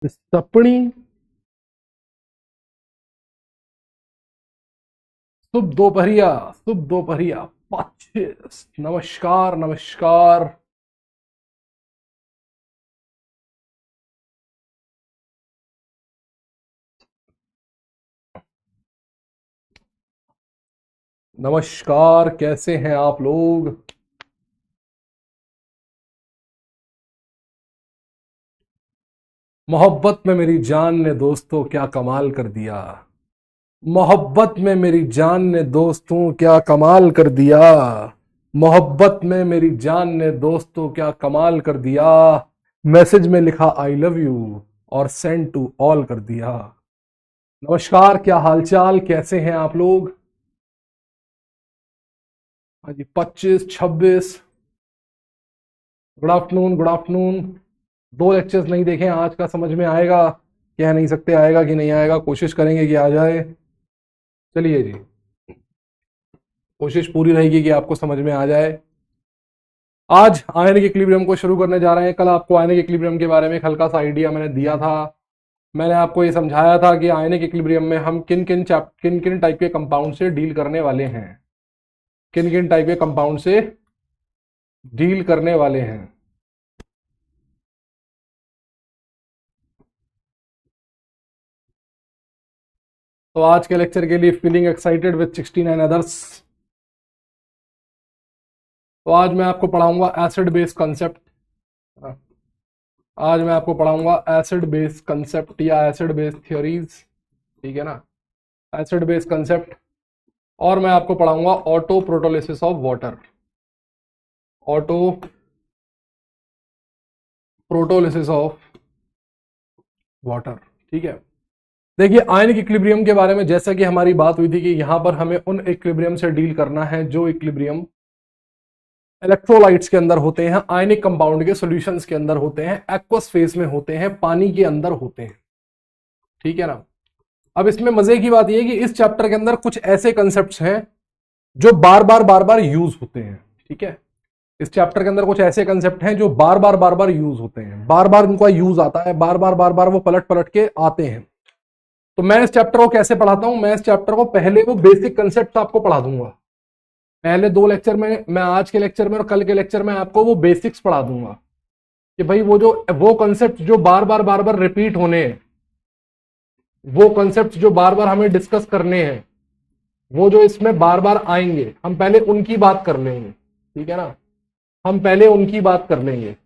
सपनी शुभ दोपहरिया 25। नमस्कार नमस्कार। नमस्कार, कैसे हैं आप लोग? मोहब्बत में मेरी जान ने दोस्तों क्या कमाल कर दिया। मोहब्बत में मेरी जान ने दोस्तों क्या कमाल कर दिया। मोहब्बत में मेरी जान ने दोस्तों क्या कमाल कर दिया। मैसेज में लिखा आई लव यू और सेंड टू ऑल कर दिया। नमस्कार, क्या हालचाल, कैसे हैं आप लोग? हाँ जी, 25, 26। Good afternoon, good afternoon. दो लेक्चर्स नहीं देखे, आज का समझ में आएगा? कह नहीं सकते आएगा कि नहीं आएगा, कोशिश करेंगे कि आ जाए। चलिए जी, कोशिश पूरी रहेगी कि आपको समझ में आ जाए। आज आयनिक इक्विलिब्रियम को शुरू करने जा रहे हैं। कल आपको आयनिक इक्विलिब्रियम के बारे में एक हल्का सा आइडिया मैंने दिया था। मैंने आपको ये समझाया था कि आयनिक इक्विलिब्रियम में हम किन किन टाइप के कंपाउंड से डील करने वाले हैं, किन किन टाइप के कंपाउंड से डील करने वाले हैं। तो आज के लेक्चर के लिए फीलिंग एक्साइटेड विथ 69 अदर्स। तो आज मैं आपको पढ़ाऊंगा एसिड बेस कंसेप्ट। आज मैं आपको पढ़ाऊंगा एसिड बेस कंसेप्ट या एसिड बेस थ्योरीज, ठीक है ना, एसिड बेस कंसेप्ट। और मैं आपको पढ़ाऊंगा autoprotolysis of water, autoprotolysis of water, ठीक है। देखिए, आयनिक इक्विलिब्रियम के बारे में जैसा कि हमारी बात हुई थी कि यहां पर हमें उन इक्विलिब्रियम से डील करना है जो इक्विलिब्रियम इलेक्ट्रोलाइट्स के अंदर होते हैं, आयनिक कंपाउंड के सॉल्यूशंस के अंदर होते हैं, एक्वस फेज में होते हैं, पानी के अंदर होते हैं, ठीक है ना। अब इसमें मजे की बात यह है कि इस चैप्टर के अंदर कुछ ऐसे कंसेप्ट्स हैं जो बार बार यूज होते हैं, ठीक है। इस चैप्टर के अंदर कुछ ऐसे कंसेप्ट हैं जो बार बार यूज होते हैं, बार बार उनका यूज आता है, बार बार वो पलट पलट के आते हैं। तो मैं इस चैप्टर को कैसे पढ़ाता हूं? मैं इस चैप्टर को पहले वो बेसिक कंसेप्ट आपको पढ़ा दूंगा। पहले दो लेक्चर में, मैं आज के लेक्चर में और कल के लेक्चर में आपको वो बेसिक्स पढ़ा दूंगा कि भाई वो कंसेप्ट जो बार बार रिपीट होने हैं, वो कंसेप्ट जो बार बार हमें डिस्कस करने हैं, वो जो इसमें बार बार आएंगे, हम पहले उनकी बात कर लेंगे, ठीक है ना। हम पहले उनकी बात कर लेंगे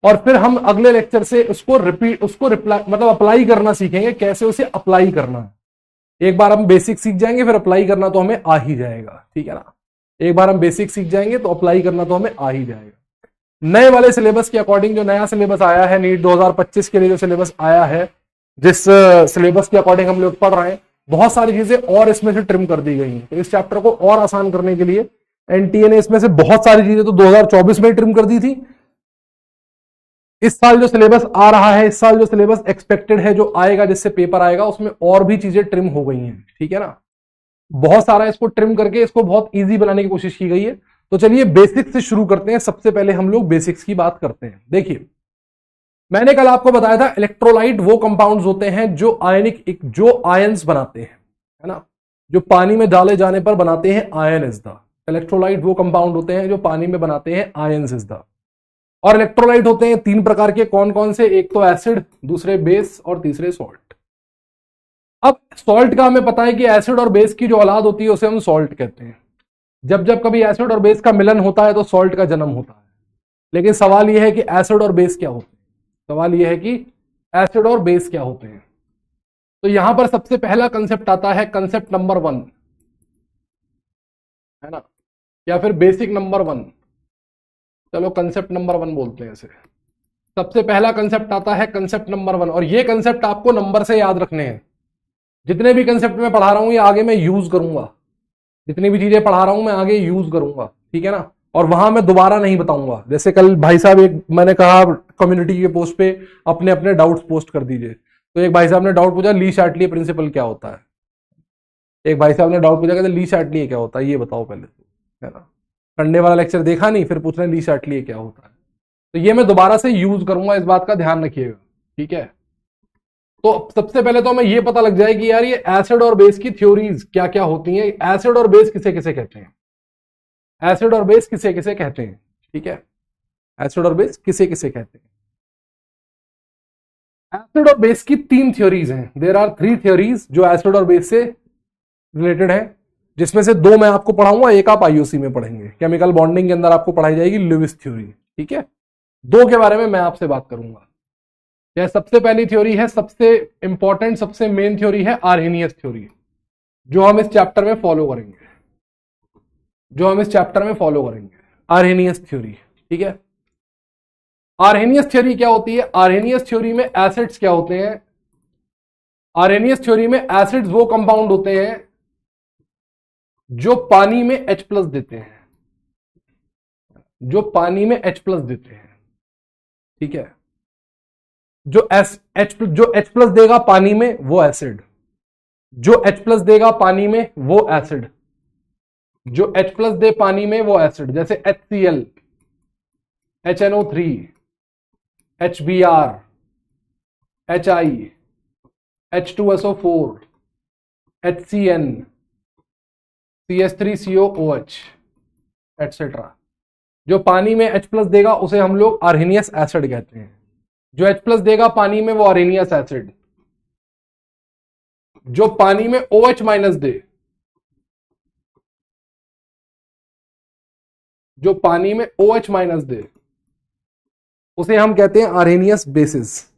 और फिर हम अगले लेक्चर से उसको रिप्लाई मतलब अप्लाई करना सीखेंगे, कैसे उसे अप्लाई करना है। एक बार हम बेसिक सीख जाएंगे, फिर अप्लाई करना तो हमें आ ही जाएगा, ठीक है ना। एक बार हम बेसिक सीख जाएंगे तो अप्लाई करना तो हमें आ ही जाएगा। नए वाले सिलेबस के अकॉर्डिंग, जो नया सिलेबस आया है नीट 2025 के लिए, जो सिलेबस आया है, जिस सिलेबस के अकॉर्डिंग हम लोग पढ़ रहे हैं, बहुत सारी चीजें और इसमें से ट्रिम कर दी गई हैं। तो इस चैप्टर को और आसान करने के लिए एनटीए ने इसमें से बहुत सारी चीजें तो 2024 में ही ट्रिम कर दी थी। इस साल जो सिलेबस आ रहा है, इस साल जो सिलेबस एक्सपेक्टेड है, जो आएगा, जिससे पेपर आएगा, उसमें और भी चीजें ट्रिम हो गई हैं, ठीक है ना। बहुत सारा इसको ट्रिम करके इसको बहुत इजी बनाने की कोशिश की गई है। तो चलिए बेसिक्स से शुरू करते हैं। सबसे पहले हम लोग बेसिक्स की बात करते हैं। देखिए, मैंने कल आपको बताया था इलेक्ट्रोलाइट वो कंपाउंड्स होते हैं जो जो आयंस बनाते हैं, है ना, जो पानी में डाले जाने पर बनाते हैं आयन इज द इलेक्ट्रोलाइट। वो कंपाउंड होते हैं जो पानी में बनाते हैं आयंस इज द। और इलेक्ट्रोलाइट होते हैं तीन प्रकार के, कौन कौन से? एक तो एसिड, दूसरे बेस और तीसरे सॉल्ट। अब सॉल्ट का हमें पता है कि एसिड और बेस की जो औलाद होती है उसे हम सॉल्ट कहते हैं। जब जब कभी एसिड और बेस का मिलन होता है तो सॉल्ट का जन्म होता है। लेकिन सवाल यह है कि एसिड और बेस क्या होते हैं? सवाल यह है कि एसिड और बेस क्या होते हैं? तो यहां पर सबसे पहला कंसेप्ट आता है, कंसेप्ट नंबर 1, है ना, या फिर बेसिक नंबर 1। चलो कंसेप्ट नंबर 1 बोलते हैं इसे। सबसे पहला कंसेप्ट आता है कंसेप्ट नंबर 1, और ये कंसेप्ट आपको नंबर से याद रखने हैं। जितने भी कंसेप्ट मैं पढ़ा रहा हूं ये आगे मैं यूज करूंगा, जितनी भी चीजें पढ़ा रहा हूं मैं आगे यूज करूंगा, ठीक है ना। और वहां मैं दोबारा नहीं बताऊंगा। जैसे कल भाई साहब, एक मैंने कहा कम्युनिटी के पोस्ट पे अपने अपने डाउट्स पोस्ट कर दीजिए, तो एक भाई साहब ने डाउट पूछा ली शार्टली प्रिंसिपल क्या होता है। एक भाई साहब ने डाउट पूछा, कहते ली शार्टली क्या होता है, ये बताओ पहले तो, है ना। संडे वाला लेक्चर देखा नहीं, फिर पूछ रहे ली शार्टली क्या होता है। तो ये मैं दोबारा से यूज करूंगा, इस बात का ध्यान रखिएगा, ठीक है। तो सबसे पहले तो हमें यह पता लग जाए कि यार ये एसिड और बेस की थ्योरीज क्या क्या होती हैं, एसिड और बेस किसे किसे कहते हैं, एसिड और बेस किसे किसे कहते हैं। ठीक है, एसिड और बेस किसे किसे कहते हैं। एसिड और बेस की 3 थ्योरीज हैं, देयर आर 3 थ्योरीज जो एसिड और बेस से रिलेटेड है, जिसमें से 2 मैं आपको पढ़ाऊंगा, एक आप आईयूसी में पढ़ेंगे, केमिकल बॉन्डिंग के अंदर आपको पढ़ाई जाएगी लुईस थ्योरी। ठीक है, 2 के बारे में मैं आपसे बात करूंगा। यह सबसे पहली थ्योरी है, सबसे इंपॉर्टेंट सबसे मेन थ्योरी है आर्हेनियस थ्योरी, जो हम इस चैप्टर में फॉलो करेंगे, आर्हेनियस थ्योरी। ठीक है, आर्हेनियस थ्योरी क्या होती है, आर्हेनियस थ्योरी में एसिड्स क्या होते हैं, आर्हेनियस थ्योरी में एसिड्स वो कंपाउंड होते हैं जो पानी में H+ देते हैं, जो पानी में H+ देते हैं। ठीक है, जो H+ देगा पानी में वो एसिड, जो H+ देगा पानी में वो एसिड, जो H+ दे पानी में वो एसिड, जैसे HCl, HNO3, HBr, HI, H2SO4, HCN, CH3COOH etcetera. जो पानी में H+ देगा उसे हम लोग आर्हेनियस एसिड कहते हैं, जो H+ देगा पानी में वो आर्हेनियस एसिड, जो पानी में OH- दे, जो पानी में OH- दे उसे हम कहते हैं आर्हेनियस बेसिस,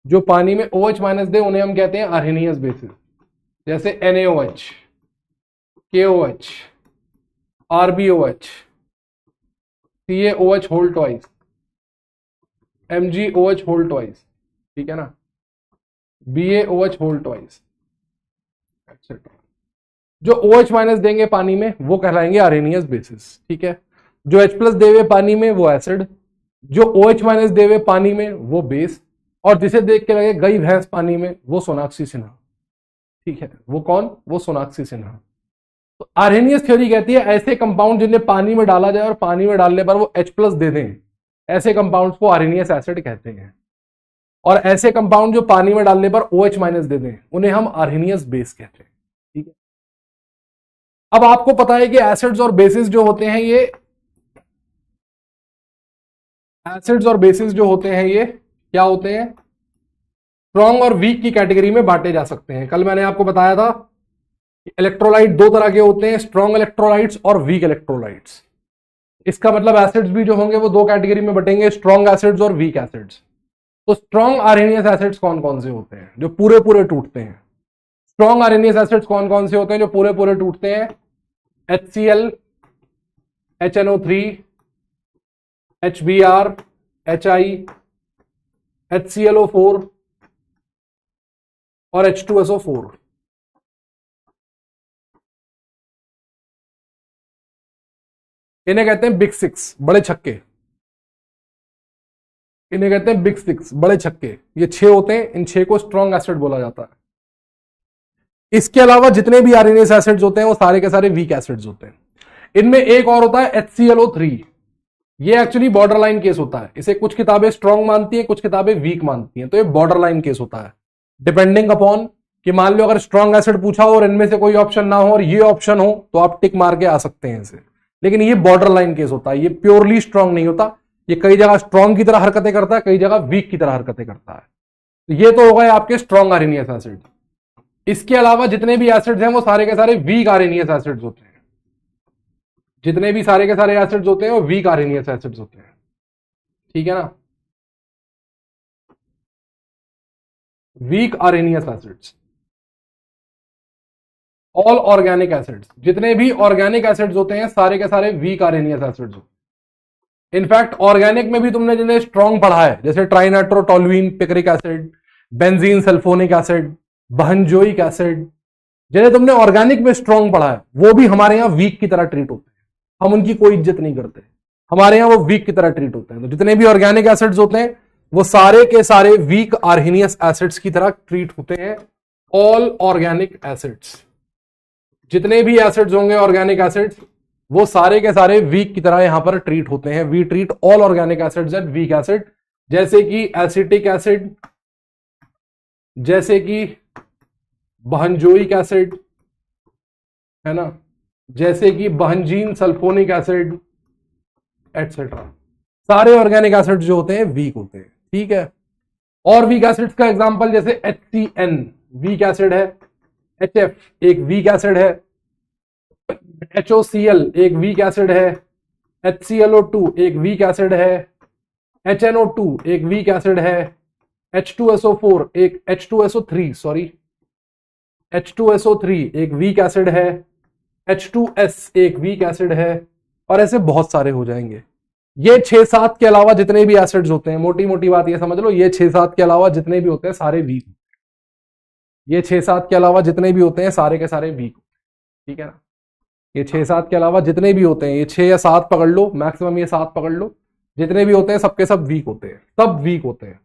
जो पानी में OH- दे उन्हें हम कहते हैं आर्हेनियस बेसिस, जैसे NaOH, KOH, RbOH, CaOH whole twice, MgOH whole twice, ठीक है ना, BaOH होल ट्वाइस एक्सेट्रा। जो OH- देंगे पानी में वो कहलाएंगे आर्हेनियस बेसिस। ठीक है, जो H+ देवे पानी में वो एसिड, जो OH- देवे पानी में वो बेस, और जिसे देख के लगे गई भैंस पानी में वो सोनाक्षी सिन्हा। ठीक है, वो कौन, वो सोनाक्षी सिन्हा। तो आर्हेनियस थ्योरी कहती है ऐसे कंपाउंड जिन्हें पानी में डाला जाए और पानी में डालने पर वो H+ दे दें, ऐसे कंपाउंड्स को आर्हेनियस एसिड कहते हैं, और ऐसे कंपाउंड जो पानी में डालने पर OH- दे दें उन्हें हम आर्हेनियस बेस कहते हैं। ठीक है, अब आपको पता है कि एसिड्स और बेसिस जो होते हैं ये, एसिड्स और बेसिस जो होते हैं ये क्या होते हैं, स्ट्रॉन्ग और वीक की कैटेगरी में बांटे जा सकते हैं। कल मैंने आपको बताया था इलेक्ट्रोलाइट 2 तरह के होते हैं, स्ट्रॉन्ग इलेक्ट्रोलाइट्स और वीक इलेक्ट्रोलाइट्स। इसका मतलब एसिड्स भी जो होंगे वो 2 कैटेगरी में बटेंगे, स्ट्रॉन्ग एसिड्स और वीक एसिड्स। तो स्ट्रॉन्ग आर्हेनियस एसिड्स कौन कौन से होते हैं, जो पूरे पूरे टूटते हैं। स्ट्रॉन्ग आर्हेनियस एसिड्स कौन कौन से होते हैं जो पूरे पूरे टूटते हैं, HCl, HNO3, HBr, HI, HClO4 और H2SO4। इन्हें कहते हैं बिग 6, बड़े छक्के, इन्हें कहते हैं बिग 6, बड़े छक्के। ये 6 होते हैं, इन 6 को स्ट्रॉन्ग एसिड बोला जाता है। इसके अलावा जितने भी आर्हेनियस एसिड्स होते हैं वो सारे के सारे वीक एसिड्स होते हैं। इनमें एक और होता है HClO3, ये एक्चुअली बॉर्डर लाइन केस होता है, इसे कुछ किताबें स्ट्रॉन्ग मानती हैं, कुछ किताबें वीक मानती हैं, तो ये बॉर्डर लाइन केस होता है, डिपेंडिंग अपॉन कि मान लो अगर स्ट्रॉन्ग एसिड पूछा हो और इनमें से कोई ऑप्शन ना हो और ये ऑप्शन हो तो आप टिक मार के आ सकते हैं इसे, लेकिन ये बॉर्डर लाइन केस होता है, ये प्योरली स्ट्रॉन्ग नहीं होता, ये कई जगह स्ट्रॉन्ग की तरह हरकतें करता है, कई जगह वीक की तरह हरकतें करता है। तो ये तो हो गए आपके स्ट्रॉन्ग आर्हेनियस एसिड। इसके अलावा जितने भी एसिड्स हैं वो सारे के सारे वीक आर्हेनियस एसिड्स होते हैं, जितने भी सारे के सारे एसिड्स होते हैं वो वीक आर्हेनियस एसिड्स होते हैं। ठीक है ना, weak Arrhenius acids. All organic acids, जितने भी ऑर्गेनिक एसिड्स होते हैं सारे के सारे वीक आर्हेनियस एसिड्स होते हैं। इनफैक्ट ऑर्गेनिक में भी तुमने जिन्हें स्ट्रॉन्ग पढ़ा है, जैसे trinitrotoluene picric acid, benzene sulphonic acid, benzoic acid, जिन्हें तुमने ऑर्गेनिक में स्ट्रॉन्ग पढ़ा है वो भी हमारे यहां वीक की तरह ट्रीट होते हैं, हम उनकी कोई इज्जत नहीं करते, हमारे यहां वो वीक की तरह ट्रीट होते हैं। तो जितने भी ऑर्गेनिक एसिड्स होते हैं वो सारे के सारे वीक आर्हेनियस एसिड्स की तरह ट्रीट होते हैं। ऑल ऑर्गेनिक एसिड्स, जितने भी एसिड्स होंगे ऑर्गेनिक एसिड्स वो सारे के सारे वीक की तरह यहां पर ट्रीट होते हैं। We treat all organic acids at weak acid, जैसे कि एसिटिक एसिड, जैसे कि बहनजोइक एसिड, है ना, जैसे कि बहनजीन सल्फोनिक एसिड एटसेट्रा। सारे ऑर्गेनिक एसिड जो होते हैं वीक होते हैं, ठीक है। और वीक एसिड्स का एग्जांपल जैसे HCN वीक एसिड है, HF एक वीक एसिड है, HOCl एक वीक एसिड है, HClO2 एक वीक एसिड है, HNO2 एक वीक एसिड है, H2SO4 एक H2SO3 एक वीक एसिड है, H2S एक वीक एसिड है, और ऐसे बहुत सारे हो जाएंगे। ये 6-7 के अलावा जितने भी एसिड्स होते हैं, मोटी मोटी बात ये समझ लो, ये 6-7 के अलावा जितने भी होते हैं सारे वीक, ये 6-7 के अलावा जितने भी होते हैं सारे के सारे वीक, ठीक है ना। ये 6-7 के अलावा जितने भी होते हैं, ये 6 या 7 पकड़ लो, मैक्सिमम ये 7 पकड़ लो, जितने भी होते हैं सबके सब वीक होते हैं, सब वीक होते हैं,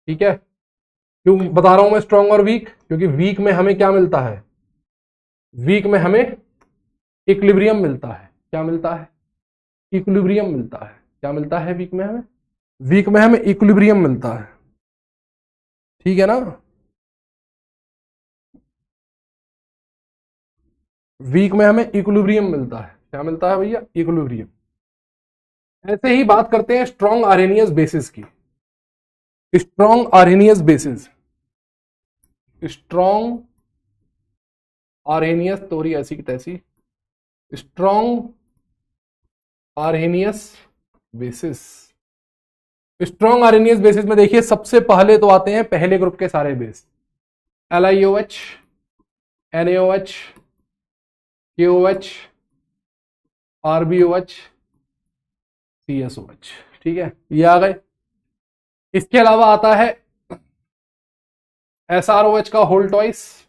ठीक है। क्यों बता रहा हूं मैं स्ट्रॉन्ग और वीक? क्योंकि वीक में हमें क्या मिलता है, वीक में हमें इक्विलिब्रियम मिलता है। क्या मिलता है? इक्विलिब्रियम मिलता है। क्या मिलता है वीक में हमें? वीक में हमें इक्विलिब्रियम मिलता है, ठीक है ना। वीक में हमें इक्विलिब्रियम मिलता है। क्या मिलता है भैया? इक्विलिब्रियम। ऐसे ही बात करते हैं स्ट्रॉन्ग आर्हेनियस बेसिस की। Strong Arrhenius basis, strong Arrhenius तोरी ऐसी की तैसी, strong Arrhenius basis. Strong Arrhenius basis में देखिए सबसे पहले तो आते हैं पहले ग्रुप के सारे base, LiOH, NaOH, KOH, RbOH, CSOH, ठीक है, ये आ गए। इसके अलावा आता है SROH का होल ट्वाइस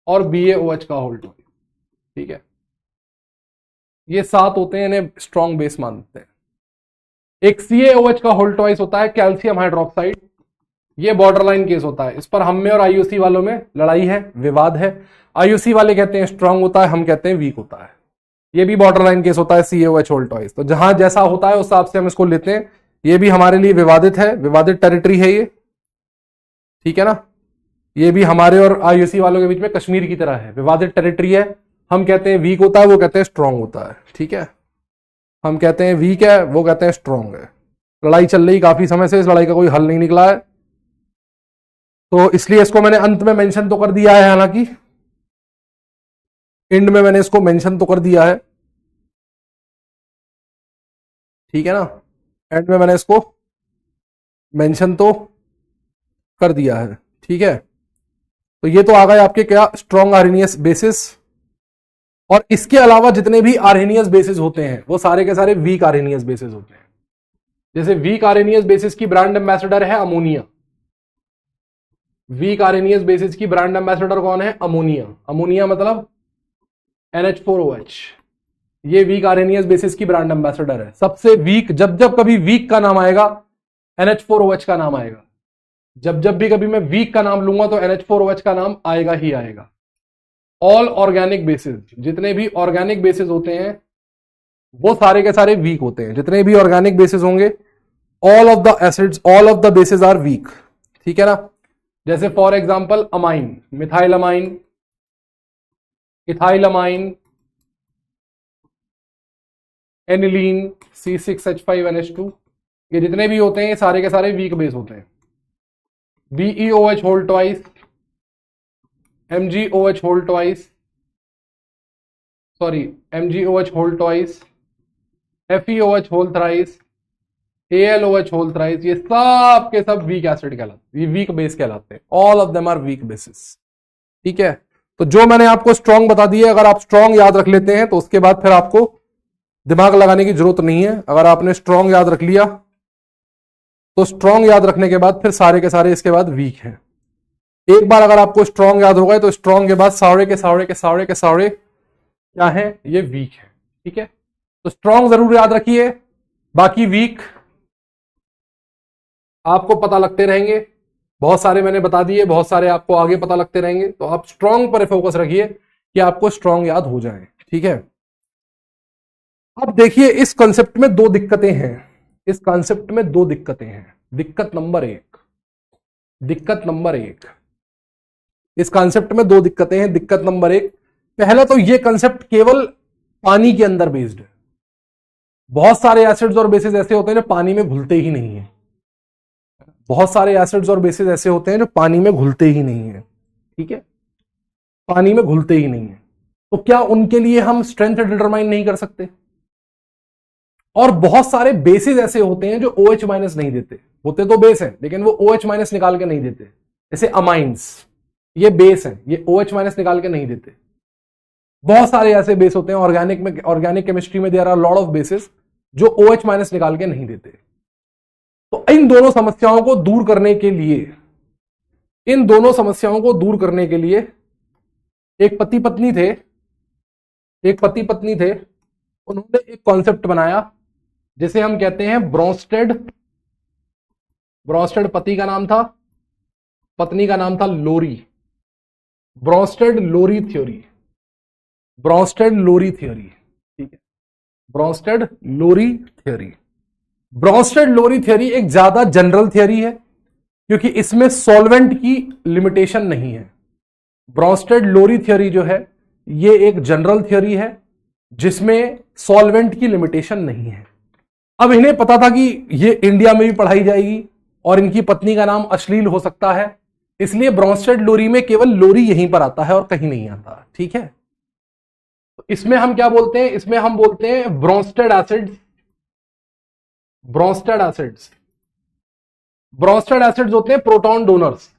और BaOH का होल ट्वाइस, ठीक है। ये 7 होते हैं, इन्हें स्ट्रॉन्ग बेस मानते हैं। एक CaOH का होल ट्वाइस होता है, कैल्शियम हाइड्रोक्साइड। ये बॉर्डरलाइन केस होता है, इस पर हम में और IUC वालों में लड़ाई है, विवाद है। IUC वाले कहते हैं स्ट्रांग होता है, हम कहते हैं वीक होता है। ये भी बॉर्डरलाइन केस होता है CaOH होल ट्वाइस। तो जहां जैसा होता है उस हिसाब से हम इसको लेते हैं। ये भी हमारे लिए विवादित है, विवादित टेरिटरी है ये, ठीक है ना। ये भी हमारे और IUC वालों के बीच में कश्मीर की तरह है, विवादित टेरिटरी है। हम कहते हैं वीक होता है, वो कहते हैं स्ट्रांग होता है, ठीक है। हम कहते हैं वीक है, वो कहते हैं स्ट्रांग है। लड़ाई चल रही काफी समय से, इस लड़ाई का कोई हल नहीं निकला है, तो इसलिए इसको मैंने अंत में मेंशन तो कर दिया है, हालांकि एंड में मैंने इसको मेंशन तो कर दिया है, ठीक है ना। एंड में मैंने इसको मेंशन तो कर दिया है, ठीक है। तो ये तो आ गए आपके क्या, स्ट्रॉन्ग आर्हेनियस बेसिस। और इसके अलावा जितने भी आर्हेनियस बेसिस होते हैं वो सारे के सारे वीक आर्हेनियस बेसिस होते हैं। जैसे वीक आर्हेनियस बेसिस की ब्रांड एम्बेसडर है अमोनिया। वीक आर्हेनियस बेसिस की ब्रांड एम्बेसडर कौन है? अमोनिया। अमोनिया मतलब NH4OH। ये वीक आर्हेनियस बेसिस की ब्रांड एम्बेसडर है। सबसे वीक, जब जब कभी वीक का नाम आएगा NH4OH का नाम आएगा। जब जब भी कभी मैं वीक का नाम लूंगा तो NH4OH का नाम आएगा ही आएगा। ऑल ऑर्गेनिक बेसिस, जितने भी ऑर्गेनिक बेसिस होते हैं वो सारे के सारे वीक होते हैं। जितने भी ऑर्गेनिक बेसिस होंगे, all of the acids, all of the bases are weak, ठीक है ना। जैसे for example amine, methyl amine, ethyl amine, aniline, C6H5NH2, ये जितने भी होते हैं ये सारे के सारे वीक बेस होते हैं। BeOH whole twice, MgOH whole twice, sorry MgOH whole twice, FeOH whole thrice, AlOH whole thrice, ये सब के सब वीक एसिड कहलाते हैं, ये वीक बेस कहलाते हैं। All of them are weak bases, ठीक है। तो जो मैंने आपको स्ट्रॉन्ग बता दिया, अगर आप स्ट्रॉन्ग याद रख लेते हैं तो उसके बाद फिर आपको दिमाग लगाने की जरूरत नहीं है। अगर आपने स्ट्रॉन्ग याद रख लिया तो स्ट्रॉन्ग याद रखने के बाद फिर सारे के सारे इसके बाद वीक हैं। एक बार अगर आपको स्ट्रॉन्ग याद हो गए तो स्ट्रॉन्ग के बाद सारे के सारे के सारे के सारे क्या है? ये वीक है, ठीक है। तो स्ट्रॉन्ग जरूर याद रखिए, बाकी वीक आपको पता लगते रहेंगे। बहुत सारे मैंने बता दिए, बहुत सारे आपको आगे पता लगते रहेंगे। तो आप स्ट्रॉन्ग पर फोकस रखिए कि आपको स्ट्रॉन्ग याद हो जाए, ठीक है। अब देखिए इस कॉन्सेप्ट में दो दिक्कतें हैं। इस कॉन्सेप्ट में दो दिक्कतें हैं। दिक्कत नंबर 1, दिक्कत नंबर एक, इस कॉन्सेप्ट में दो दिक्कतें हैं। दिक्कत नंबर एक, पहला तो ये कॉन्सेप्ट केवल पानी के अंदर बेस्ड है। बहुत सारे एसिड्स और बेसिस ऐसे होते हैं जो पानी में घुलते ही नहीं है। बहुत सारे एसिड्स और बेसिस ऐसे होते हैं जो पानी में घुलते ही नहीं है। ठीक है, पानी में घुलते ही नहीं है। तो क्या उनके लिए हम स्ट्रेंथ डिटरमाइन नहीं कर सकते? और बहुत सारे बेसिस ऐसे होते हैं जो OH माइनस नहीं देते, होते तो बेस है लेकिन वो OH माइनस निकाल के नहीं देते। जैसे अमाइंस, ये बेस है, ये OH माइनस निकाल के नहीं देते। बहुत सारे ऐसे बेस होते हैं ऑर्गेनिक में, ऑर्गेनिक केमिस्ट्री में there are lot of bases जो OH माइनस निकाल के नहीं देते। तो इन दोनों समस्याओं को दूर करने के लिए, इन दोनों समस्याओं को दूर करने के लिए एक पति पत्नी थे, एक पति पत्नी थे, उन्होंने एक कॉन्सेप्ट बनाया जिसे हम कहते हैं ब्रोंस्टेड। ब्रोंस्टेड पति का नाम था, पत्नी का नाम था लोरी। ब्रोंस्टेड लोरी थ्योरी, ब्रोंस्टेड लोरी थ्योरी। ठीक है, ब्रोंस्टेड लोरी थ्योरी। ब्रोंस्टेड लोरी थ्योरी एक ज्यादा जनरल थ्योरी है क्योंकि इसमें सॉल्वेंट की लिमिटेशन नहीं है। ब्रोंस्टेड लोरी थ्योरी जो है ये एक जनरल थ्योरी है जिसमें सॉल्वेंट की लिमिटेशन नहीं है। अब इन्हें पता था कि ये इंडिया में भी पढ़ाई जाएगी और इनकी पत्नी का नाम अश्लील हो सकता है, इसलिए ब्रोंस्टेड लोरी में केवल लोरी यहीं पर आता है और कहीं नहीं आता। ठीक है, तो इसमें हम क्या बोलते हैं? इसमें हम बोलते हैं Bronsted acids. Bronsted acids, Bronsted acids होते हैं प्रोटॉन डोनर्स।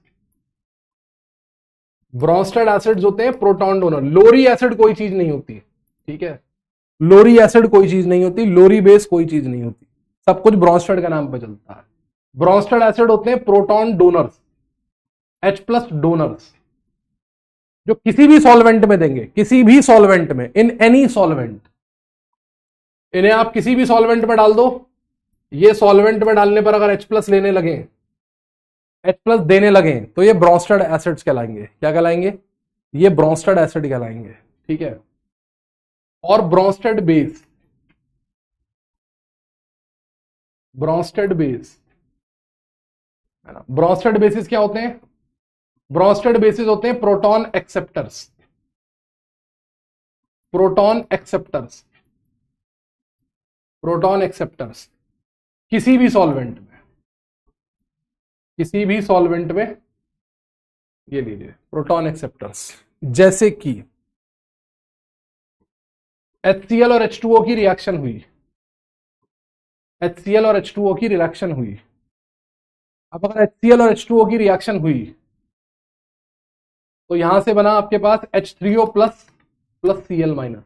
ब्रोंस्टेड एसिड्स होते हैं प्रोटॉन डोनर। लोरी एसिड कोई चीज नहीं होती। ठीक है, लोरी एसिड कोई चीज नहीं होती, लोरी बेस कोई चीज नहीं होती, सब कुछ ब्रोंस्टेड का नाम पर चलता है। ब्रोंस्टेड एसिड होते हैं प्रोटॉन डोनर्स, H+ डोनर्स, जो किसी भी सॉल्वेंट में देंगे, किसी भी सॉल्वेंट में, इन एनी सॉल्वेंट। इन्हें आप किसी भी सॉल्वेंट में डाल दो, ये सॉल्वेंट में डालने पर अगर H+ लेने लगे, H+ देने लगे तो ये ब्रोंस्टेड एसिड्स कहलाएंगे। क्या कहलाएंगे? ये ब्रोंस्टेड एसिड कहलाएंगे। ठीक है, और ब्रोंस्टेड बेस, ब्रोंस्टेड बेस है ना। ब्रोंस्टेड बेसिस क्या होते हैं? ब्रोंस्टेड बेसिस होते हैं proton acceptors, proton acceptors, proton acceptors किसी भी सॉल्वेंट में, किसी भी सॉल्वेंट में। ये लीजिए प्रोटॉन एक्सेप्टर्स, जैसे कि HCl और H2O की रिएक्शन हुई, HCl और H2O की रिएक्शन हुई। अब अगर HCl और H2O की रिएक्शन हुई तो यहां से बना आपके पास H3O plus plus Cl minus.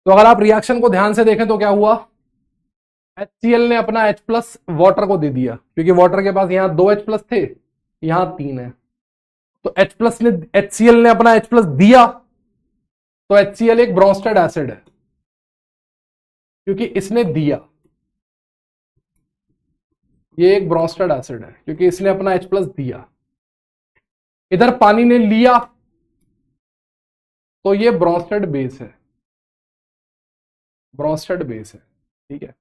तो अगर आप रिएक्शन को ध्यान से देखें तो क्या हुआ? HCl ने अपना H+ वाटर को दे दिया, क्योंकि वाटर के पास यहां 2 H+ थे, यहां 3 है। तो H+ ने, HCl ने अपना H+ दिया, तो HCl एक ब्रोंस्टेड एसिड है क्योंकि इसने दिया। ये एक ब्रोंस्टेड एसिड है क्योंकि इसने अपना H+ दिया। इधर पानी ने लिया तो ये ब्रोंस्टेड बेस है, ब्रोंस्टेड बेस है। ठीक है,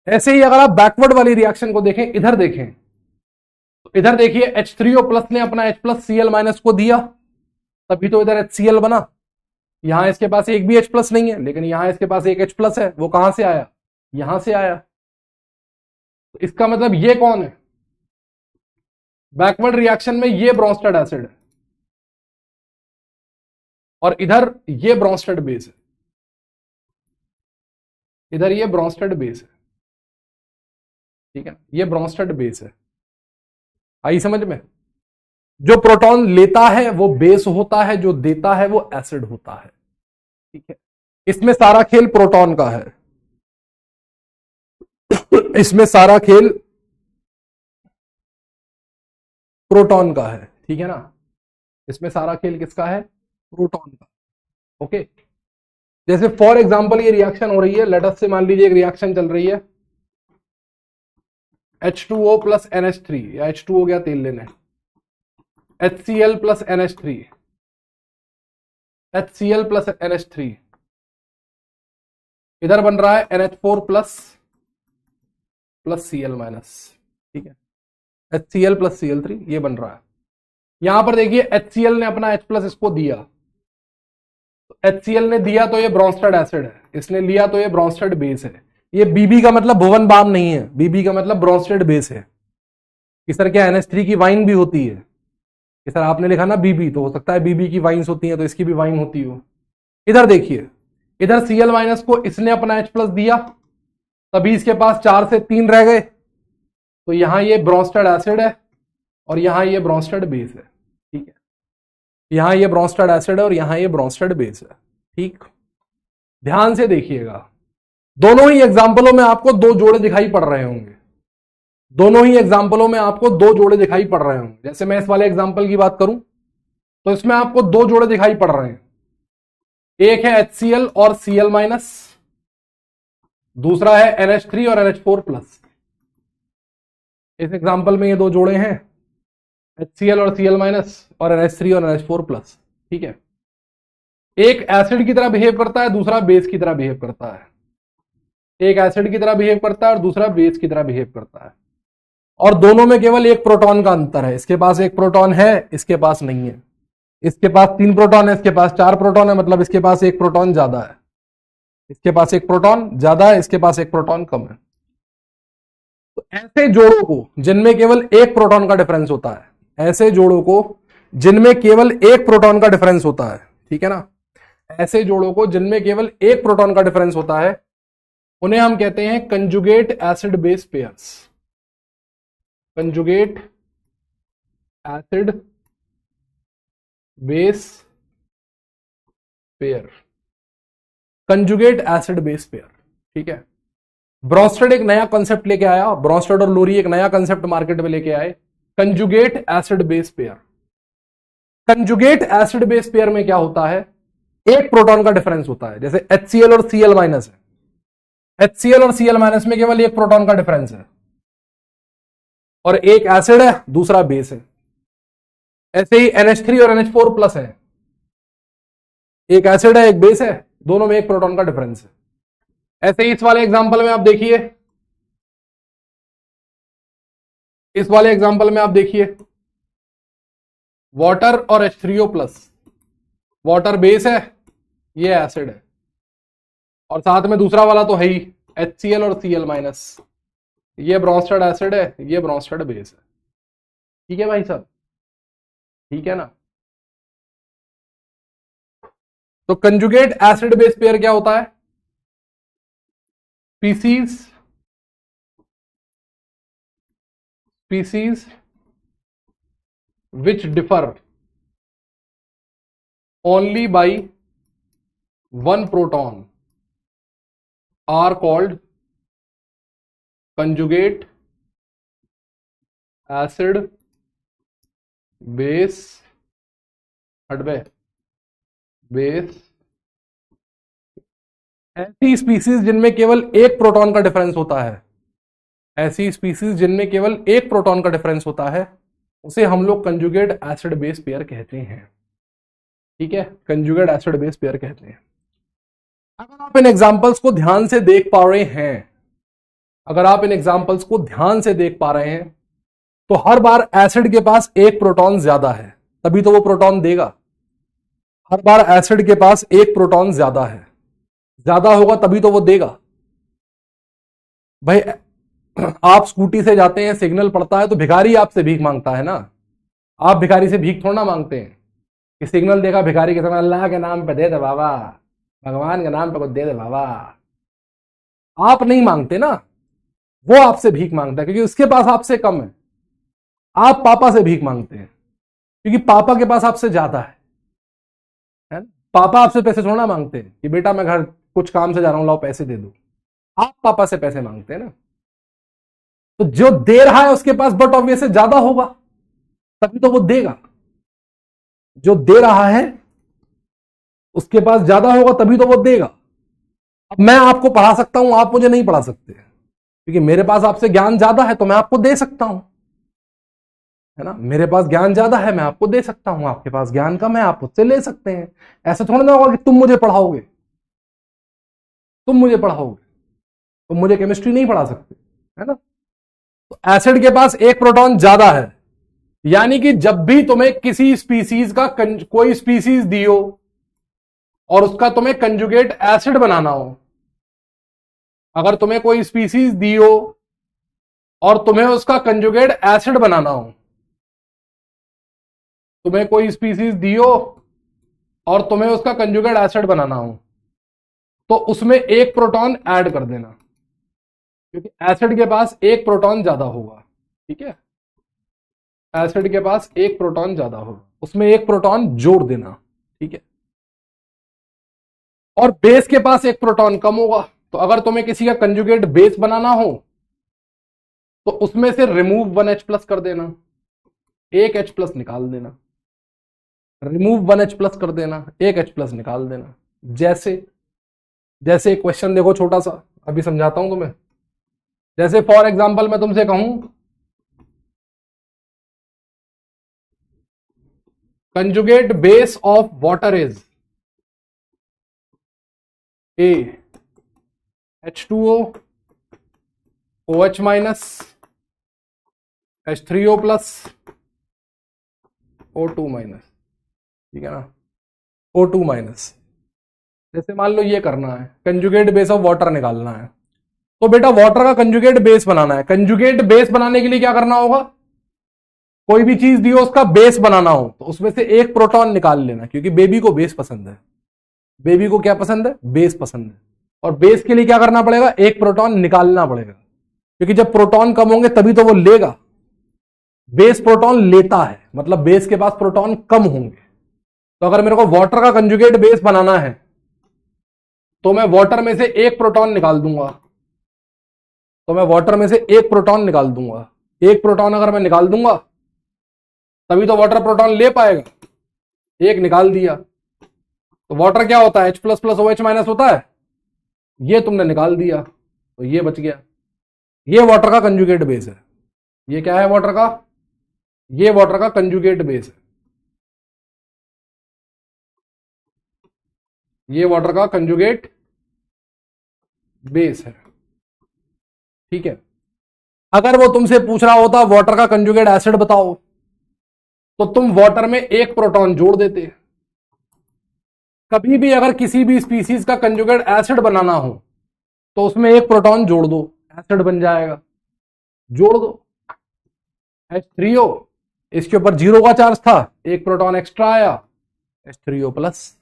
ऐसे ही अगर आप बैकवर्ड वाली रिएक्शन को देखें, इधर देखें तो इधर देखिए H3O+ ने अपना H+ Cl माइनस को दिया, तभी तो इधर HCl बना। यहां इसके पास एक भी H+ नहीं है, लेकिन यहां इसके पास एक H+ है। वो कहां से आया? यहां से आया। तो इसका मतलब ये कौन है? बैकवर्ड रिएक्शन में ये ब्रोंस्टेड एसिड है और इधर ये ब्रोंस्टेड बेस है, इधर ये ब्रोंस्टेड बेस है। ठीक है, ये ब्रोंस्टेड बेस है। आई समझ में? जो प्रोटॉन लेता है वो बेस होता है, जो देता है वो एसिड होता है। ठीक है, इसमें सारा खेल प्रोटॉन का है, इसमें सारा खेल प्रोटॉन का है। ठीक है ना, इसमें सारा खेल किसका है? प्रोटॉन का। ओके, जैसे फॉर एग्जांपल ये रिएक्शन हो रही है, लेट अस से मान लीजिए एक रिएक्शन चल रही है H2O प्लस NH3, या H2O क्या तेल लेने, HCl plus NH3, HCl plus NH3, इधर बन रहा है NH4 plus plus Cl minus. ठीक है, HCl प्लस Cl3 ये बन रहा है। यहां पर देखिए HCl ने अपना H प्लस इसको दिया, तो HCl ने दिया तो ये ब्रोंस्टेड एसिड है, इसने लिया तो ये ब्रोंस्टेड बेस है। ये बीबी का मतलब भुवन बाम नहीं है, बीबी का मतलब ब्रोंस्टेड बेस है। कि सर क्या NH3 की वाइन भी होती है? कि सर आपने लिखा ना बीबी, तो हो सकता है बीबी की वाइन्स होती हैं तो इसकी भी वाइन होती हो। इधर देखिए, इधर Cl माइनस को इसने अपना H प्लस दिया, तभी इसके पास 4 से 3 रह गए, तो यहां ये ब्रोंस्टेड एसिड है और यहां ये ब्रोंस्टेड बेस है। ठीक है, यहां ये ब्रोंस्टेड एसिड है और यहां ये ब्रोंस्टेड बेस है। ठीक, ध्यान से देखिएगा, दोनों ही एग्जाम्पलों में आपको 2 जोड़े दिखाई पड़ रहे होंगे, दोनों ही एग्जाम्पलों में आपको 2 जोड़े दिखाई पड़ रहे होंगे। जैसे मैं इस वाले एग्जाम्पल की बात करूं तो इसमें आपको 2 जोड़े दिखाई पड़ रहे हैं, एक है HCl और Cl माइनस, दूसरा है NH3 और NH4 प्लस। इस एग्जाम्पल में ये 2 जोड़े हैं, HCl और Cl माइनस और NH3 और NH4 प्लस। ठीक है, एक एसिड की तरह बिहेव करता है, दूसरा बेस की तरह बिहेव करता है। एक एसिड की तरह बिहेव करता है और दूसरा बेस की तरह बिहेव करता है, और दोनों में केवल 1 प्रोटॉन का अंतर है। इसके पास 1 प्रोटॉन है, इसके पास नहीं है। इसके पास 3 प्रोटॉन है, इसके पास 4 प्रोटॉन है, मतलब इसके पास 1 प्रोटॉन ज्यादा है। इसके पास 1 प्रोटॉन ज्यादा है, इसके पास 1 प्रोटॉन कम है। तो ऐसे जोड़ों को जिनमें केवल 1 प्रोटॉन का डिफरेंस होता है, ऐसे जोड़ों को जिनमें केवल 1 प्रोटॉन का डिफरेंस होता है, ठीक है ना, ऐसे जोड़ों को जिनमें केवल 1 प्रोटॉन का डिफरेंस होता है, उन्हें हम कहते हैं conjugate acid base pairs. Conjugate acid base pair, conjugate acid base pair. ठीक है, ब्रोंस्टेड एक नया कंसेप्ट लेके आया, ब्रोंस्टेड और लोरी एक नया कंसेप्ट मार्केट में लेके आए, conjugate acid base pair. Conjugate acid base pair में क्या होता है, 1 प्रोटॉन का डिफरेंस होता है। जैसे HCl और Cl माइनस है, HCl और Cl माइनस में केवल 1 प्रोटॉन का डिफरेंस है, और एक एसिड है दूसरा बेस है। ऐसे ही NH3 और NH4 प्लस है, एक एसिड है एक बेस है, दोनों में 1 प्रोटॉन का डिफरेंस है। ऐसे ही इस वाले एग्जांपल में आप देखिए, इस वाले एग्जांपल में आप देखिए, वाटर और H3O प्लस, वाटर बेस है, ये एसिड है, और साथ में दूसरा वाला तो है ही HCl और Cl माइनस, ये ब्रोंस्टेड एसिड है, ये ब्रोंस्टेड बेस है। ठीक है भाई साहब, ठीक है ना। तो कंजुगेट एसिड बेस पेयर क्या होता है, species which differ only by 1 proton are called conjugate acid base base. ऐसी स्पीसीज जिनमें केवल 1 प्रोटॉन का डिफरेंस होता है, ऐसी स्पीसीज जिनमें केवल 1 प्रोटॉन का डिफरेंस होता है, उसे हम लोग कंजुगेट एसिड बेस पेयर कहते हैं। ठीक है, कंजुगेट एसिड बेस पेयर कहते हैं। अगर आप इन एग्जांपल्स को ध्यान से देख पा रहे हैं, अगर आप इन एग्जांपल्स को ध्यान से देख पा रहे हैं, तो हर बार एसिड के पास 1 प्रोटॉन ज्यादा है, तभी तो वो प्रोटॉन देगा। हर बार एसिड के पास 1 प्रोटॉन ज्यादा है, ज्यादा होगा तभी तो वो देगा। भाई आप स्कूटी से जाते हैं, सिग्नल पड़ता है तो भिखारी आपसे भीख मांगता है ना, आप भिखारी से भीख थोड़ा ना मांगते हैं कि सिग्नल देखा भिखारी के समय अल्लाह के नाम पे दे दे बाबा, भगवान के नाम पे कुछ दे दे बाबा, आप नहीं मांगते ना, वो आपसे भीख मांगता है क्योंकि उसके पास आपसे कम है। आप पापा से भीख मांगते हैं क्योंकि पापा के पास आपसे ज्यादा है ना? पापा आपसे पैसे थोड़ा ना मांगते हैं कि बेटा मैं घर कुछ काम से जा रहा हूं लाओ पैसे दे दो, आप पापा से पैसे मांगते हैं ना। तो जो दे रहा है उसके पास बट ऑब्वियस से ज्यादा होगा, तभी तो वो देगा। जो दे रहा है उसके पास ज्यादा होगा तभी तो वो देगा। अब मैं आपको पढ़ा सकता हूं, आप मुझे नहीं पढ़ा सकते क्योंकि मेरे पास आपसे ज्ञान ज्यादा है तो मैं आपको दे सकता हूं, है ना। मेरे पास ज्ञान ज्यादा है, मैं आपको दे सकता हूं, आपके पास ज्ञान कम है, आप मुझसे ले सकते हैं। ऐसा थोड़ा ना होगा कि तुम मुझे पढ़ाओगे, तुम मुझे केमिस्ट्री नहीं पढ़ा सकते, है ना। तो एसिड के पास एक प्रोटॉन ज्यादा है, यानी कि जब भी तुम्हें किसी स्पीसीज का कोई स्पीसीज दी हो और उसका तुम्हें कंजुगेट एसिड बनाना हो, अगर तुम्हें कोई स्पीसीज दी हो और तुम्हें उसका कंजुगेट एसिड बनाना हो, तुम्हें कोई स्पीसीज दी हो और तुम्हें उसका कंजुगेट एसिड बनाना हो, तो उसमें एक प्रोटॉन ऐड कर देना, क्योंकि एसिड के पास एक प्रोटॉन ज्यादा होगा। ठीक है, एसिड के पास एक प्रोटॉन ज्यादा होगा, उसमें एक प्रोटॉन जोड़ देना। ठीक है, और बेस के पास एक प्रोटॉन कम होगा, तो अगर तुम्हें किसी का कंजुगेट बेस बनाना हो तो उसमें से रिमूव 1H+ कर देना, एक H+ निकाल देना, रिमूव 1H+ कर देना, एक H+ निकाल देना। जैसे जैसे क्वेश्चन देखो छोटा सा, अभी समझाता हूं तुम्हें। जैसे फॉर एग्जांपल मैं तुमसे कहूं conjugate base of water is H2O OH minus H3O plus O2 minus. ठीक है ना, O2 माइनस। जैसे मान लो ये करना है, कंजुगेट बेस ऑफ वाटर निकालना है, तो बेटा वाटर का कंजुगेट बेस बनाना है। कंजुगेट बेस बनाने के लिए क्या करना होगा, कोई भी चीज दी हो उसका बेस बनाना हो तो उसमें से एक प्रोटॉन निकाल लेना, क्योंकि बेबी को बेस पसंद है। बेबी को क्या पसंद है, बेस पसंद है। और बेस के लिए क्या करना पड़ेगा, एक प्रोटॉन निकालना पड़ेगा, क्योंकि जब प्रोटॉन कम होंगे तभी तो वो लेगा। बेस प्रोटॉन लेता है, मतलब बेस के पास प्रोटॉन कम होंगे। तो अगर मेरे को वाटर का कंजुगेट बेस बनाना है तो मैं वाटर में से एक प्रोटॉन निकाल दूंगा, तो मैं वाटर में से एक प्रोटॉन निकाल दूंगा। एक प्रोटॉन अगर मैं निकाल दूंगा तभी तो वाटर प्रोटॉन ले पाएगा। एक निकाल दिया तो वाटर क्या होता है, H++ OH माइनस होता है, ये तुमने निकाल दिया तो ये बच गया। ये वाटर का कंजुगेट बेस है। ये क्या है वाटर का, ये वाटर का कंजुगेट बेस है। ये वाटर का कंजुगेट बेस है। ठीक है, अगर वो तुमसे पूछ रहा होता वाटर का कंजुगेट एसिड बताओ, तो तुम वाटर में एक प्रोटॉन जोड़ देते। कभी भी अगर किसी भी स्पीसीज का कंजुगेट एसिड बनाना हो तो उसमें एक प्रोटॉन जोड़ दो, एसिड बन जाएगा। जोड़ दो H3O, इसके ऊपर 0 का चार्ज था, एक प्रोटॉन एक्स्ट्रा आया, H3O प्लस,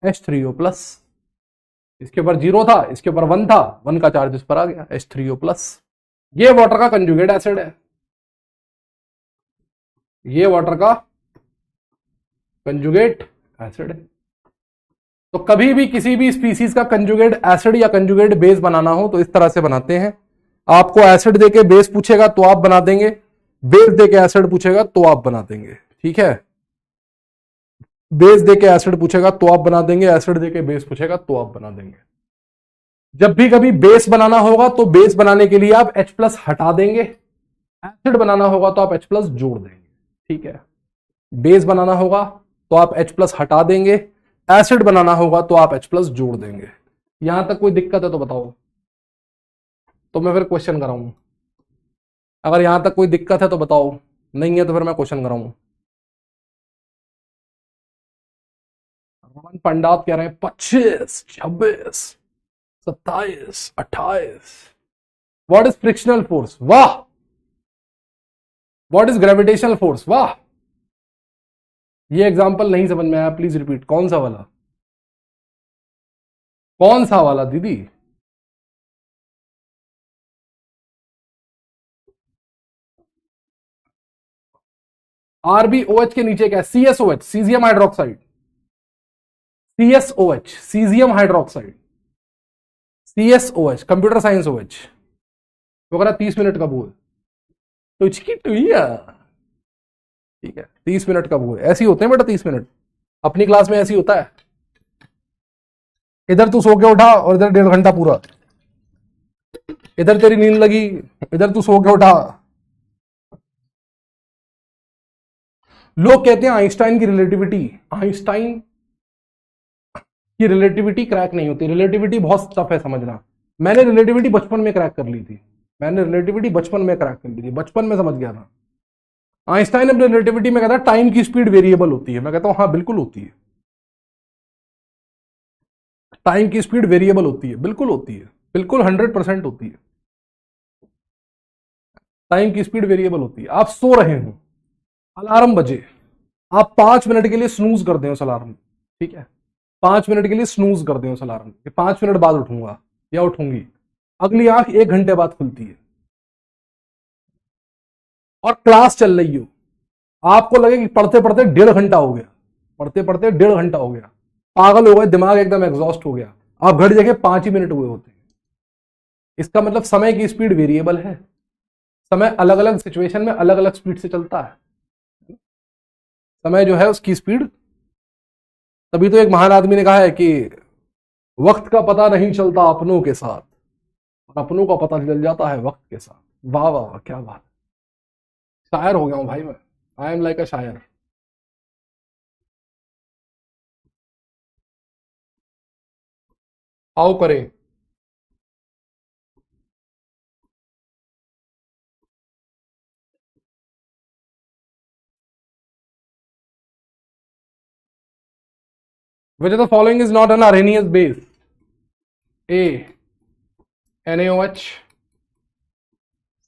H3O प्लस। इसके ऊपर 0 था, इसके ऊपर 1 था, 1 का चार्ज इस पर आ गया, H3O प्लस। ये वाटर का कंजुगेट एसिड है, ये वाटर का कंजुगेट एसिड है। तो कभी भी किसी भी स्पीसीज का कंजुगेट एसिड या कंजुगेट बेस बनाना हो तो इस तरह से बनाते हैं। आपको एसिड देके बेस पूछेगा तो आप बना देंगे, बेस देके एसिड पूछेगा तो आप बना देंगे। ठीक है, बेस देके एसिड पूछेगा तो आप बना देंगे, एसिड देके बेस पूछेगा तो आप बना देंगे। जब भी कभी बेस बनाना होगा तो बेस बनाने के लिए आप H+ हटा देंगे, एसिड बनाना होगा तो आप H+ जोड़ देंगे। ठीक है, बेस बनाना होगा तो आप H+ हटा देंगे, एसिड बनाना होगा तो आप H+ जोड़ देंगे। यहां तक कोई दिक्कत है तो बताओ, तो मैं फिर क्वेश्चन कराऊं। अगर यहां तक कोई दिक्कत है तो बताओ, नहीं है तो फिर मैं क्वेश्चन कराऊं। रमन पंडात कह रहे हैं 25, 26, 27, 28। व्हाट इज फ्रिक्शनल फोर्स, वाह। व्हाट इज ग्रेविटेशनल फोर्स, वाह। ये एग्जांपल नहीं समझ में आया, प्लीज रिपीट। कौन सा वाला, कौन सा वाला दीदी? RbOH के नीचे क्या है, CSOH, caesium hydroxide. CSOH, caesium hydroxide, CSOH, computer science OH वगैरह। 30 मिनट का बोल तो ठीक है, 30 मिनट का बोल ऐसे ही होते हैं बेटा। 30 मिनट अपनी क्लास में ऐसे ही होता है। इधर तू सो के उठा और इधर 1.5 घंटा पूरा, इधर तेरी नींद लगी, इधर तू सो के उठा। लोग कहते हैं आइंस्टाइन की रिलेटिविटी, आइंस्टाइन की रिलेटिविटी क्रैक नहीं होती। रिलेटिविटी बहुत टफ है समझना। मैंने रिलेटिविटी बचपन में क्रैक कर ली थी। मैंने रिलेटिविटी बचपन में क्रैक कर ली थी, बचपन में समझ गया था। आइंस्टाइन अपने रिलेटिविटी में कहता है टाइम की स्पीड वेरिएबल होती है। मैं कहता हूं हाँ बिल्कुल होती है, टाइम की स्पीड वेरिएबल होती है, बिल्कुल होती है, बिल्कुल 100% होती है। टाइम की स्पीड वेरिएबल होती है। आप सो रहे हो, अलार्म बजे, आप 5 मिनट के लिए स्नूज कर दें उस अलार्म, ठीक है, 5 मिनट के लिए स्नूज कर दें उस अलार्म के, 5 मिनट बाद उठूंगा या उठूंगी, अगली आंख 1 घंटे बाद खुलती है और क्लास चल रही हो, आपको लगे कि पढ़ते पढ़ते 1.5 घंटा हो गया, पढ़ते पढ़ते 1.5 घंटा हो गया, पागल हो गए, दिमाग एकदम एग्जॉस्ट हो गया, आप घड़ी देखें 5 ही मिनट हुए होते हैं। इसका मतलब समय की स्पीड वेरिएबल है, समय अलग अलग सिचुएशन में अलग अलग स्पीड से चलता है, समय जो है उसकी स्पीड। तभी तो एक महान आदमी ने कहा है कि वक्त का पता नहीं चलता अपनों के साथ, और अपनों का पता चल जाता है वक्त के साथ। वाह वाह वाह, क्या बात, शायर हो गया हूं भाई मैं, आई एम लाइक अ शायर। आओ करें। Which of the following is not an Arrhenius base? A. NaOH,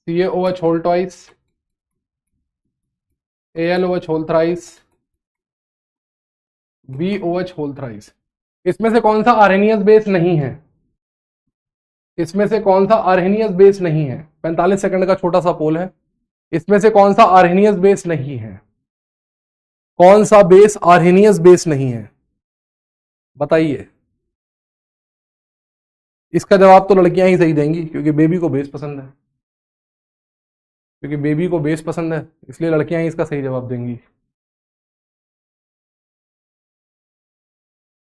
CaOH whole twice, AlOH whole thrice, BOH whole thrice। इसमें से कौन सा आर्हेनियस बेस नहीं है? इसमें से कौन सा आर्हेनियस बेस नहीं है? 45 सेकंड का छोटा सा पोल है। इसमें से कौन सा आर्हेनियस बेस नहीं है? कौन सा बेस आर्हेनियस बेस नहीं है? बताइए। इसका जवाब तो लड़कियां ही सही देंगी, क्योंकि बेबी को बेस पसंद है, क्योंकि बेबी को बेस पसंद है, इसलिए लड़कियां ही इसका सही जवाब देंगी।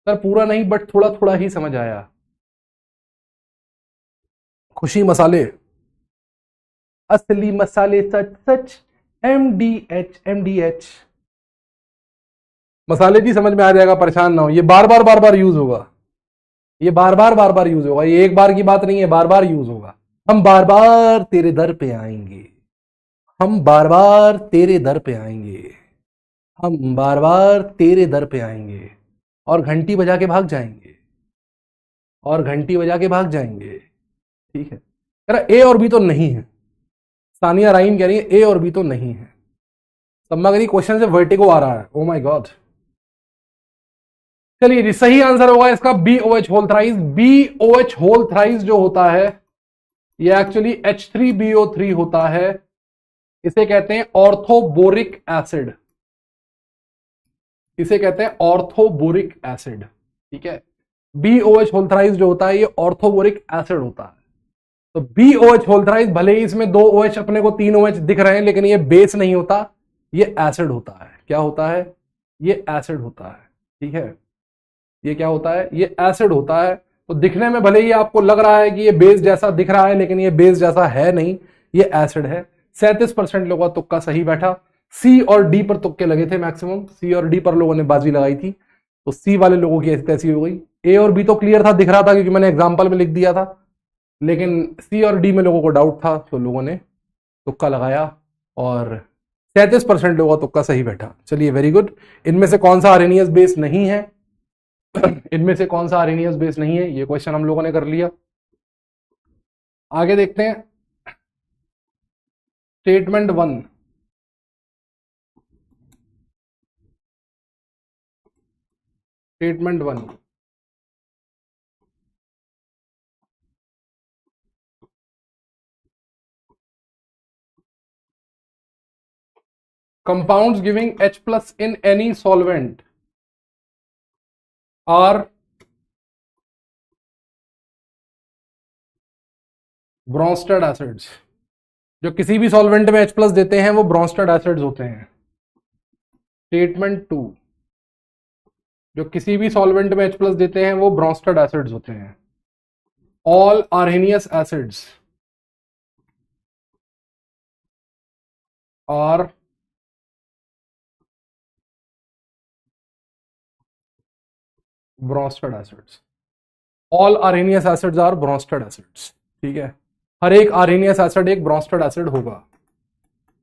सर पूरा नहीं, बट थोड़ा थोड़ा ही समझ आया। खुशी मसाले, असली मसाले सच सच, MDH। मसाले जी समझ में आ जाएगा, परेशान ना हो, ये बार बार यूज होगा, ये बार बार यूज होगा, ये एक बार की बात नहीं है, बार बार यूज होगा। हम बार बार तेरे दर पे आएंगे, हम बार बार तेरे दर पे आएंगे, हम बार बार तेरे दर पे आएंगे, और घंटी बजा के भाग जाएंगे, और घंटी बजा के भाग जाएंगे। ठीक है, कह रहा ए और बी तो नहीं है, सानिया राइम कह रही है ए और बी तो नहीं है। सम्मा कह रही क्वेश्चन से वर्टिगो आ रहा है, ओ माय गॉड। चलिए जी, सही आंसर होगा इसका BOH whole thrice. BOH whole thrice जो होता है ये एक्चुअली H3BO3 होता है, इसे कहते हैं ऑर्थोबोरिक एसिड, इसे कहते हैं ऑर्थोबोरिक एसिड। ठीक है, BOH होल थ्राइस जो होता है ये ऑर्थोबोरिक एसिड होता है। तो BOH होल थ्राइस, भले ही इसमें 2 OH अपने को 3 OH दिख रहे हैं, लेकिन ये बेस नहीं होता, ये एसिड होता है। क्या होता है? ये एसिड होता है। ठीक है, ये क्या होता है? ये एसिड होता है। तो दिखने में भले ही आपको लग रहा है कि ये बेस जैसा दिख रहा है, लेकिन ये बेस जैसा है नहीं, ये एसिड है। 37% लोगों का तुक्का सही बैठा। सी और डी पर तुक्के लगे थे मैक्सिमम, सी और डी पर लोगों ने बाजी लगाई थी, तो सी वाले लोगों की ऐसी तैसी हो गई। ए और बी तो क्लियर था, दिख रहा था, क्योंकि मैंने एग्जाम्पल में लिख दिया था, लेकिन सी और डी में लोगों को डाउट था, तो लोगों ने तुक्का लगाया और 37% लोगों का तुक्का सही बैठा। चलिए, वेरी गुड। इनमें से कौन सा आर्हेनियस बेस नहीं है? इनमें से कौन सा आर्हेनियस बेस नहीं है, ये क्वेश्चन हम लोगों ने कर लिया। आगे देखते हैं, statement 1। Statement 1, compounds giving H plus in any solvent are Bronsted acids. जो किसी भी सॉल्वेंट में H प्लस देते हैं वो ब्रोंस्टेड एसिड्स होते हैं। स्टेटमेंट 2, जो किसी भी सॉल्वेंट में H प्लस देते हैं वो ब्रोंस्टेड एसिड्स होते हैं। All Arrhenius acids are Bronsted acids. All Arrhenius acids are Bronsted acids. ठीक है, हर एक आर्हेनियस एसिड एक ब्रोंस्टेड एसिड होगा।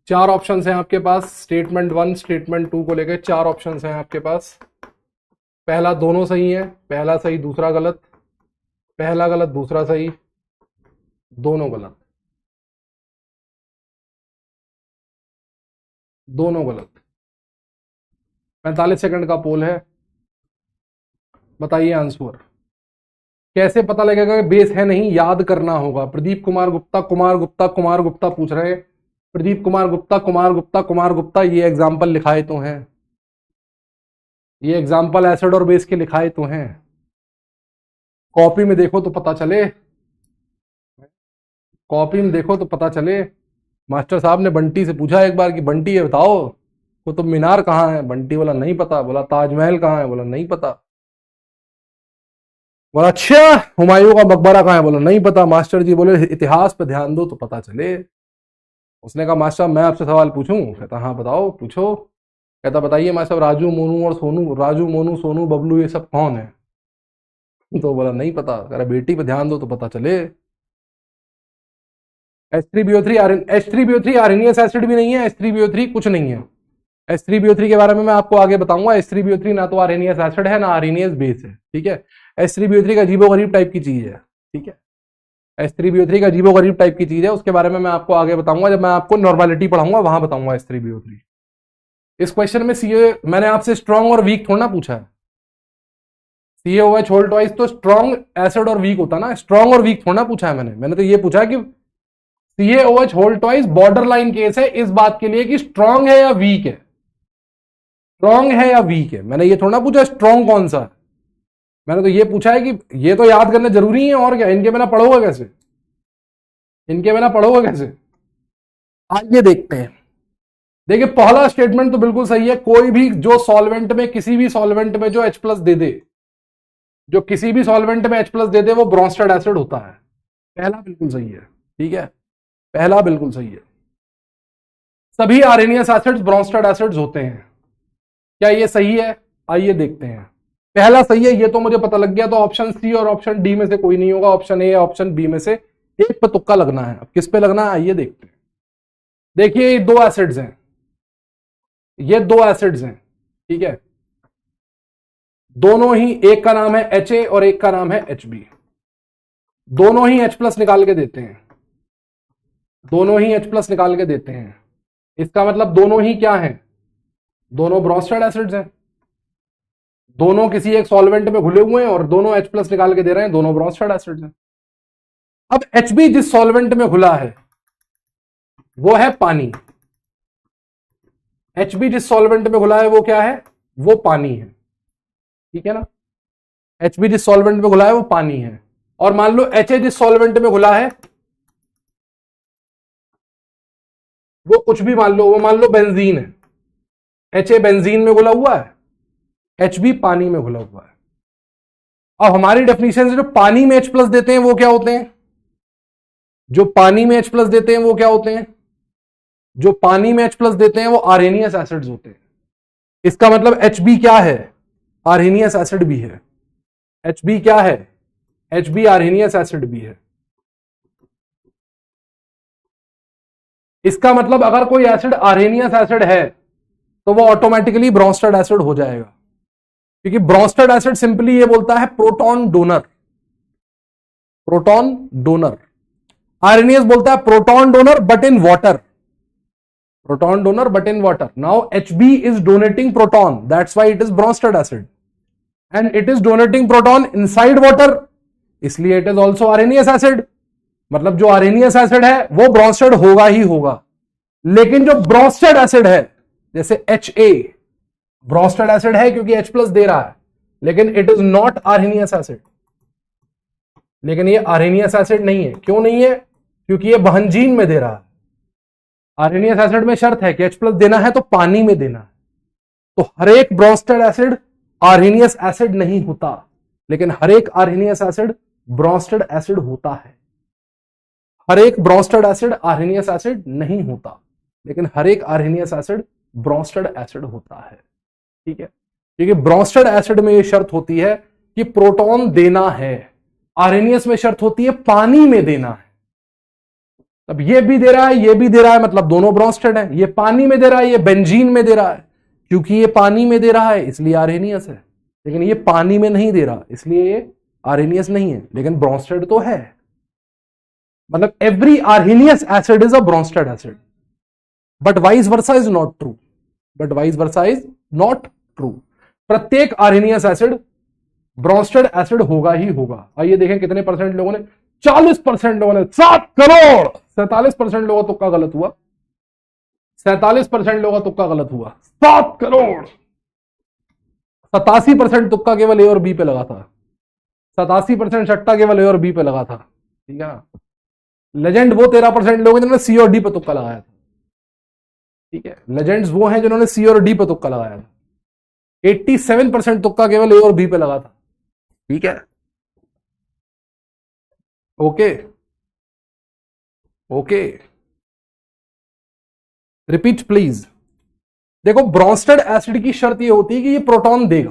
4 ऑप्शंस हैं आपके पास, स्टेटमेंट 1 स्टेटमेंट 2 को लेकर 4 ऑप्शंस हैं आपके पास। पहला दोनों सही है, पहला सही दूसरा गलत, पहला गलत दूसरा सही, दोनों गलत, दोनों गलत। 45 सेकंड का पोल है, बताइए आंसर। कैसे पता लगेगा कि बेस है नहीं, याद करना होगा। प्रदीप कुमार गुप्ता कुमार गुप्ता कुमार गुप्ता पूछ रहे हैं, प्रदीप कुमार गुप्ता कुमार गुप्ता कुमार गुप्ता, ये एग्जाम्पल लिखाए तो हैं, ये एग्जाम्पल एसिड और बेस के लिखाए तो हैं। कॉपी में देखो तो पता चले, कॉपी में देखो तो पता चले। मास्टर साहब ने बंटी से पूछा एक बार कि बंटी ये बताओ कुतुब मीनार कहाँ है, बंटी बोला नहीं पता, बोला ताजमहल कहाँ है, बोला नहीं पता, बोला अच्छा हुमायूं का मकबरा कहाँ है, बोला नहीं पता। मास्टर जी बोले इतिहास पे ध्यान दो तो पता चले। उसने कहा मास्टर मैं आपसे सवाल पूछूं? कहता हाँ बताओ पूछो। कहता बताइए मास्टर राजू मोनू और सोनू, राजू मोनू सोनू बबलू ये सब कौन है? तो बोला नहीं पता। कह रहा बेटी पे ध्यान दो तो पता चले। H3BO3 आर्हेनियस एसिड भी नहीं है, H3BO3 कुछ नहीं है। H3BO3 के बारे में मैं आपको आगे बताऊंगा। H3BO3 ना तो आर्हेनियस एसिड है ना आर्हेनियस बेस है, ठीक है। H3BO3 का अजीबोगरीब टाइप की चीज है, ठीक है। H3BO3 का अजीबोगरीब टाइप की चीज है, उसके बारे में मैं आपको आगे बताऊंगा, जब मैं आपको नॉर्मेलिटी पढ़ाऊंगा वहां बताऊंगा H3BO3। इस क्वेश्चन में सीए मैंने आपसे स्ट्रॉन्ग और वीक थोड़ा ना पूछा है। CaOH होल ट्वाइस तो स्ट्रॉन्ग एसिड और वीक होता ना, स्ट्रॉन्ग और वीक थोड़ा ना पूछा है मैंने तो ये पूछा है कि CaOH whole twice border line case है इस बात के लिए कि स्ट्रॉन्ग है या वीक है, स्ट्रॉन्ग है या वीक है। मैंने ये थोड़ा पूछा स्ट्रॉन्ग कौन सा है, मैंने तो ये पूछा है कि ये तो याद करना जरूरी है और क्या, इनके बिना पढ़ोगे कैसे, इनके बिना पढ़ोगे कैसे। आइए देखते हैं। देखिए पहला स्टेटमेंट तो बिल्कुल सही है, कोई भी जो सॉल्वेंट में किसी भी सॉल्वेंट में जो H+ दे दे, जो किसी भी सॉल्वेंट में H+ दे दे वो ब्रोंस्टेड एसिड होता है। पहला बिल्कुल सही है, ठीक है, पहला बिल्कुल सही है। सभी आर्हेनियस एसिड्स ब्रोंस्टेड एसिड्स होते हैं, क्या ये सही है? आइए देखते हैं। पहला सही है ये तो मुझे पता लग गया, तो ऑप्शन सी और ऑप्शन डी में से कोई नहीं होगा, ऑप्शन ए ऑप्शन बी में से एक पे तुक्का लगना है। अब किस पे लगना है आइए देखते हैं। देखिए ये 2 एसिड्स हैं, ये 2 एसिड्स हैं, ठीक है, दोनों ही, एक का नाम है HA और एक का नाम है HB, दोनों ही H+ निकाल के देते हैं, दोनों ही H+ निकाल के देते हैं। इसका मतलब दोनों ही क्या हैं? दोनों ब्रोंस्टेड एसिड्स हैं, दोनों किसी एक सॉल्वेंट में घुले हुए हैं और दोनों H+ निकाल के दे रहे हैं, दोनों ब्रोंस्टेड एसिड्स हैं। अब HB जिस सॉल्वेंट में घुला है वो है पानी, HB जिस सॉल्वेंट में घुला है वो क्या है? वो पानी है, ठीक है ना। HB जिस सॉल्वेंट में घुला है वो पानी है, और मान लो HA जिस सॉल्वेंट में घुला है वो कुछ भी मान लो, वो मान लो बेंजीन है, HA बेंजीन में घुला हुआ है, HB पानी में घुला हुआ है। अब हमारी डेफिनेशन से जो पानी में H+ देते हैं वो क्या होते हैं? जो पानी में H+ देते हैं वो क्या होते हैं? जो पानी में H+ देते हैं वो आर्हेनियस एसिड्स होते हैं। इसका मतलब HB क्या है? आर्हेनियस एसिड भी है। HB क्या है? HB आर्हेनियस एसिड भी है। इसका मतलब अगर कोई एसिड आर्हेनियस एसिड है तो वो ऑटोमेटिकली ब्रोंस्टेड एसिड हो जाएगा, क्योंकि ब्रोंस्टेड एसिड सिंपली ये बोलता है proton donor, proton donor. Arrhenius बोलता है proton donor but in water, proton donor but in water. Now HB is donating proton, that's why it is bronsted acid, and it is donating proton inside water, इसलिए it is also Arrhenius acid. मतलब जो Arrhenius acid है वो Bronsted होगा ही होगा, लेकिन जो Bronsted acid है जैसे HA ब्रोंस्टेड एसिड है क्योंकि H+ दे रहा है, लेकिन it is not Arrhenius acid, लेकिन ये आर्हेनियस एसिड नहीं है। क्यों नहीं है? क्योंकि ये बहनजीन में दे रहा है। आर्हेनियस एसिड में शर्त है कि H+ देना है तो पानी में देना है, तो हर एक ब्रोंस्टेड एसिड आर्हेनियस एसिड नहीं होता, लेकिन हर एक आर्हेनियस एसिड ब्रोंस्टेड एसिड होता है। हर एक ब्रोंस्टेड एसिड आर्हेनियस एसिड नहीं होता, लेकिन हर एक आर्हेनियस एसिड ब्रोंस्टेड एसिड होता है, ठीक है। क्योंकि ब्रोंस्टेड एसिड में यह शर्त होती है कि प्रोटॉन देना है, आर्हेनियस में शर्त होती है पानी में देना है। अब ये भी दे रहा है, ये भी दे रहा है, मतलब दोनों ब्रोंस्टेड है। ये पानी में दे रहा है, ये बेंजीन में दे रहा है। क्योंकि ये पानी में दे रहा है इसलिए आर्हेनियस है, लेकिन ये पानी में नहीं दे रहा इसलिए ये आर्हेनियस नहीं है, लेकिन ब्रोंस्टेड तो है। मतलब every Arrhenius acid is a Bronsted acid, but vice versa is not true. But vice versa is not true. प्रत्येक आर्हेनियस एसिड ब्रोंस्टेड एसिड होगा ही होगा। आइए देखें कितने परसेंट लोगों ने, 40% लोगों ने, 7 करोड़, 47% लोगों का तुक्का गलत हुआ। 47% लोगों का तुक्का गलत हुआ। 7 करोड़, 87% तुक्का केवल ए और बी पे लगा था। 87% सट्टा केवल ए और बी पे लगा था। ठीक है ना। लेजेंड वो 13% लोग जिन्होंने सी और डी पे तुक्का लगाया था। ठीक है, लेजेंड्स वो हैं जिन्होंने सी और डी पे तुक्का लगाया था। 87% तुक्का केवल ए और बी पे लगा था। ठीक है, ओके ओके, रिपीट प्लीज। देखो ब्रोंस्टेड एसिड की शर्त ये होती है कि ये प्रोटॉन देगा।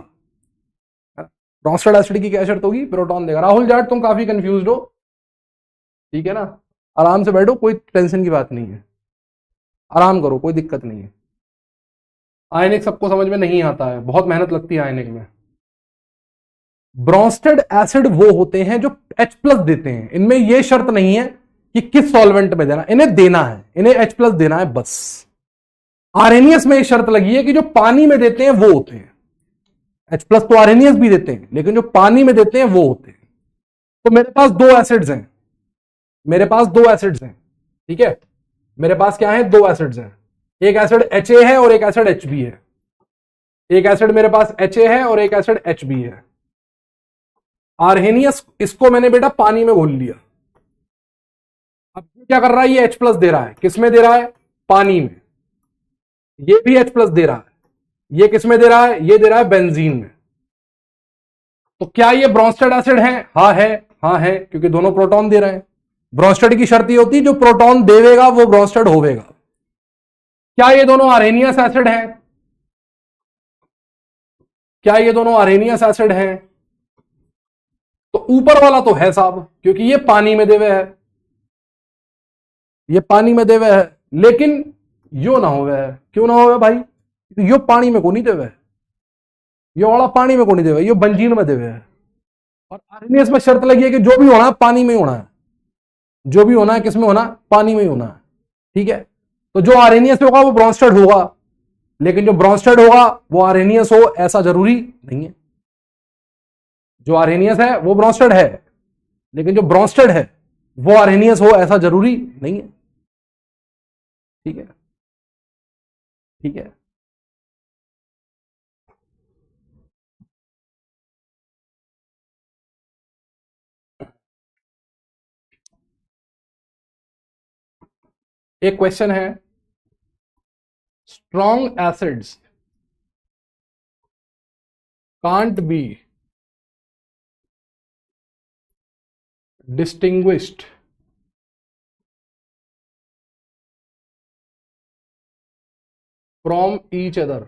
ब्रोंस्टेड एसिड की क्या शर्त होगी? प्रोटॉन देगा। राहुल जाट तुम काफी कंफ्यूज्ड हो, ठीक है ना, आराम से बैठो, कोई टेंशन की बात नहीं है, आराम करो, कोई दिक्कत नहीं है। आयनिक सबको समझ में नहीं आता है, बहुत मेहनत लगती है आयनिक में। ब्रोंस्टेड एसिड वो होते हैं जो H+ देते हैं। इनमें यह शर्त नहीं है कि किस सॉल्वेंट में देना, इन्हें देना है, इन्हें H+ देना है बस। आर्हेनियस में यह शर्त लगी है कि जो पानी में देते हैं वो होते हैं। H+ तो आर्हेनियस भी देते हैं, लेकिन जो पानी में देते हैं वो होते हैं। तो मेरे पास दो एसिड्स हैं, मेरे पास दो एसिड्स हैं, ठीक है, मेरे पास क्या है? दो एसिड्स हैं। एक एसिड HA है और एक एसिड HB है। एक एसिड मेरे पास HA है और एक एसिड HB है। आर्हेनियस, इसको मैंने बेटा पानी में घोल लिया। अब क्या कर रहा है? ये H+ दे रहा है। किस में दे रहा है? पानी में। ये भी H+ दे रहा है। ये किस में दे रहा है? ये दे रहा है बेंजीन में। तो क्या ये ब्रोंस्टेड एसिड है? हाँ है, हाँ है, क्योंकि दोनों प्रोटॉन दे रहे हैं। ब्रोंस्टेड की शर्त ये होती है जो प्रोटॉन देवेगा वो ब्रोंस्टेड होवेगा। क्या ये दोनों आर्हेनियस एसिड हैं? क्या ये दोनों आर्हेनियस एसिड हैं? तो ऊपर वाला तो है साहब, क्योंकि ये पानी में देवे है, ये पानी में देवे है, लेकिन यो ना होवे है। क्यों ना होवे भाई? यो पानी में को नहीं देवे, यो वाला पानी में को नहीं देवे, यो बंजीर में देवे है। और आर्हेनियस में शर्त लगी है कि जो भी होना है पानी में ही होना है। जो भी होना है किस में होना है? पानी में ही होना है। ठीक है, तो जो आर्हेनियस होगा वो ब्रोंस्टेड होगा, लेकिन जो ब्रोंस्टेड होगा वो आर्हेनियस हो ऐसा जरूरी नहीं है। जो आर्हेनियस है वो ब्रोंस्टेड है, लेकिन जो ब्रोंस्टेड है वो आर्हेनियस हो ऐसा जरूरी नहीं है। ठीक है, ठीक है, एक क्वेश्चन है, strong acids can't be distinguished from each other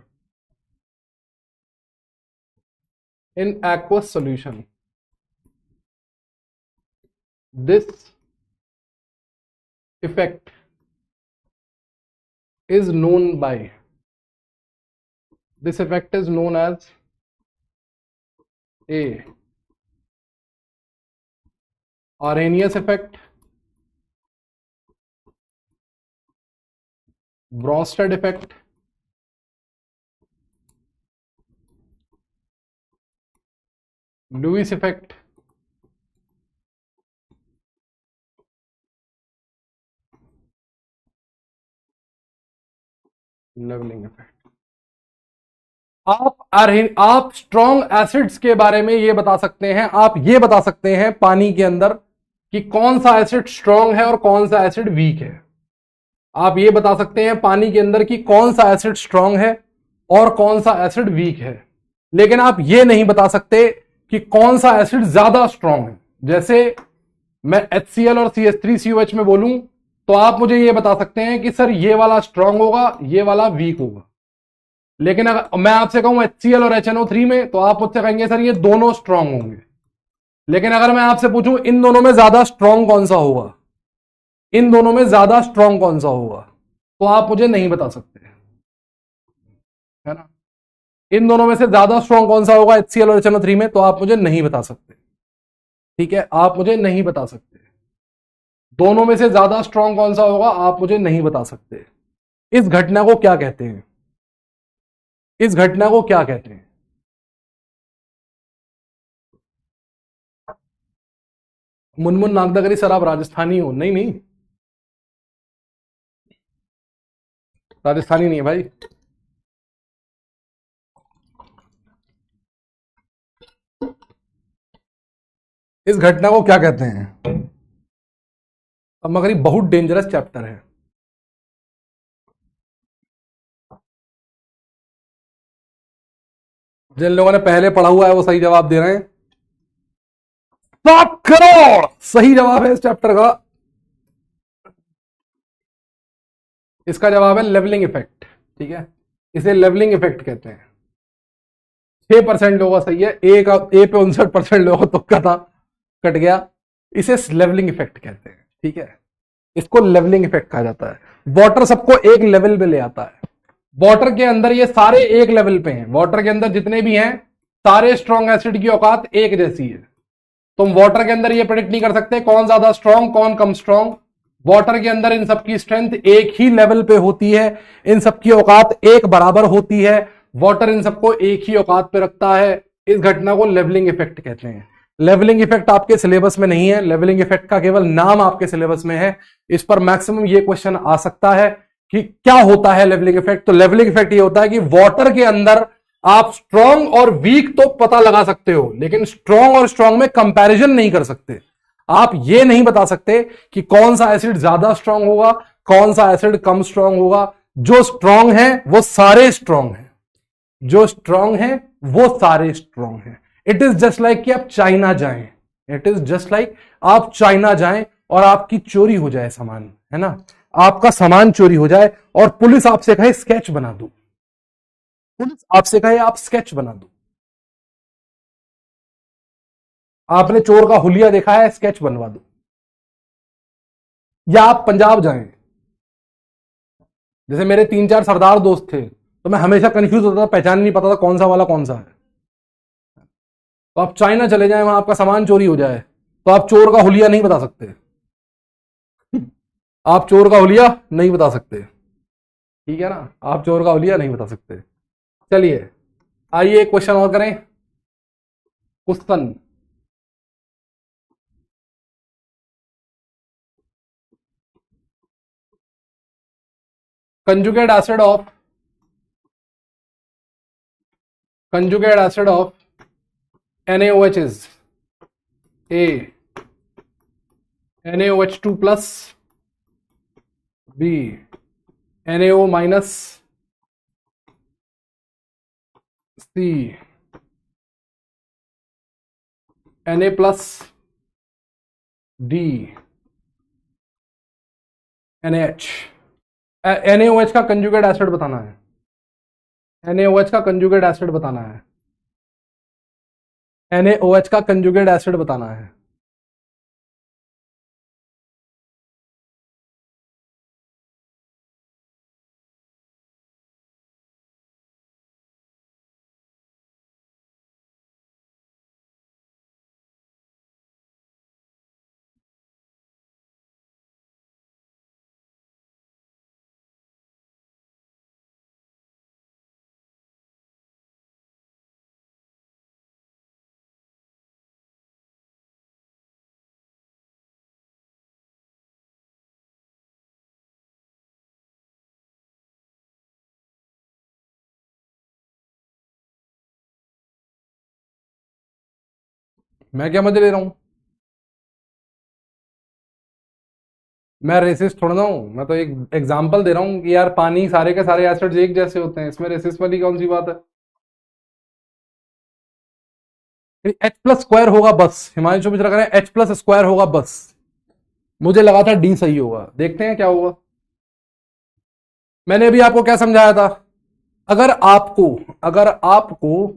in aqueous solution. This effect is known by, this effect is known as A, Arrhenius effect, Bronsted effect, Lewis effect, leveling effect. आप strong acids के बारे में ये बता सकते हैं, आप ये बता सकते हैं पानी के अंदर कि कौन सा एसिड स्ट्रॉन्ग है और कौन सा एसिड वीक है। आप ये बता सकते हैं पानी के अंदर कि कौन सा एसिड स्ट्रॉन्ग है और कौन सा एसिड वीक है, लेकिन आप ये नहीं बता सकते कि कौन सा एसिड ज्यादा स्ट्रॉन्ग है। जैसे मैं HCl और CH3COH में बोलूं तो आप मुझे ये बता सकते हैं कि सर ये वाला स्ट्रॉन्ग होगा, ये वाला वीक होगा। लेकिन अगर मैं आपसे कहूं HCl और HNO3 में, तो आप मुझसे कहेंगे सर ये दोनों स्ट्रॉन्ग होंगे। लेकिन अगर मैं आपसे पूछूं इन दोनों में ज्यादा स्ट्रॉन्ग कौन सा होगा, इन दोनों में ज्यादा स्ट्रॉन्ग कौन सा होगा, तो आप मुझे नहीं बता सकते, है ना। इन दोनों में से ज्यादा स्ट्रॉन्ग कौन सा होगा HCl और HNO3 में, तो आप मुझे नहीं बता सकते, ठीक है, आप मुझे नहीं बता सकते। दोनों में से ज्यादा स्ट्रॉन्ग कौन सा होगा आप मुझे नहीं बता सकते। इस घटना को क्या कहते हैं, इस घटना को क्या कहते हैं? मुनमुन नागदागरी सर आप राजस्थानी हो? नहीं नहीं, राजस्थानी नहीं है भाई। इस घटना को क्या कहते हैं? अब मगर ये बहुत डेंजरस चैप्टर है। जिन लोगों ने पहले पढ़ा हुआ है वो सही जवाब दे रहे हैं। 7 करोड़ सही जवाब है इस चैप्टर का। इसका जवाब है लेवलिंग इफेक्ट, ठीक है, इसे लेवलिंग इफेक्ट कहते हैं। 6% लोगों का सही है, ए पे 59% लोगों का तुक्का था, कट गया। इसे लेवलिंग इफेक्ट कहते हैं, ठीक है, इसको लेवलिंग इफेक्ट कहा जाता है। वाटर सबको एक लेवल पे ले आता है। वाटर के अंदर ये सारे एक लेवल पे हैं, वाटर के अंदर जितने भी हैं सारे स्ट्रॉन्ग एसिड की औकात एक जैसी है। तुम वाटर के अंदर ये प्रेडिक्ट नहीं कर सकते कौन ज्यादा स्ट्रॉन्ग कौन कम स्ट्रॉन्ग। वाटर के अंदर इन सबकी स्ट्रेंथ एक ही लेवल पे होती है, इन सबकी औकात एक बराबर होती है, वाटर इन सबको एक ही औकात पे रखता है। इस घटना को लेवलिंग इफेक्ट कहते हैं। लेवलिंग इफेक्ट आपके सिलेबस में नहीं है, लेवलिंग इफेक्ट का केवल नाम आपके सिलेबस में है। इस पर मैक्सिमम ये क्वेश्चन आ सकता है कि क्या होता है लेवलिंग इफेक्ट। तो लेवलिंग इफेक्ट ये होता है कि वाटर के अंदर आप स्ट्रॉन्ग और वीक तो पता लगा सकते हो, लेकिन स्ट्रॉन्ग और स्ट्रॉन्ग में कंपैरिजन नहीं कर सकते। आप ये नहीं बता सकते कि कौन सा एसिड ज्यादा स्ट्रॉन्ग होगा, कौन सा एसिड कम स्ट्रॉन्ग होगा। जो स्ट्रॉन्ग है वो सारे स्ट्रॉन्ग हैं, जो स्ट्रॉन्ग है वो सारे स्ट्रॉन्ग हैं। इट इज जस्ट लाइक कि आप चाइना जाएं, इट इज जस्ट लाइक आप चाइना जाएं और आपकी चोरी हो जाए सामान, है ना, आपका सामान चोरी हो जाए और पुलिस आपसे कहे स्केच बना दो, पुलिस आपसे कहे आप स्केच बना दो। आपने चोर का हुलिया देखा है, स्केच बनवा दो। या आप पंजाब जाएं, जैसे मेरे 3-4 सरदार दोस्त थे, तो मैं हमेशा कंफ्यूज होता था, पहचान नहीं पता था कौन सा वाला कौन सा है। तो आप चाइना चले जाएं, वहां आपका सामान चोरी हो जाए, तो आप चोर का हुलिया नहीं बता सकते, आप चोर का हुलिया नहीं बता सकते, ठीक है ना, आप चोर का हुलिया नहीं बता सकते। चलिए आइए एक क्वेश्चन और करें। Question, conjugate acid of NaOH is A NaOH2 plus, B NaO minus, C Na plus, D NaH। NaOH का कंजुगेट एसिड बताना है, NaOH का कंजुगेट एसिड बताना है, NaOH का कंजुगेट एसिड बताना है। मैं क्या मजे ले रहा हूं, मैं रेसिस्ट थोड़ा ना हूं, मैं तो एक एग्जांपल दे रहा हूं कि यार पानी सारे के सारे एसिड्स एक जैसे होते हैं, इसमें रेसिस्ट वाली कौन सी बात है। H+ स्क्वायर होगा बस, हिमांशु मिश्रा कह रहे हैं H+ स्क्वायर होगा बस, मुझे लगा था D सही होगा, देखते हैं क्या होगा। मैंने अभी आपको क्या समझाया था, अगर आपको अगर आपको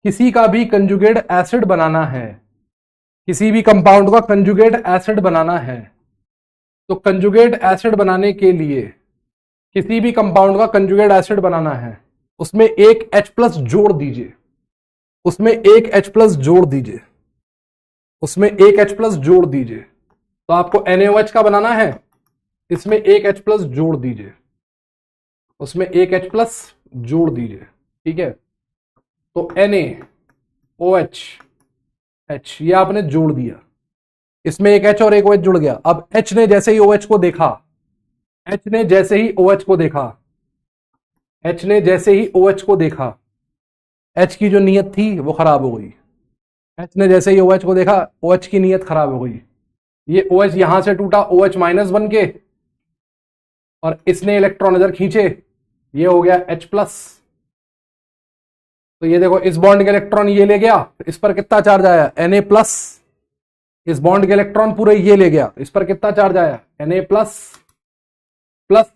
किसी का भी कंजुगेट एसिड बनाना है, किसी भी कंपाउंड का कंजुगेट एसिड बनाना है, तो कंजुगेट एसिड बनाने के लिए, किसी भी कंपाउंड का कंजुगेट एसिड बनाना है, उसमें एक H प्लस जोड़ दीजिए, उसमें एक H प्लस जोड़ दीजिए, उसमें एक H प्लस जोड़ दीजिए। तो आपको NaOH का बनाना है, इसमें एक H प्लस जोड़ दीजिए, उसमें एक H प्लस जोड़ दीजिए। ठीक है, तो NaOH H ये आपने जोड़ दिया, इसमें एक H और एक OH जुड़ गया। अब H ने जैसे ही OH को देखा, H ने जैसे ही OH को देखा, H ने जैसे ही OH को देखा, H की जो नीयत थी वो खराब हो गई। H ने जैसे ही OH को देखा, OH की नीयत खराब हो गई। ये OH यहां से टूटा OH माइनस बन के, और इसने इलेक्ट्रॉन इधर खींचे, ये हो गया H प्लस। तो ये देखो, इस बॉन्ड के इलेक्ट्रॉन ये ले गया, तो इस पर कितना चार्ज आया Na प्लस। इस बॉन्ड के इलेक्ट्रॉन पूरे ये ले गया, इस पर कितना चार्ज आया Na प्लस प्लस,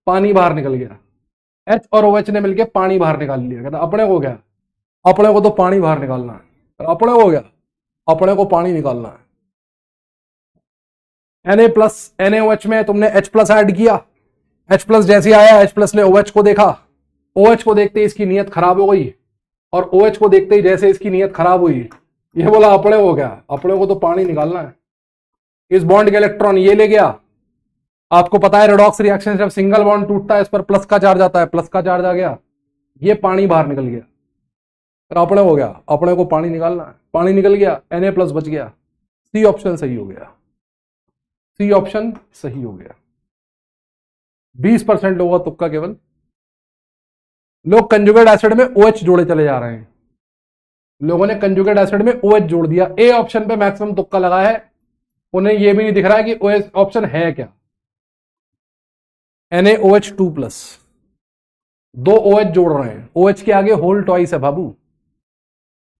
पानी बाहर निकल गया। H और OH ने मिलकर पानी बाहर निकाल लिया। कहता अपने को क्या, अपने को तो पानी बाहर निकालना है। अपने को क्या, अपने को पानी निकालना है। Na प्लस NaOH में तुमने H प्लस ऐड किया, H प्लस जैसे आया, H प्लस ने OH को देखा, OH को देखते ही इसकी नीयत खराब हो गई, और OH को देखते ही जैसे इसकी नीयत खराब हुई, ये बोला अपने को क्या, अपने को तो पानी निकालना है। इस बॉन्ड के इलेक्ट्रॉन ये ले गया। आपको पता है रेडॉक्स रिएक्शन जब सिंगल बॉन्ड टूटता है, इस पर प्लस का चार्ज आता है, प्लस का चार्ज आ गया, ये पानी बाहर निकल गया। फिर अपने हो गया, अपने को पानी निकालना है, पानी निकल गया, Na प्लस बच गया। सी ऑप्शन सही हो गया, सी ऑप्शन सही हो गया। 20% लोगों का तुक्का केवल। लोग कंजुगेट एसिड में OH जोड़े चले जा रहे हैं। लोगों ने कंजुगेट एसिड में OH जोड़ दिया। ए ऑप्शन पे मैक्सिमम तुक्का लगा है, उन्हें यह भी नहीं दिख रहा है कि OH ऑप्शन है क्या। NaOH2 प्लस, दो OH जोड़ रहे हैं, OH के आगे होल ट्वाइस है बाबू।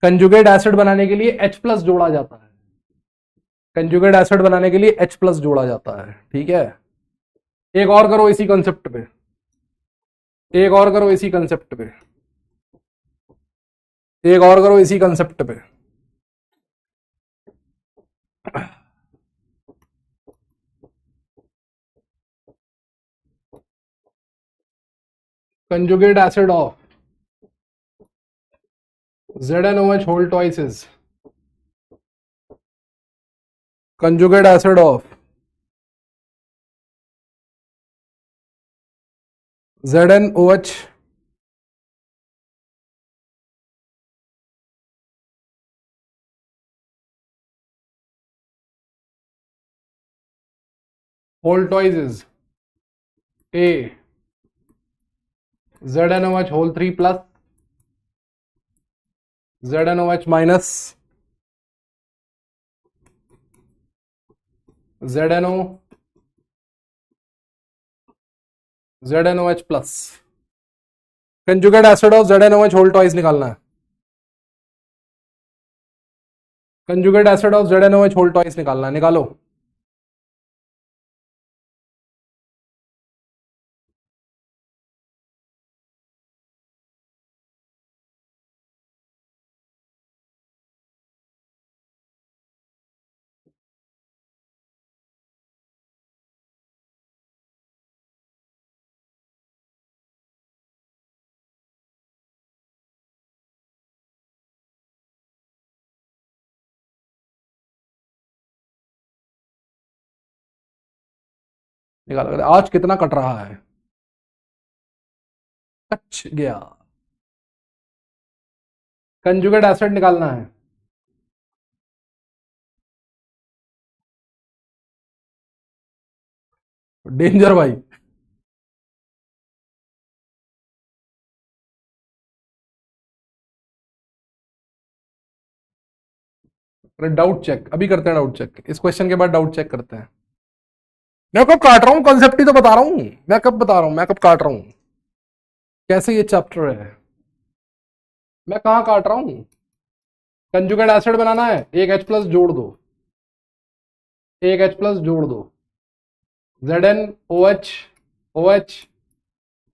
कंजुगेट एसिड बनाने के लिए H प्लस जोड़ा जाता है, कंजुगेट एसिड बनाने के लिए H प्लस जोड़ा जाता है। ठीक है, एक और करो इसी कंसेप्ट पे, एक और करो इसी कंसेप्ट पे, एक और करो इसी कंसेप्ट पे। Conjugate acid of ZnOH whole twice is conjugate acid of ZnOH whole twice is A ZnOH whole 3 plus ZnOH minus ZnOH plus. Conjugate acid of ZnOH whole twice निकालना है, conjugate acid of ZnOH whole twice निकालना है, निकालो। निकालो, आज कितना cut रहा है, कच गया। कंजुगेट एसिड निकालना है, डेंजर भाई। डाउट चेक अभी करते हैं, डाउट चेक इस क्वेश्चन के बाद डाउट चेक करते हैं। मैं कब काट रहा हूं, कॉन्सेप्ट ही तो बता रहा हूं, मैं कब बता रहा हूं, मैं कब काट रहा हूं, कैसे ये चैप्टर है, मैं कहां काट रहा हूं। कंजुगेट एसिड बनाना है, एक H प्लस जोड़ दो, एक H प्लस जोड़ दो, ZnOH OH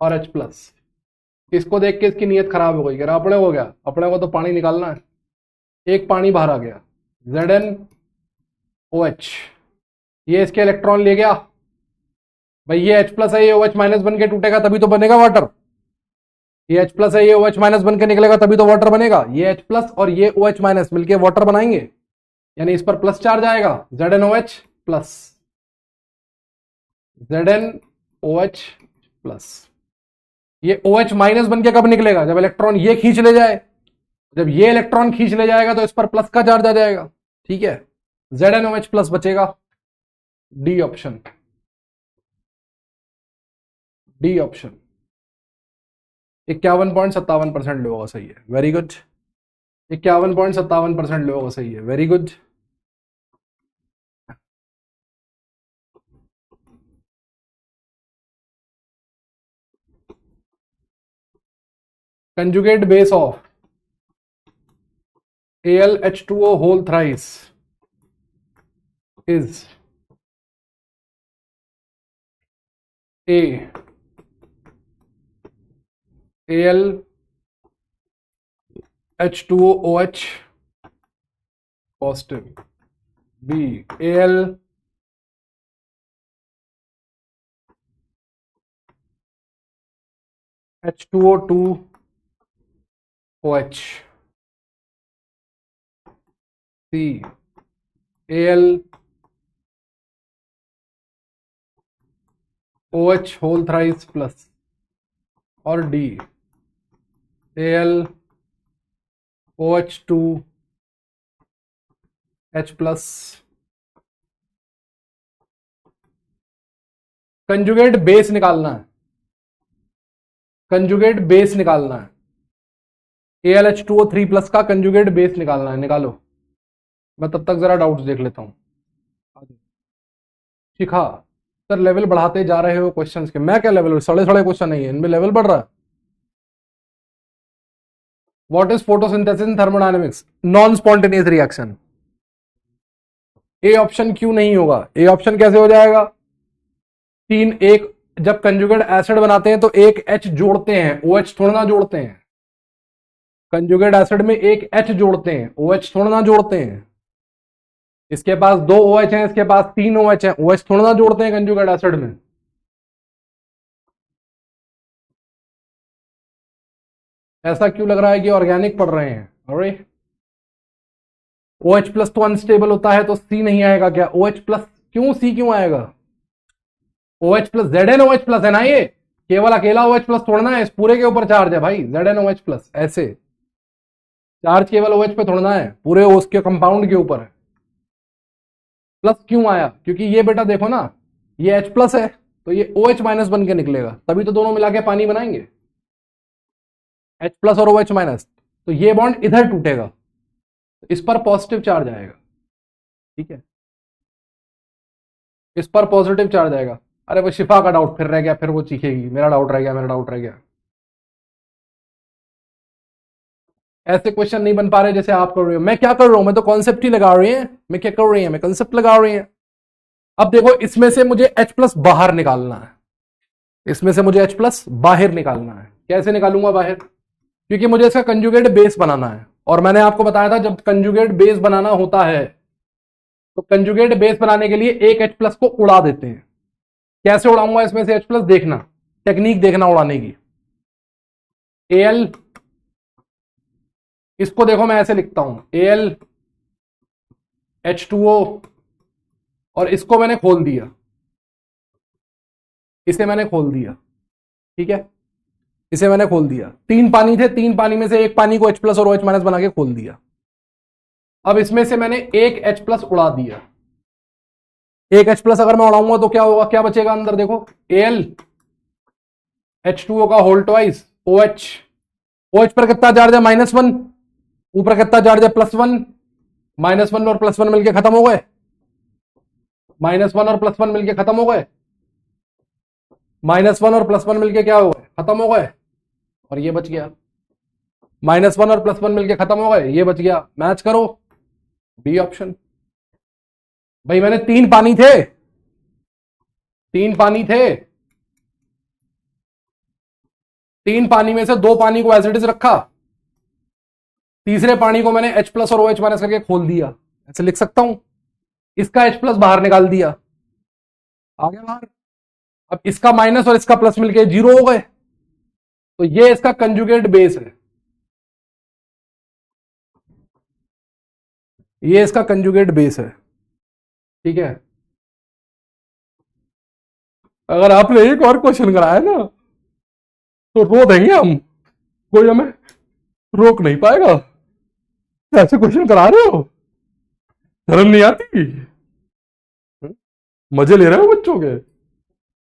और H प्लस। इसको देख के इसकी नीयत खराब हो गई, कह रहा अपने को गया, अपने को तो पानी निकालना है, एक पानी बाहर आ गया ZnOH, ये इसके इलेक्ट्रॉन ले गया, भाई ये H प्लस है, ये OH माइनस बन के टूटेगा तभी तो बनेगा वाटर। ये H प्लस है, ये OH माइनस बन के निकलेगा तभी तो वाटर बनेगा। ये H प्लस और ये OH माइनस मिलके वाटर बनाएंगे, यानी इस पर प्लस चार्ज आएगा, ZnOH प्लस, ZnOH प्लस। ये OH माइनस बन के कब निकलेगा? जब इलेक्ट्रॉन ये खींच ले जाए। जब ये इलेक्ट्रॉन खींच ले जाएगा तो इस पर प्लस का चार्ज आ जाएगा, ठीक है। ZnOH प्लस बचेगा, डी ऑप्शन, डी ऑप्शन। 51.57% लोगों का सही है, वेरी गुड। 51.57% लोगों का सही है, very good. Conjugate base of AlH2O whole thrice is A AlH2O OH positive, B AlH2O2 OH, C AlOH whole thrice plus, और D AlOH2 H plus. Conjugate base निकालना है, कंजुगेट बेस निकालना है। AlH2O3 plus का conjugate base निकालना है, निकालो। मैं तब तक जरा डाउट्स देख लेता हूं। शिखा सर लेवल बढ़ाते जा रहे हो क्वेश्चंस के। मैं क्या लेवल, सड़े सड़े क्वेश्चन नहीं है, इनमें लेवल बढ़ रहा है। What is photosynthesis in thermodynamics? Non spontaneous reaction. A option क्यों नहीं होगा? ए ऑप्शन कैसे हो जाएगा? तीन एक, जब कंजुगेट एसिड बनाते हैं तो एक H जोड़ते हैं, OH थोड़ा ना जोड़ते हैं। कंजुगेट एसिड में एक H जोड़ते हैं, OH थोड़ा ना जोड़ते हैं। इसके पास 2 OH हैं, इसके पास 3 OH हैं, OH थोड़ा ना जोड़ते हैं कंजुगेट एसिड में। ऐसा क्यों लग रहा है कि ऑर्गेनिक पढ़ रहे हैं? अरे OH प्लस तो अनस्टेबल होता है तो C नहीं आएगा क्या? OH प्लस क्यों, C क्यों आएगा? OH प्लस ZnOH प्लस है ना, ये केवल अकेला OH प्लस थोड़ा ना है, इस पूरे के ऊपर चार्ज है भाई, ZnOH प्लस। ऐसे चार्ज केवल OH पे थोड़ा है, पूरे उसके कंपाउंड के ऊपर है। प्लस क्यों आया? क्योंकि ये बेटा देखो ना, ये H प्लस है तो ये OH माइनस बन के निकलेगा, तभी तो दोनों मिला के पानी बनाएंगे, H प्लस और OH माइनस। तो ये बॉन्ड इधर टूटेगा, इस पर पॉजिटिव चार्ज आएगा, ठीक है, इस पर पॉजिटिव चार्ज आएगा। अरे वो शिफा का डाउट फिर रह गया, फिर वो चीखेगी मेरा डाउट रह गया, मेरा डाउट रह गया। ऐसे क्वेश्चन नहीं बन पा रहे जैसे आप कर रहे हो। मैं क्या कर रहा हूं? मैं तो कॉन्सेप्ट ही लगा रही है। मैं क्या कर रही है? मैं कॉन्सेप्ट लगा रही है। अब देखो, इसमें से मुझे H प्लस बाहर निकालना है, इसमें से मुझे H प्लस बाहर निकालना है। कैसे निकालूंगा बाहर? क्योंकि मुझे इसका कंजुगेट बेस बनाना है, और मैंने आपको बताया था जब कंजुगेट बेस बनाना होता है तो कंजुगेट बेस बनाने के लिए एक H प्लस को उड़ा देते हैं। कैसे उड़ाऊंगा इसमें से H प्लस? देखना, टेक्निक देखना उड़ाने की। Al, इसको देखो मैं ऐसे लिखता हूं, Al H2O, और इसको मैंने खोल दिया, इसे मैंने खोल दिया, ठीक है, इसे मैंने खोल दिया। 3 पानी थे, 3 पानी में से एक पानी को H प्लस और OH माइनस बना के खोल दिया। अब इसमें से मैंने एक H प्लस उड़ा दिया। एक H प्लस अगर मैं उड़ाऊंगा तो क्या होगा, क्या बचेगा अंदर? देखो, Al H2O का होल ट्वाइस OH, OH पर कितना चार्ज है? -1। ऊपर कितना चार्ज है? +1। -1 और +1 मिलके खत्म हो गए, -1 और +1 मिलके खत्म हो गए, -1 और +1 मिलके क्या हो गए? खत्म हो गए, और ये बच गया। -1 और +1 मिलके खत्म हो गए, ये बच गया। मैच करो, बी ऑप्शन। भाई मैंने 3 पानी थे, 3 पानी थे, 3 पानी में से 2 पानी को एज इट इज रखा, तीसरे पानी को मैंने H प्लस और OH माइनस करके खोल दिया। ऐसे लिख सकता हूं, इसका H प्लस बाहर निकाल दिया, आ गया बाहर। अब इसका माइनस और इसका प्लस मिलके 0 हो गए, तो ये इसका कंजुगेट बेस है, ये इसका कंजुगेट बेस है। ठीक है, अगर आपने एक और क्वेश्चन कराया ना तो रो देंगे हम, कोई हमें रोक नहीं पाएगा। ऐसे क्वेश्चन करा रहे हो, शर्म नहीं आती? मजे ले रहे हो बच्चों के,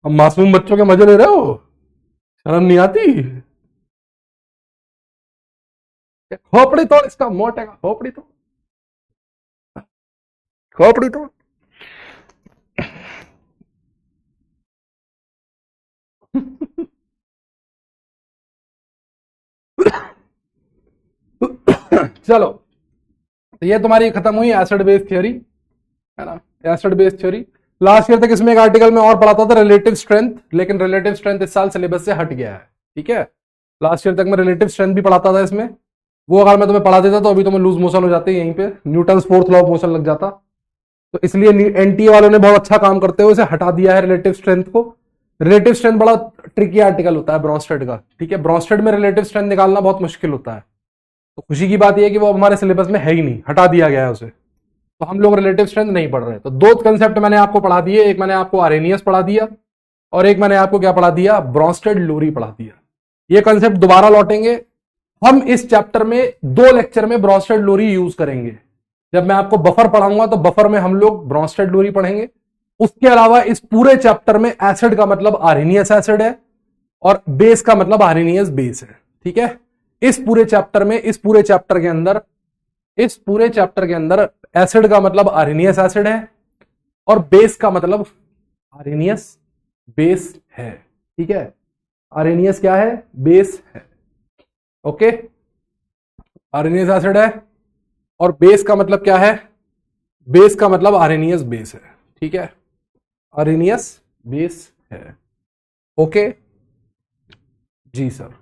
हम मासूम बच्चों के मजे ले रहे हो, शर्म नहीं आती? खोपड़ी तोड़ इसका, मोटे का खोपड़ी तोड़, खोपड़ी तोड़। चलो, तो ये तुम्हारी खत्म हुई एसिड बेस थ्योरी, है ना, acid base theory. Last year तक इसमें एक आर्टिकल में और पढ़ाता था रिलेटिव स्ट्रेंथ, लेकिन रिलेटिव स्ट्रेंथ इस साल सिलेबस से हट गया है। ठीक है, लास्ट ईयर तक मैं रिलेटिव स्ट्रेंथ भी पढ़ाता था इसमें, वो अगर मैं तुम्हें पढ़ा देता तो अभी तुम्हें लूज मोशन हो जाते, यहीं पे Newton fourth law of motion लग जाता। तो इसलिए एनटीए वालों ने बहुत अच्छा काम करते हुए इसे हटा दिया है रिलेटिव स्ट्रेंथ को। रिलेटिव स्ट्रेंथ बड़ा ट्रिकी आर्टिकल होता है ब्रॉन्स्टेड का। ठीक है, ब्रॉन्स्टेड में रिलेटिव स्ट्रेंथ निकालना बहुत मुश्किल होता है, तो खुशी की बात यह है कि वो हमारे सिलेबस में है ही नहीं, हटा दिया गया है उसे, तो हम लोग रिलेटिव स्ट्रेंथ नहीं पढ़ रहे। तो दो कंसेप्ट मैंने आपको पढ़ा दिए, एक मैंने आपको आरेनियस पढ़ा दिया और एक मैंने आपको क्या पढ़ा दिया, ब्रॉन्स्टेड लोरी पढ़ा दिया। ये कंसेप्ट दोबारा लौटेंगे हम इस चैप्टर में, 2 लेक्चर में ब्रॉन्स्टेड लोरी यूज करेंगे। जब मैं आपको बफर पढ़ाऊंगा तो बफर में हम लोग ब्रॉन्स्टेड लोरी पढ़ेंगे। उसके अलावा इस पूरे चैप्टर में एसिड का मतलब आरेनियस एसिड है और बेस का मतलब आरेनियस बेस है। ठीक है, इस पूरे चैप्टर में, इस पूरे चैप्टर के अंदर एसिड का मतलब आरेनियस एसिड है और बेस का मतलब आरेनियस बेस है। ठीक है, आरेनियस क्या है, बेस है। ओके, आरेनियस एसिड है और बेस का मतलब क्या है, बेस का मतलब आरेनियस बेस है। ठीक है, आरेनियस बेस है। ओके जी सर,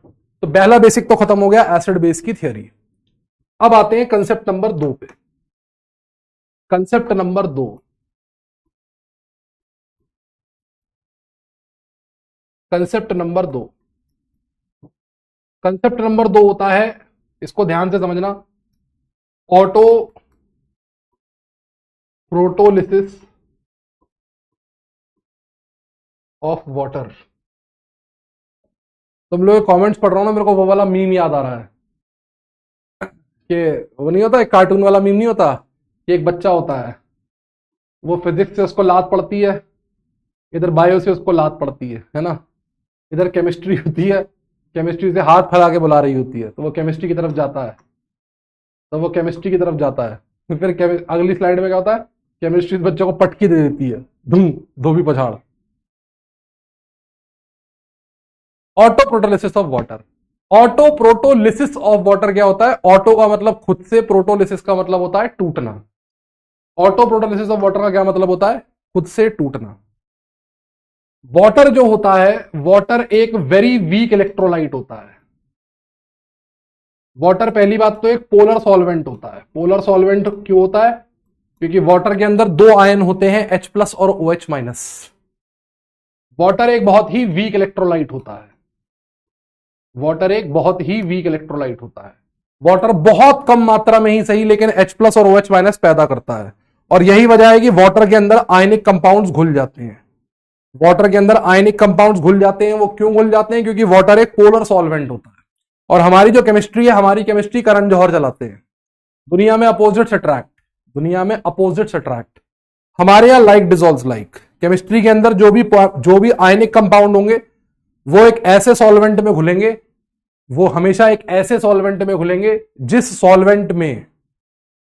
तो पहला बेसिक तो खत्म हो गया एसिड बेस की थ्योरी। अब आते हैं कंसेप्ट नंबर 2 पे। Concept number 2, concept number 2, concept number 2 होता है, इसको ध्यान से समझना, ऑटो प्रोटोलिसिस ऑफ वाटर। तुम लोग कमेंट्स पढ़ रहा हूं ना, मेरे को वो वाला मीम याद आ रहा है कि वो नहीं होता, एक कार्टून वाला मीम नहीं होता कि एक बच्चा होता है, वो फिजिक्स से उसको लात पड़ती है, इधर बायो से उसको लात पड़ती है ना, इधर केमिस्ट्री होती है, केमिस्ट्री से हाथ फैला के बुला रही होती है, तो वो केमिस्ट्री की तरफ जाता है, फिर अगली स्लाइड में क्या होता है, केमिस्ट्री बच्चों को पटकी दे देती है, धूम धोबी पछाड़। Autoprotolysis of water, autoprotolysis of water क्या होता है, ऑटो का मतलब खुद से, प्रोटोलिसिस का मतलब होता है टूटना। ऑटो प्रोटोलिसिस ऑफ वाटर का क्या मतलब होता है, खुद से टूटना। वाटर जो होता है, वाटर एक वेरी वीक इलेक्ट्रोलाइट होता है। वाटर पहली बात तो एक पोलर सॉल्वेंट होता है। पोलर सॉल्वेंट क्यों होता है, क्योंकि वाटर के अंदर 2 आयन होते हैं, H+ और OH-। वाटर एक बहुत ही वीक इलेक्ट्रोलाइट होता है, वाटर एक बहुत ही वीक इलेक्ट्रोलाइट होता है। वाटर बहुत कम मात्रा में ही सही, लेकिन H+ और OH- पैदा करता है, और यही वजह है कि वाटर के अंदर आयनिक कंपाउंड्स घुल जाते हैं। वाटर के अंदर आयनिक कंपाउंड्स घुल जाते हैं, वो क्यों घुल जाते हैं, क्योंकि वाटर एक पोलर सॉल्वेंट होता है। और हमारी जो केमिस्ट्री है, हमारी केमिस्ट्री करण जौहर चलाते हैं, दुनिया में अपोजिट्स अट्रैक्ट, दुनिया में अपोजिट्स अट्रैक्ट, हमारे यहां लाइक डिसॉल्व्स लाइक। केमिस्ट्री के अंदर जो भी आयनिक कंपाउंड होंगे वो एक ऐसे सॉल्वेंट में घुलेंगे, वो हमेशा एक ऐसे सॉल्वेंट में घुलेंगे जिस सॉल्वेंट में,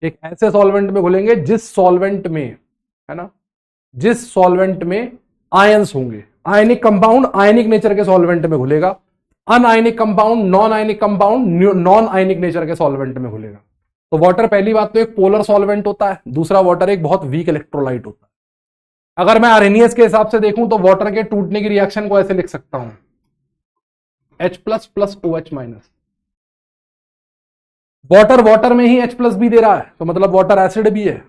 एक ऐसे सॉल्वेंट में घुलेंगे जिस सॉल्वेंट में, है ना, जिस सॉल्वेंट में आयंस होंगे। आयनिक कंपाउंड आयनिक नेचर के सॉल्वेंट में घुलेगा, unionic compound non ionic compound non ionic nature के सॉल्वेंट में घुलेगा। तो वाटर पहली बात तो एक पोलर सॉल्वेंट होता है, दूसरा वाटर एक बहुत वीक इलेक्ट्रोलाइट होता है। अगर मैं आरेनियस के हिसाब से देखूं तो वाटर के टूटने की रिएक्शन को ऐसे लिख सकता हूं, H+ + OH-। वाटर वाटर में ही H+ भी दे रहा है, तो मतलब वाटर एसिड भी है,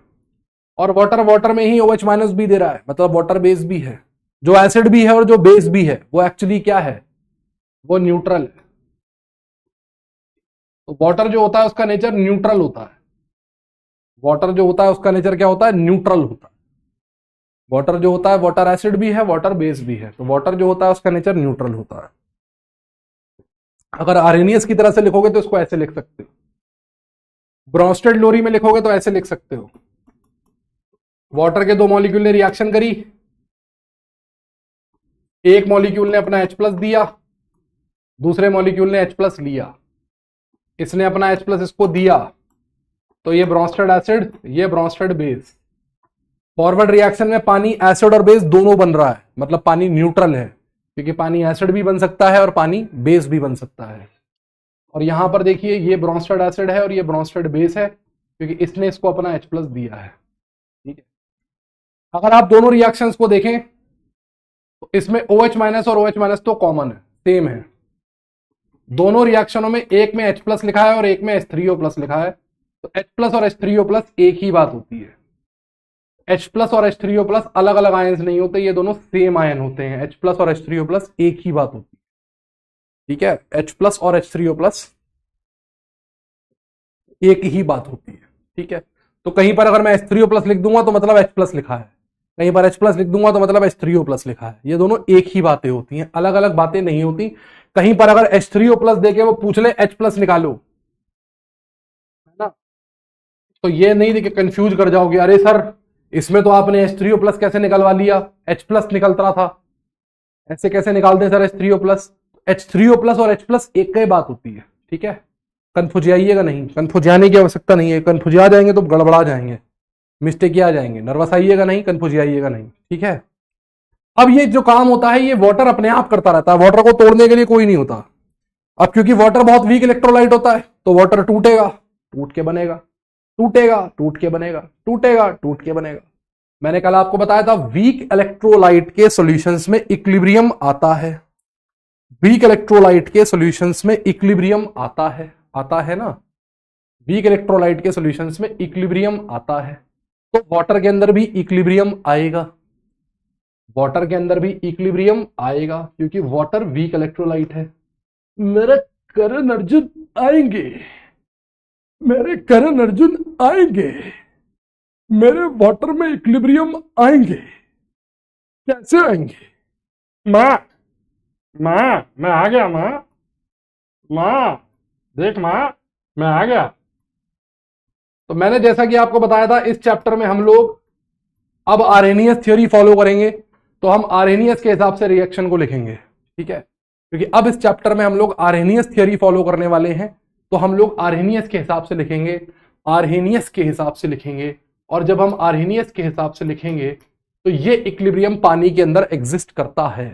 और वाटर वाटर में ही OH- भी दे रहा है, मतलब वाटर बेस भी है। जो एसिड भी है और जो बेस भी है वो एक्चुअली क्या है, वो न्यूट्रल है। तो वाटर जो होता है उसका नेचर न्यूट्रल होता है। वाटर जो होता है उसका नेचर क्या होता है, न्यूट्रल होता है। वाटर जो होता है, वाटर एसिड भी है, वाटर बेस भी है, तो वाटर जो होता है उसका नेचर न्यूट्रल होता है। अगर आर्हेनियस की तरह से लिखोगे तो इसको ऐसे लिख सकते हो, ब्रोंस्टेड लोरी में लिखोगे तो ऐसे लिख सकते हो, वाटर के दो मॉलिक्यूल ने रिएक्शन करी, एक मॉलिक्यूल ने अपना H+ दिया, दूसरे मॉलिक्यूल ने H+ लिया, इसने अपना H+ इसको दिया, तो ये ब्रोंस्टेड एसिड, ये ब्रोंस्टेड बेस। फॉरवर्ड रिएक्शन में पानी एसिड और बेस दोनों बन रहा है, मतलब पानी न्यूट्रल है, क्योंकि पानी एसिड भी बन सकता है और पानी बेस भी बन सकता है। और यहां पर देखिए ये ब्रोंस्टेड एसिड है और ये ब्रोंस्टेड बेस है, क्योंकि इसने इसको अपना H+ दिया है। ठीक है, अगर आप दोनों रिएक्शंस को देखें तो इसमें OH- और OH- तो कॉमन है, सेम है। दोनों रिएक्शनों में एक में H+ लिखा है और एक में H3O+ लिखा है, तो H+ और H3O+ एक ही बात होती है। H+ और H3O+ अलग अलग आयंस नहीं होते, ये दोनों सेम आयन होते हैं। H+ और H3O+ एक ही बात होती है। ठीक है, H+ और H3O+ एक ही बात होती है। ठीक है, तो कहीं पर अगर मैं H3O+ लिख दूंगा तो मतलब H+ लिखा है, कहीं पर H+ लिख दूंगा तो मतलब H3O+ लिखा है। ये दोनों एक ही बातें होती हैं, अलग अलग बातें नहीं होती। कहीं पर अगर H3O+ देके वो पूछ ले H+ निकालो, है ना, तो ये नहीं देखे कंफ्यूज कर जाओगे, अरे सर इसमें तो आपने H3O+ कैसे निकलवा लिया, H+ निकलता था, ऐसे कैसे निकाल दे सर H3O+। H3O+ और H+ एक ही बात होती है। ठीक है, कन्फ्यूजियाइएगा नहीं, कन्फ्यूजियाने की आवश्यकता नहीं है, कन्फ्यूजिया जाएंगे तो गड़बड़ा जाएंगे, मिस्टेक आ जाएंगे। नर्वस आइएगा नहीं, कन्फ्यूजियाइएगा नहीं। ठीक है, अब ये जो काम होता है ये वाटर अपने आप करता रहता है, वाटर को तोड़ने के लिए कोई नहीं होता। अब क्योंकि वाटर बहुत वीक इलेक्ट्रोलाइट होता है तो वाटर टूटेगा, टूट के बनेगा, टूटेगा टूट के बनेगा, टूटेगा टूट के बनेगा। मैंने कल आपको बताया था वीक इलेक्ट्रोलाइट के सॉल्यूशंस में इक्विलिब्रियम आता है, वीक इलेक्ट्रोलाइट के सॉल्यूशंस में इक्विलिब्रियम आता है ना, वीक इलेक्ट्रोलाइट के सॉल्यूशंस में इक्विलिब्रियम आता है, तो वाटर के अंदर भी इक्विलिब्रियम आएगा, वाटर के अंदर भी इक्विलिब्रियम आएगा, क्योंकि वाटर वीक इलेक्ट्रोलाइट है। मेरे करण अर्जुन आएंगे, मेरे करण अर्जुन आएंगे, मेरे वाटर में इक्विलिब्रियम आएंगे, कैसे आएंगे? माँ, माँ मैं आ गया, माँ, माँ देख माँ मैं आ गया। तो मैंने जैसा कि आपको बताया था इस चैप्टर में हम लोग अब आर्हेनियस थ्योरी फॉलो करेंगे, तो हम आर्हेनियस के हिसाब से रिएक्शन को लिखेंगे। ठीक है, क्योंकि अब इस चैप्टर में हम लोग आर्हेनियस थ्योरी फॉलो करने वाले हैं, तो हम लोग आर्हेनियस के हिसाब से लिखेंगे, आर्हेनियस के हिसाब से लिखेंगे। और जब हम आर्हेनियस के हिसाब से लिखेंगे तो ये इक्विलिब्रियम पानी के अंदर एग्जिस्ट करता है।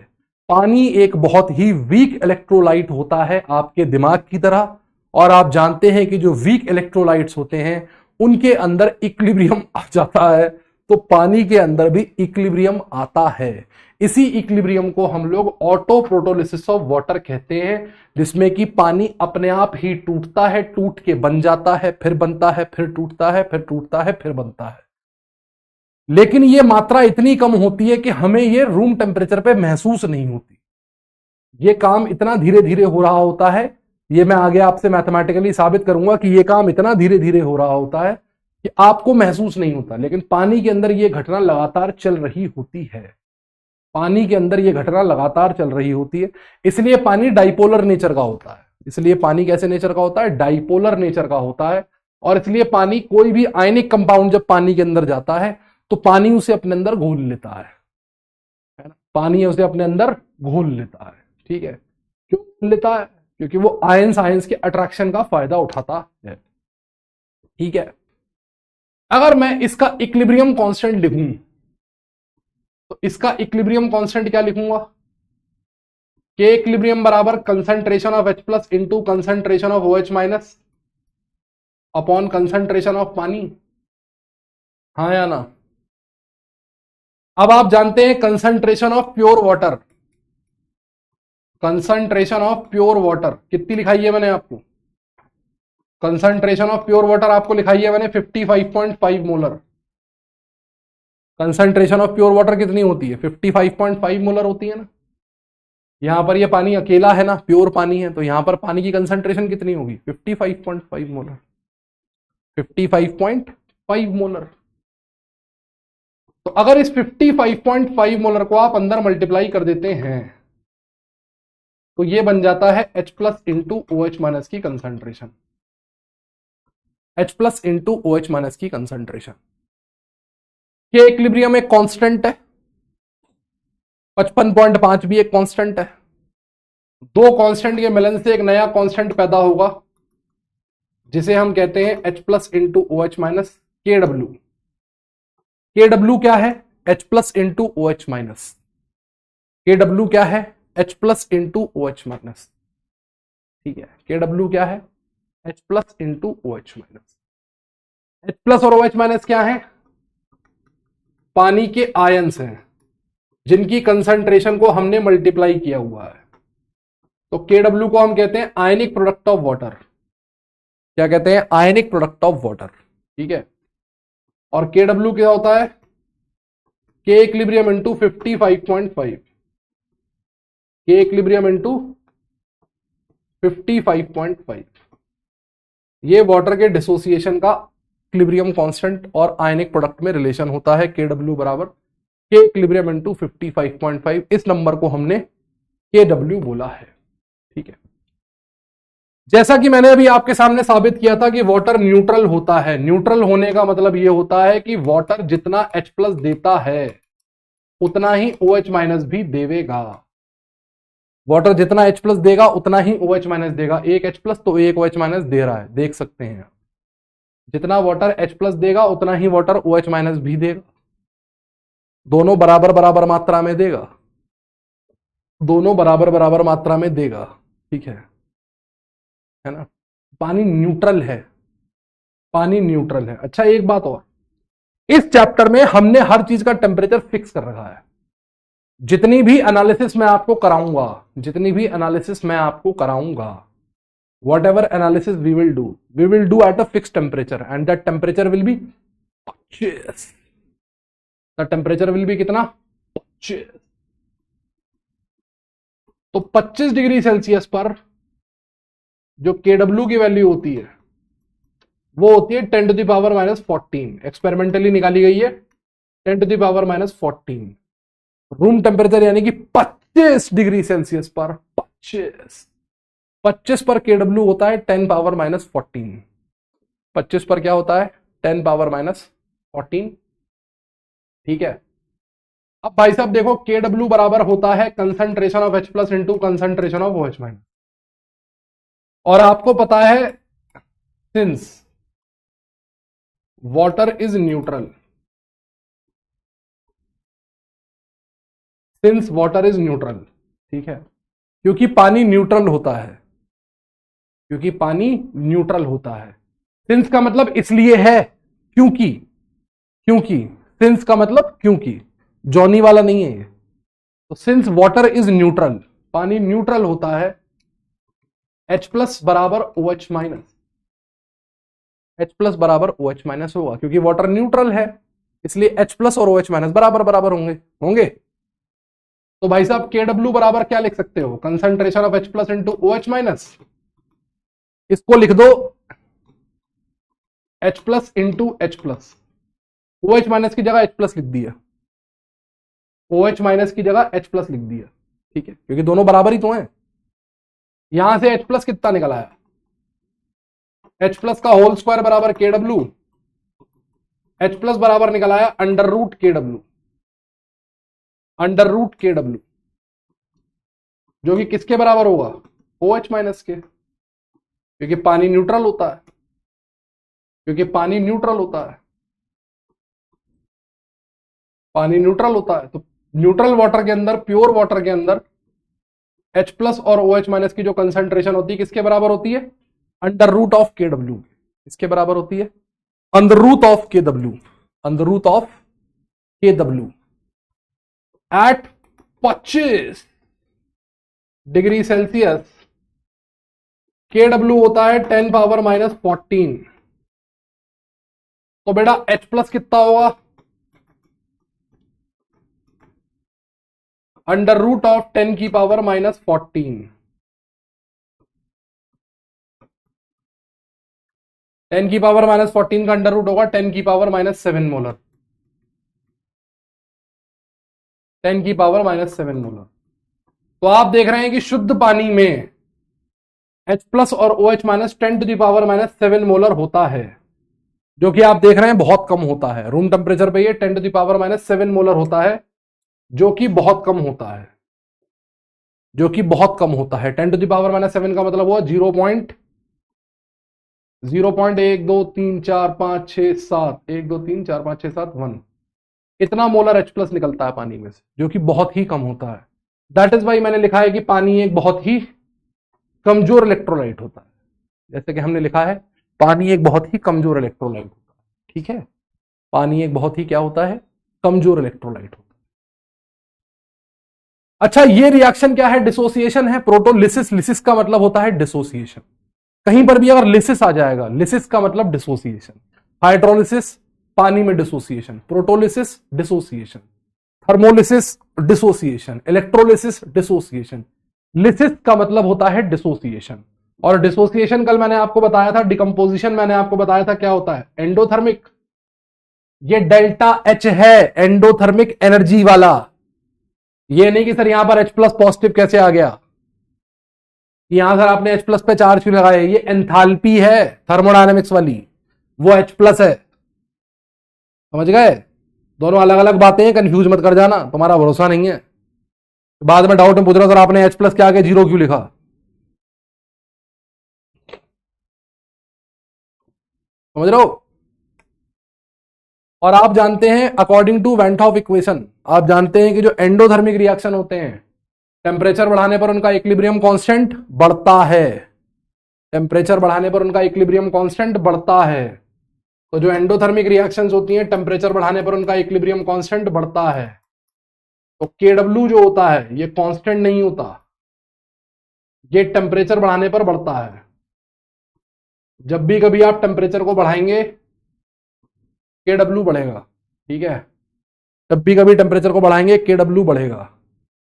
पानी एक बहुत ही वीक इलेक्ट्रोलाइट होता है आपके दिमाग की तरह, और आप जानते हैं कि जो वीक इलेक्ट्रोलाइट्स होते हैं उनके अंदर इक्विलिब्रियम आ जाता है, तो पानी के अंदर भी इक्विलिब्रियम आता है। इसी इक्विलिब्रियम को हम लोग ऑटो प्रोटोलिसिस ऑफ वाटर कहते हैं, जिसमें कि पानी अपने आप ही टूटता है, टूट के बन जाता है, फिर बनता है, फिर टूटता है, फिर टूटता है, फिर बनता है। लेकिन यह मात्रा इतनी कम होती है कि हमें यह रूम टेम्परेचर पे महसूस नहीं होती। यह काम इतना धीरे धीरे हो रहा होता है, यह मैं आगे आपसे मैथमेटिकली साबित करूंगा कि यह काम इतना धीरे धीरे हो रहा होता है कि आपको महसूस नहीं होता, लेकिन पानी के अंदर यह घटना लगातार चल रही होती है। पानी के अंदर यह घटना लगातार चल रही होती है, इसलिए पानी डाइपोलर नेचर का होता है। इसलिए पानी कैसे नेचर का होता है, डाइपोलर नेचर का होता है। और इसलिए पानी, कोई भी आयनिक कंपाउंड जब पानी के अंदर जाता है तो पानी उसे अपने अंदर घोल लेता है ना, पानी उसे अपने अंदर घोल लेता है। ठीक है, क्यों घोल लेता है? क्योंकि वो आयंस आयंस के अट्रैक्शन का फायदा उठाता है। ठीक है, अगर मैं इसका इक्विलिब्रियम कांस्टेंट लिखूं तो इसका इक्विलिब्रियम कांस्टेंट क्या लिखूंगा? के इक्विलिब्रियम बराबर concentration of H+ into concentration of OH- upon concentration of पानी। हाँ या ना? अब आप जानते हैं concentration of pure water, concentration of pure water कितनी लिखाई है मैंने आपको? कंसंट्रेशन ऑफ प्योर वाटर आपको लिखाई है मैंने 55.5 molar. Concentration of pure water कितनी होती है? 55.5 मोलर होती है ना। यहां पर ये पानी अकेला है ना, प्योर पानी है, तो यहां पर पानी की कंसंट्रेशन कितनी होगी? 55.5 मोलर। 55.5 मोलर। तो अगर इस 55.5 मोलर को आप अंदर मल्टीप्लाई कर देते हैं तो ये बन जाता है H plus into OH minus की concentration. H plus into OH minus की कंसंट्रेशन। ये इक्विलिब्रियम एक कांस्टेंट है, 55.5 भी एक कांस्टेंट है। दो कांस्टेंट के मिलन से एक नया कांस्टेंट पैदा होगा जिसे हम कहते हैं H plus into OH minus KW। KW क्या है? H plus into OH minus. KW क्या है? H plus into OH minus. ठीक है, KW क्या है? H plus into OH minus. H plus और OH माइनस क्या है? पानी के आयंस हैं जिनकी कंसंट्रेशन को हमने मल्टीप्लाई किया हुआ है। तो KW को हम कहते हैं आयनिक प्रोडक्ट ऑफ वाटर। क्या कहते हैं? Ionic product of water. ठीक है, और KW क्या होता है? K equilibrium into 55.5। K equilibrium into 55.5। ये वाटर के डिसोसिएशन का इक्विलिब्रियम कांस्टेंट और आयनिक प्रोडक्ट में रिलेशन होता है। KW बराबर K इक्विलिब्रियम इंटू 55.5। इस नंबर को हमने KW बोला है। ठीक है, जैसा कि मैंने अभी आपके सामने साबित किया था कि वाटर न्यूट्रल होता है। न्यूट्रल होने का मतलब यह होता है कि वाटर जितना H प्लस देता है उतना ही OH माइनस भी देगा। वाटर जितना H प्लस देगा उतना ही OH माइनस देगा। एक H प्लस तो एक OH माइनस दे रहा है, देख सकते हैं। जितना वाटर H प्लस देगा उतना ही वाटर OH माइनस भी देगा। दोनों बराबर बराबर मात्रा में देगा, दोनों बराबर बराबर मात्रा में देगा। ठीक है ना। पानी न्यूट्रल है, पानी न्यूट्रल है। अच्छा, एक बात और, इस चैप्टर में हमने हर चीज का टेम्परेचर फिक्स कर रखा है। जितनी भी एनालिसिस मैं आपको कराऊंगा, जितनी भी एनालिसिस मैं आपको कराऊंगा, whatever analysis we will do at a fixed temperature and that temperature will be 25। the temperature will be कितना? 25। तो 25 डिग्री सेल्सियस पर जो KW की वैल्यू होती है वो होती है 10 to the power minus 14। Experimentally निकाली गई है 10 to the power minus 14। Room temperature यानी कि 25 डिग्री सेल्सियस पर 25 पर KW होता है 10 पावर माइनस 14। 25 पर क्या होता है? 10 पावर माइनस 14। ठीक है, अब भाई साहब देखो, KW बराबर होता है concentration of H plus into concentration of OH minus. और आपको पता है since water is neutral, since water is neutral, ठीक है, क्योंकि पानी न्यूट्रल होता है, क्योंकि पानी न्यूट्रल होता है। सिंस का मतलब इसलिए है क्योंकि, क्योंकि सिंस का मतलब क्योंकि, जॉनी वाला नहीं है ये। तो सिंस वाटर इज न्यूट्रल, पानी न्यूट्रल होता है, H प्लस बराबर OH माइनस, H प्लस बराबर OH माइनस होगा क्योंकि वाटर न्यूट्रल है, इसलिए H प्लस और OH माइनस बराबर बराबर होंगे होंगे। तो भाई साहब KW बराबर क्या लिख सकते हो? Concentration of H plus into OH minus. इसको लिख दो H plus into H plus, OH minus की जगह H प्लस लिख दिया, OH माइनस की जगह H प्लस लिख दिया। ठीक है, क्योंकि दोनों बराबर ही तो हैं। यहां से H प्लस कितना निकल आया? H प्लस का होल स्क्वायर बराबर KW, H प्लस बराबर निकल आया under root KW, under root KW, जो कि किसके बराबर होगा? OH माइनस के, क्योंकि पानी न्यूट्रल होता है, क्योंकि पानी न्यूट्रल होता है, पानी न्यूट्रल होता है। तो न्यूट्रल वाटर के अंदर, प्योर वाटर के अंदर H प्लस और OH माइनस की जो कंसंट्रेशन होती है किसके बराबर होती है? Under root of KW। किसके बराबर होती है? Under root of KW, under root of KW at 25 degree Celsius. KW होता है 10 पावर माइनस 14। तो बेटा H प्लस कितना होगा? अंडर रूट ऑफ 10 की पावर -14, 10 की पावर -14 का अंडर रूट होगा 10 की पावर -7 मोलर, 10 की पावर -7 मोलर। तो आप देख रहे हैं कि शुद्ध पानी में H+ और OH- 10 to the power -7 molar होता है, जो कि आप देख रहे हैं बहुत कम होता है। रूम टेम्परेचर पे ये 10 टू द पावर -7 मोलर होता है, जो कि बहुत कम होता है, जो कि बहुत कम होता है। 10 टू द पावर -7 का मतलब हुआ 0.1 2 3 4 5 6 7 1 2 3 4 5 6 7 1, इतना मोलर H+ निकलता है पानी में से, जो कि बहुत ही कम होता है। दैट इज वाई मैंने लिखा है कि पानी एक बहुत ही कमजोर इलेक्ट्रोलाइट होता है। जैसे कि हमने लिखा है पानी एक बहुत ही कमजोर इलेक्ट्रोलाइट होता है। ठीक है, पानी एक बहुत ही क्या होता है, कमजोर इलेक्ट्रोलाइट होता है। अच्छा, ये रिएक्शन क्या है, डिसोसिएशन है, प्रोटोलिसिस। लिसिस का मतलब होता है डिसोसिएशन। कहीं पर भी अगर लिसिस आ जाएगा, लिसिस का मतलब डिसोसिएशन। हाइड्रोलिसिस पानी में dissociation, protolysis dissociation, thermolysis dissociation, electrolysis dissociation. Lysis का मतलब होता है डिसोसिएशन। और डिसोसिएशन कल मैंने आपको बताया था, डिकम्पोजिशन मैंने आपको बताया था क्या होता है, एंडोथर्मिक। ये डेल्टा H है, एंडोथर्मिक एनर्जी वाला। ये नहीं कि सर यहां पर H+ पॉजिटिव कैसे आ गया, यहां सर आपने H+ पे चार्ज क्यों लगाया, ये एंथैल्पी है थर्मोडायनेमिक्स वाली, वो H+ है। समझ गए, दोनों अलग अलग बातें हैं, कंफ्यूज मत कर जाना, तुम्हारा भरोसा नहीं है। बाद में डाउट में पूछ रहा सर आपने H+ के आगे 0 क्यों लिखा। समझ रहे हो। और आप जानते हैं according to van't Hoff equation, आप जानते हैं कि जो एंडोथर्मिक रिएक्शन होते हैं, टेम्परेचर बढ़ाने पर उनका इक्विलिब्रियम कांस्टेंट बढ़ता है। टेम्परेचर बढ़ाने पर उनका इक्विलिब्रियम कांस्टेंट बढ़ता है। तो जो एंडोथर्मिक रिएक्शंस होती हैं, टेम्परेचर बढ़ाने पर उनका इक्विलिब्रियम कांस्टेंट बढ़ता है। तो KW जो होता है ये कांस्टेंट नहीं होता, ये टेम्परेचर बढ़ाने पर बढ़ता है। जब भी कभी आप टेम्परेचर को बढ़ाएंगे KW बढ़ेगा। ठीक है, जब भी कभी टेम्परेचर को बढ़ाएंगे KW बढ़ेगा।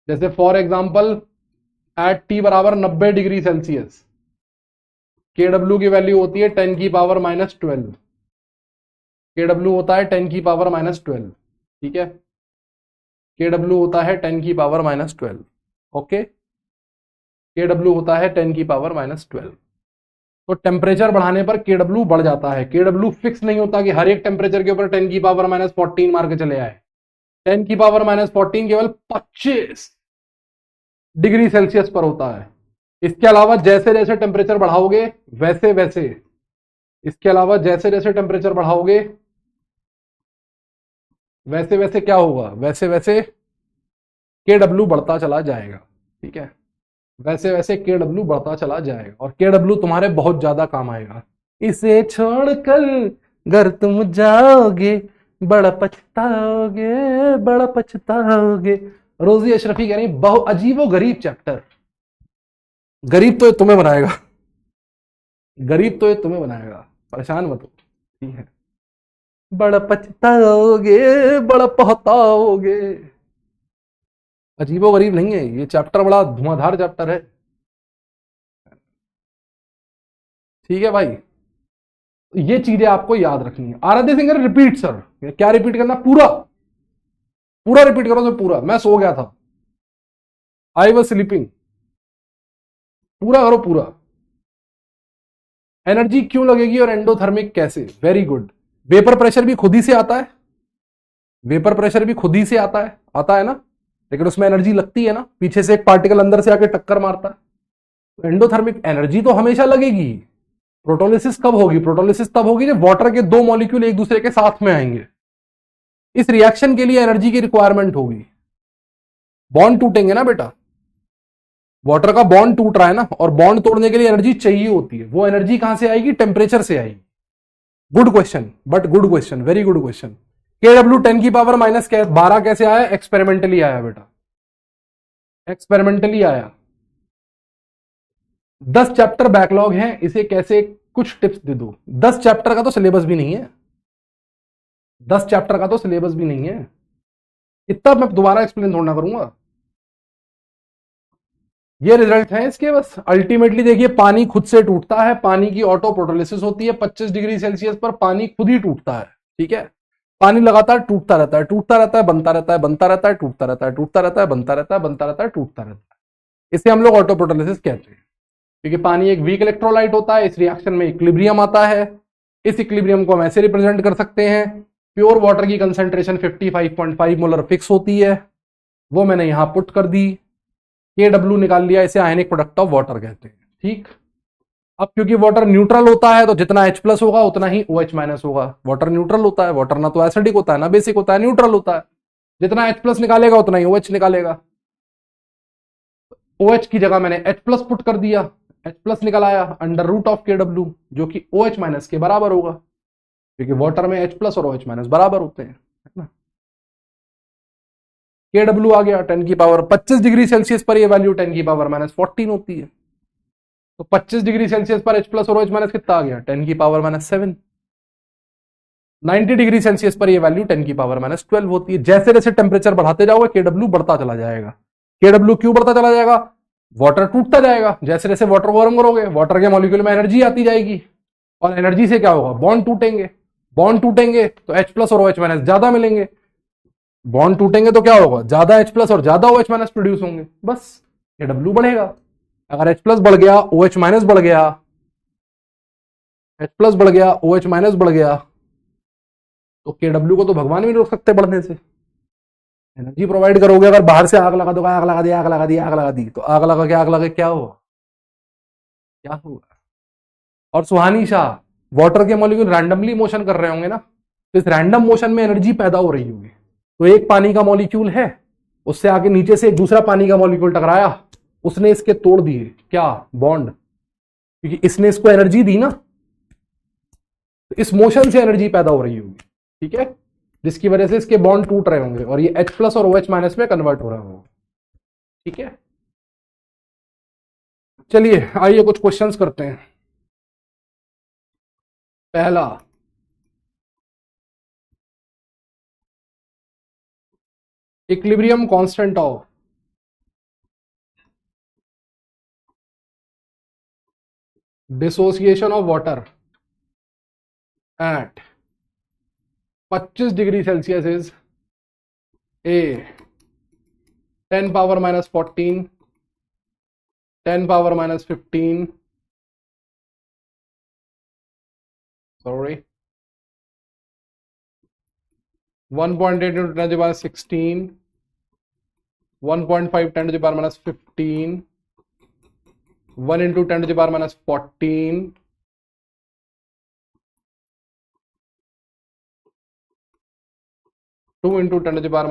जैसे फॉर एग्जांपल एट T बराबर 90 डिग्री सेल्सियस, KW की वैल्यू होती है 10 की पावर -12। KW होता है 10 की पावर -12। ठीक है, KW होता है 10 की पावर -12। ओके, KW होता है 10 की पावर -12। तो टेम्परेचर बढ़ाने पर KW बढ़ जाता है। KW फिक्स नहीं होता कि हर एक टेम्परेचर के ऊपर 10 की पावर -14 मार के चले आए। 10 की पावर -14 केवल 25 डिग्री सेल्सियस पर होता है। इसके अलावा जैसे जैसे टेम्परेचर बढ़ाओगे वैसे वैसे, इसके अलावा जैसे जैसे टेम्परेचर बढ़ाओगे वैसे वैसे क्या होगा, वैसे वैसे KW बढ़ता चला जाएगा। ठीक है, वैसे वैसे KW बढ़ता चला जाएगा और KW तुम्हारे बहुत ज्यादा काम आएगा। इसे छोड़कर घर तुम जाओगे बड़ा पछताओगे, बड़ा पछताओगे। रोजी अशरफी कह रही बहुत अजीबो गरीब चैप्टर। गरीब तो ये तुम्हें बनाएगा, गरीब तो ये तुम्हें बनाएगा, परेशान मत हो। ठीक है, बड़ा पछताओगे, बड़ा पछताओगे। अजीबो गरीब नहीं है ये चैप्टर, बड़ा धुआंधार चैप्टर है। ठीक है भाई, ये चीजें आपको याद रखनी है। आराध्य सिंह रिपीट सर, क्या रिपीट करना, पूरा पूरा रिपीट करो तो पूरा, मैं सो गया था, आई वॉज स्लीपिंग। पूरा करो पूरा। एनर्जी क्यों लगेगी और एंडोथर्मिक कैसे, वेरी गुड। वेपर प्रेशर भी खुद ही से आता है, वेपर प्रेशर भी खुद ही से आता है ना, लेकिन उसमें एनर्जी लगती है ना, पीछे से एक पार्टिकल अंदर से आके टक्कर मारता है। तो एंडोथर्मिक एनर्जी तो हमेशा लगेगी। प्रोटोलिसिस कब होगी, प्रोटोलिसिस तब होगी जब वाटर के दो मॉलिक्यूल एक दूसरे के साथ में आएंगे। इस रिएक्शन के लिए एनर्जी की रिक्वायरमेंट होगी। बॉन्ड टूटेंगे ना बेटा, वाटर का बॉन्ड टूट रहा है ना, और बॉन्ड तोड़ने के लिए एनर्जी चाहिए होती है। वो एनर्जी कहां से आएगी, टेम्परेचर से आएगी। Good question, but good question, very good question. KW 10 की पावर -12 कैसे आया, एक्सपेरिमेंटली आया बेटा, एक्सपेरिमेंटली आया। 10 चैप्टर बैकलॉग हैं, इसे कैसे, कुछ टिप्स दे दो। 10 चैप्टर का तो सिलेबस भी नहीं है, 10 चैप्टर का तो सिलेबस भी नहीं है, इतना मैं दोबारा एक्सप्लेन थोड़ा करूंगा। ये रिजल्ट है इसके। बस अल्टीमेटली देखिए, पानी खुद से टूटता है, पानी की ऑटो प्रोटोलिसिस होती है 25 डिग्री सेल्सियस पर, पानी खुद ही टूटता है। ठीक है, पानी लगातार टूटता रहता है, टूटता रहता है, बनता रहता है, बनता रहता है, टूटता रहता है, टूटता रहता है, बनता रहता है, बनता रहता है, टूटता रहता है। इसे हम लोग ऑटो प्रोटोलिसिस कहते हैं। क्योंकि पानी एक वीक इलेक्ट्रोलाइट होता है, इस रिएक्शन में इक्विलिब्रियम आता है। इस इक्विलिब्रियम को हम ऐसे रिप्रेजेंट कर सकते हैं, प्योर वाटर की कंसेंट्रेशन 55.5 मोलर फिक्स होती है, वो मैंने यहां पुट कर दी, KW निकाल लिया, इसे आयनिक प्रोडक्ट ऑफ वाटर कहते हैं। ठीक, अब क्योंकि वाटर न्यूट्रल होता है तो जितना H+ होगा उतना ही OH- होगा। वाटर न्यूट्रल होता है, वाटर ना तो एसिडिक होता है ना बेसिक होता है, न्यूट्रल होता है। जितना H+ निकालेगा उतना ही OH निकालेगा। OH की जगह मैंने H+ पुट कर दिया, H+ निकल आया अंडर रूट ऑफ KW, जो कि OH- के बराबर होगा, क्योंकि वाटर में H+ और OH- बराबर होते हैं, है ना। KW आ गया 10 की पावर 25 डिग्री सेल्सियस पर, ये वैल्यू 10 की पावर -14 होती है। तो 25 डिग्री सेल्सियस पर H+ और OH- कितना आ गया, 10 की पावर -7। 90 डिग्री सेल्सियस पर ये वैल्यू 10 की पावर -12 होती है। जैसे जैसे टेम्परेचर बढ़ाते जाओगे KW बढ़ता चला जाएगा। KW क्यों बढ़ता चला जाएगा, वाटर टूटता जाएगा। जैसे जैसे वाटर को गर्म करोगे, वाटर के मॉलिक्यूल में एनर्जी आती जाएगी, और एनर्जी से क्या होगा, बॉन्ड टूटेंगे। बॉन्ड टूटेंगे तो H+ और OH- ज्यादा मिलेंगे। बॉन्ड टूटेंगे तो क्या होगा, ज्यादा H+ और ज्यादा OH- प्रोड्यूस होंगे, बस KW बढ़ेगा। अगर H+ बढ़ गया, OH- बढ़ गया, H+ बढ़ गया, OH- बढ़ गया, तो KW को तो भगवान भी नहीं रोक सकते बढ़ने से। एनर्जी प्रोवाइड करोगे, अगर बाहर से आग लगा दो, आग लगा दी, आग लगा दी, आग लगा दी, तो आग लगा के आग लगे क्या होगा, क्या होगा। और सुहानी शाह, वाटर के मॉलिक्यूल रैंडमली मोशन कर रहे होंगे ना, तो इस रैंडम मोशन में एनर्जी पैदा हो रही होगी। तो एक पानी का मॉलिक्यूल है, उससे आगे नीचे से एक दूसरा पानी का मॉलिक्यूल टकराया, उसने इसके तोड़ दिए क्या, बॉन्ड, क्योंकि इसने इसको एनर्जी दी ना, तो इस मोशन से एनर्जी पैदा हो रही होगी। ठीक है, जिसकी वजह से इसके बॉन्ड टूट रहे होंगे और ये H+ और OH- में कन्वर्ट हो रहा होगा। ठीक है, चलिए आइए कुछ क्वेश्चंस करते हैं। पहला, equilibrium constant of dissociation of water at 25 degree Celsius is a 10 power -14, 10 power -15, sorry 1.8 into 10 to the power 16, 1.5 10 to the power -15, 1 into 10 to the power -14, 2 into 10 to the power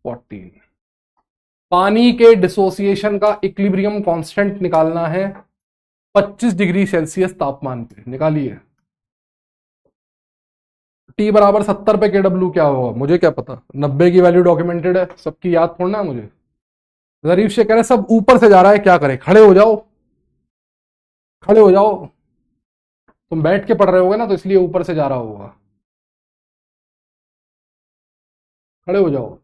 -14। पानी के डिसोसिएशन का equilibrium constant निकालना है 25 degree Celsius तापमान पे, निकालिए। T बराबर 70 पे KW क्या होगा, मुझे क्या पता, 90 की वैल्यू डॉक्यूमेंटेड है, सबकी याद थोड़ना है मुझे। जरीफ से कह रहे सब ऊपर से जा रहा है, क्या करे, खड़े हो जाओ, खड़े हो जाओ। तुम बैठ के पढ़ रहे होगे ना, तो इसलिए ऊपर से जा रहा होगा, खड़े हो जाओ,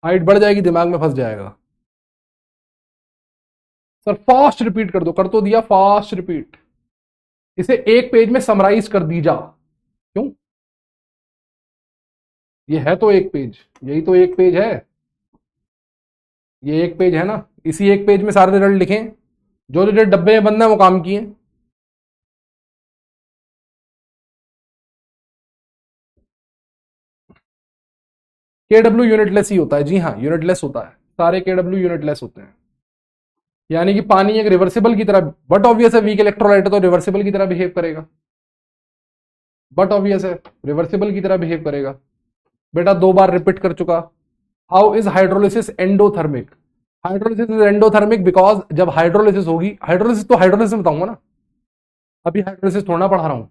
हाइट बढ़ जाएगी, दिमाग में फंस जाएगा। सर फास्ट रिपीट कर दो, कर तो दिया, फास्ट रिपीट। इसे एक पेज में समराइज कर दीजा, क्यों, ये है तो एक पेज, यही तो एक पेज है, ये एक पेज है ना, इसी एक पेज में सारे रिजल्ट लिखें, जो जो डब्बे में बंद है वो काम किए। KW यूनिटलेस ही होता है, जी हाँ यूनिटलेस होता है, सारे KW यूनिटलेस होते हैं। यानी कि पानी एक रिवर्सिबल की तरह, बट ऑब्वियस है वीक इलेक्ट्रोलाइट है तो रिवर्सिबल की तरह बिहेव करेगा, बट ऑब्वियस है रिवर्सिबल की तरह बिहेव करेगा। बेटा 2 बार रिपीट कर चुका। How is hydrolysis endothermic, hydrolysis is endothermic because जब हाइड्रोलिसिस होगी, हाइड्रोलिसिस तो हाइड्रोलिसिस बताऊंगा ना, अभी हाइड्रोलिसिस थोड़ा पढ़ा रहा हूं,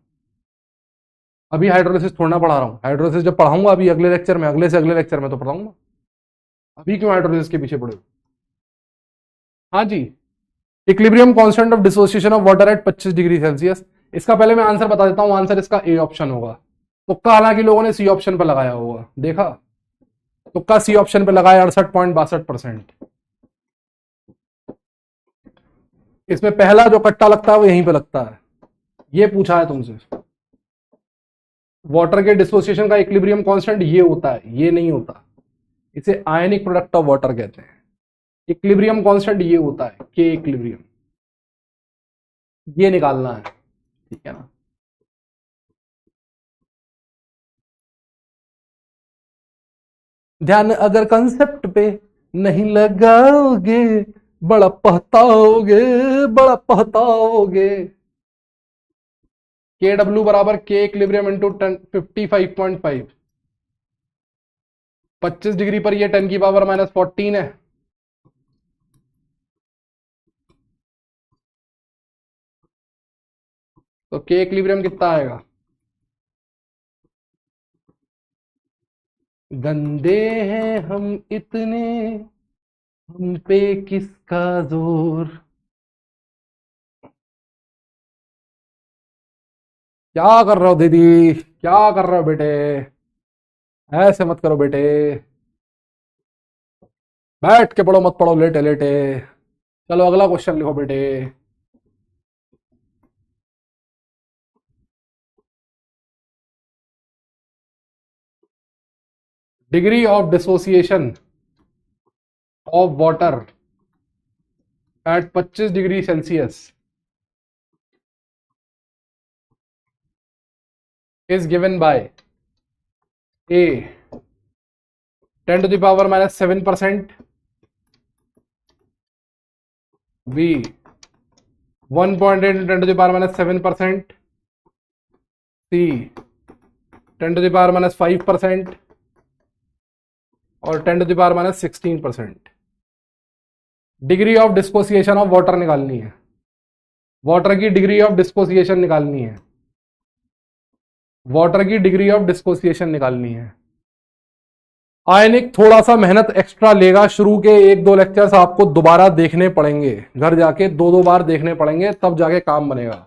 अभी हाइड्रोलिसिस थोड़ा पढ़ा रहा हूं, हाइड्रोलिसिस जब पढ़ाऊंगा अभी अगले लेक्चर में, अगले से अगले लेक्चर में तो पढ़ाऊंगा, अभी क्यों हाइड्रोलिसिस के पीछे पड़े। हाँ जी, equilibrium constant of dissociation of water at 25 degree Celsius. इसका पहले मैं आंसर बता देता हूं, आंसर इसका ए ऑप्शन होगा, तो हालांकि लोगों ने सी ऑप्शन पर लगाया होगा, देखा, तुक्का सी ऑप्शन पे लगाए 68.62%। इसमें पहला जो कट्टा लगता है वो यहीं पे लगता है। ये पूछा है तुमसे, वाटर के डिसोसिएशन का इक्विलिब्रियम कांस्टेंट ये होता है, ये नहीं होता, इसे आयनिक प्रोडक्ट ऑफ वाटर कहते हैं। इक्विलिब्रियम कांस्टेंट ये होता है के इक्विलिब्रियम, ये निकालना है, ठीक है ना। ध्यान अगर कंसेप्ट पे नहीं लगाओगे बड़ा पछताओगे, बड़ा पछताओगे। के डब्ल्यू बराबर के इक्विलिब्रियम इंटू 55.5, 25 डिग्री पर ये 10 की पावर -14 है। तो के इक्विलिब्रियम कितना आएगा? गंदे हैं हम इतने, हम पे किसका जोर। क्या कर रहे हो दीदी, क्या कर रहे हो बेटे, ऐसे मत करो बेटे, बैठ के पढ़ो मत पढ़ो लेटे लेटे। चलो अगला क्वेश्चन लिखो बेटे। Degree of dissociation of water at 25 degree Celsius is given by A 10 to the power -7%, B 1.8 10 to the power -7%, C 10 to the power -5% और 10 to the power -16%। Degree of dissociation of water निकालनी है, water की degree of डिस्कोसिएशन निकालनी है, water की degree of डिस्कोसिएशन निकालनी है। आयनिक थोड़ा सा मेहनत एक्स्ट्रा लेगा, शुरू के 1-2 लेक्चर्स आपको दोबारा देखने पड़ेंगे, घर जाके 2-2 बार देखने पड़ेंगे, तब जाके काम बनेगा।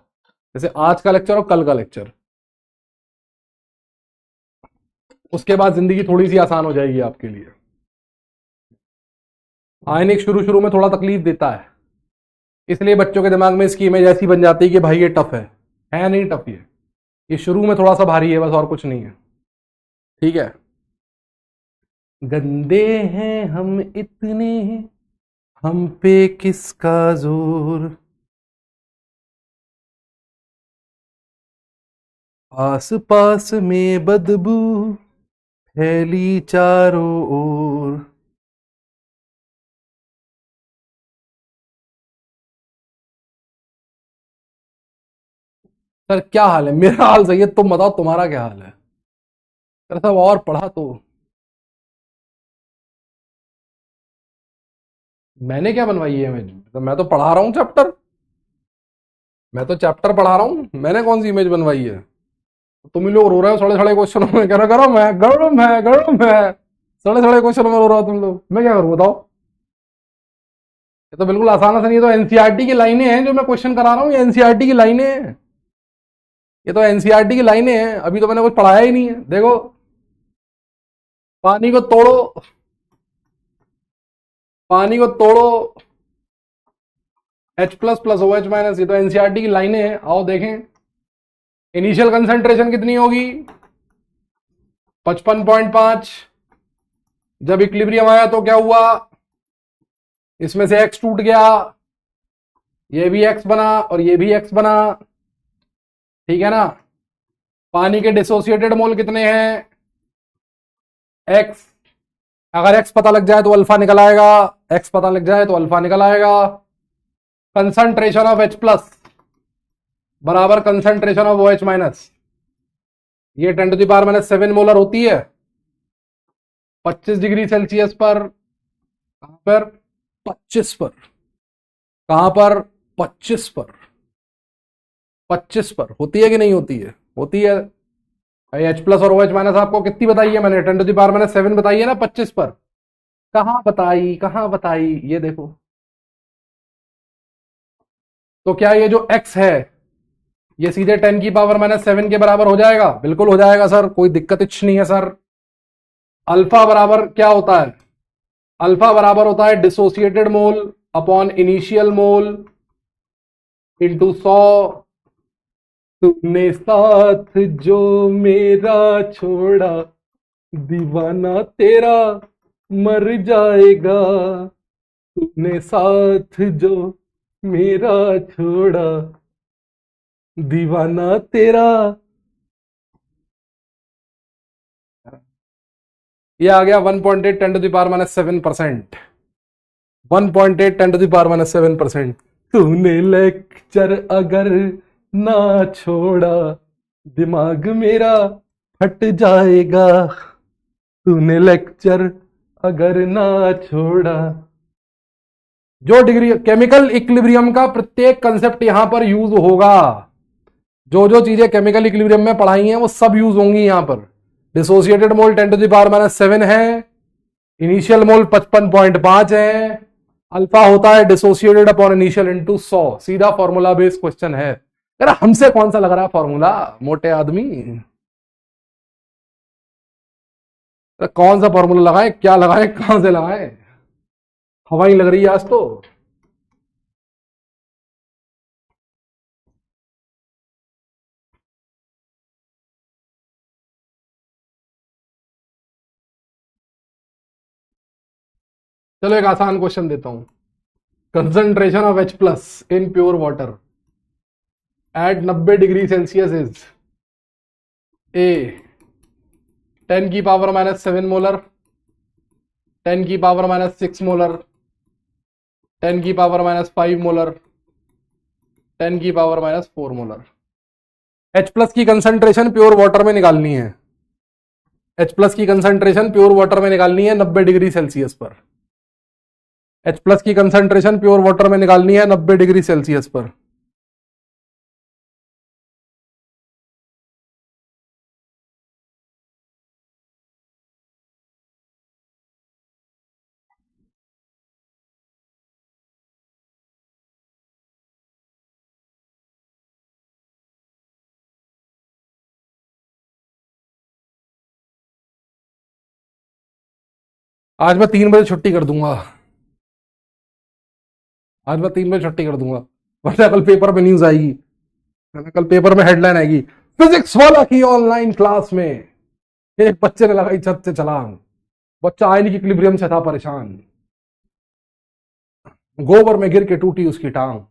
जैसे आज का लेक्चर और कल का लेक्चर, उसके बाद जिंदगी थोड़ी सी आसान हो जाएगी आपके लिए। आयनिक शुरू शुरू में थोड़ा तकलीफ देता है, इसलिए बच्चों के दिमाग में इसकी इमेज ऐसी बन जाती है कि भाई ये टफ है नहीं टफ, ये शुरू में थोड़ा सा भारी है बस, और कुछ नहीं है, ठीक है। गंदे हैं हम इतने, हम पे किसका जोर, आस पास में बदबू फैली चारों ओर। सर क्या हाल है? मेरा हाल सही है, तुम बताओ तुम्हारा क्या हाल है? सर सब और पढ़ा तो मैंने क्या बनवाई है इमेज? तो मैं तो पढ़ा रहा हूँ चैप्टर, मैं तो चैप्टर पढ़ा रहा हूँ, मैंने कौन सी इमेज बनवाई है? तुम ही लोग रो रहे हो सड़े सड़े क्वेश्चनों में, कह रहे गरम है गरम है गरम है, सड़े सड़े क्वेश्चनों में रो रहे हो तुम लोग, मैं क्या करूँ बताओ? ये तो बिल्कुल आसान आसान, ये तो एनसीईआरटी की लाइनें हैं जो मैं क्वेश्चन करा रहा हूँ, ये एनसीईआरटी की लाइनें हैं, ये तो एनसीईआरटी की लाइनें हैं, अभी तो मैंने कुछ पढ़ाया ही नहीं है। देखो, पानी को तोड़ो, पानी को तोड़ो H plus plus OH minus, ये तो एनसीईआरटी की लाइनें हैं। आओ देखें, इनिशियल कंसेंट्रेशन कितनी होगी? 55.5। जब इक्विलिब्रियम आया तो क्या हुआ? इसमें से X टूट गया, ये भी X बना और ये भी X बना, ठीक है ना। पानी के डिसोसिएटेड मोल कितने हैं? X। अगर X पता लग जाए तो अल्फा निकल आएगा, X पता लग जाए तो अल्फा निकल आएगा। कंसंट्रेशन ऑफ H प्लस बराबर कंसंट्रेशन ऑफ OH माइनस, ये 10 to the power -7 मोलर होती है 25 डिग्री सेल्सियस पर। कहां पर? 25 पर। कहां पर? 25 पर। 25 पर होती है कि नहीं होती है? होती है। H प्लस और OH माइनस आपको कितनी बताई है मैंने? 10 to the power -7 बताई है ना 25 पर। कहां बताई, कहां बताई? ये देखो। तो क्या ये जो X है ये सीधे 10 की पावर -7 के बराबर हो जाएगा? बिल्कुल हो जाएगा सर, कोई दिक्कत कुछ नहीं है सर। अल्फा बराबर क्या होता है? अल्फा बराबर होता है dissociated mole upon initial mole into 100। तुमने साथ जो मेरा छोड़ा, दीवाना तेरा मर जाएगा। तुमने साथ जो मेरा छोड़ा, दीवाना तेरा। ये आ गया 1.8 10 to the power minus 7%। 1.8 10 to the power minus 7%। तूने लेक्चर अगर ना छोड़ा, दिमाग मेरा फट जाएगा। तूने लेक्चर अगर ना छोड़ा। जो डिग्री केमिकल इक्विलिब्रियम का प्रत्येक कंसेप्ट यहां पर यूज होगा। जो जो चीजें केमिकल इक्विलिब्रियम में पढ़ाई हैं वो सब यूज होंगी यहां पर। Dissociated mole 10 to the power minus 7 है। इनिशियल मोल 55.5 है। अल्फा होता है डिसोसिएटेड अपॉन इनिशियल इनटू 100। सीधा फॉर्मूला बेस्ड क्वेश्चन है। यार हमसे कौन सा लग रहा है फॉर्मूला, मोटे आदमी। कौन सा फॉर्मूला लगाए, क्या लगाए, कहां से लगाए? हवाई लग रही है आज तो। चलो एक आसान क्वेश्चन देता हूं। Concentration of H plus in pure water at 90 degree Celsius is a 10 की पावर माइनस 7 मोलर, 10 की पावर माइनस 6 मोलर, 10 की पावर माइनस 5 मोलर, 10 की power minus 4 molar. H plus की कंसंट्रेशन प्योर वाटर में निकालनी है। H प्लस की concentration pure water में निकालनी है 90 डिग्री सेल्सियस पर। H प्लस की कंसंट्रेशन प्योर वाटर में निकालनी है 90 डिग्री सेल्सियस पर। आज मैं 3 बजे छुट्टी कर दूंगा। आज मैं 3 बजे छुट्टी कर दूंगा, वरना कल पेपर में न्यूज आएगी। वरना कल पेपर में हेडलाइन आएगी, फिजिक्स वाला की ऑनलाइन क्लास में एक बच्चे ने लगाई छत से छलांग, बच्चा आयनिक इक्विलिब्रियम से था परेशान, गोबर में गिर के टूटी उसकी टांग।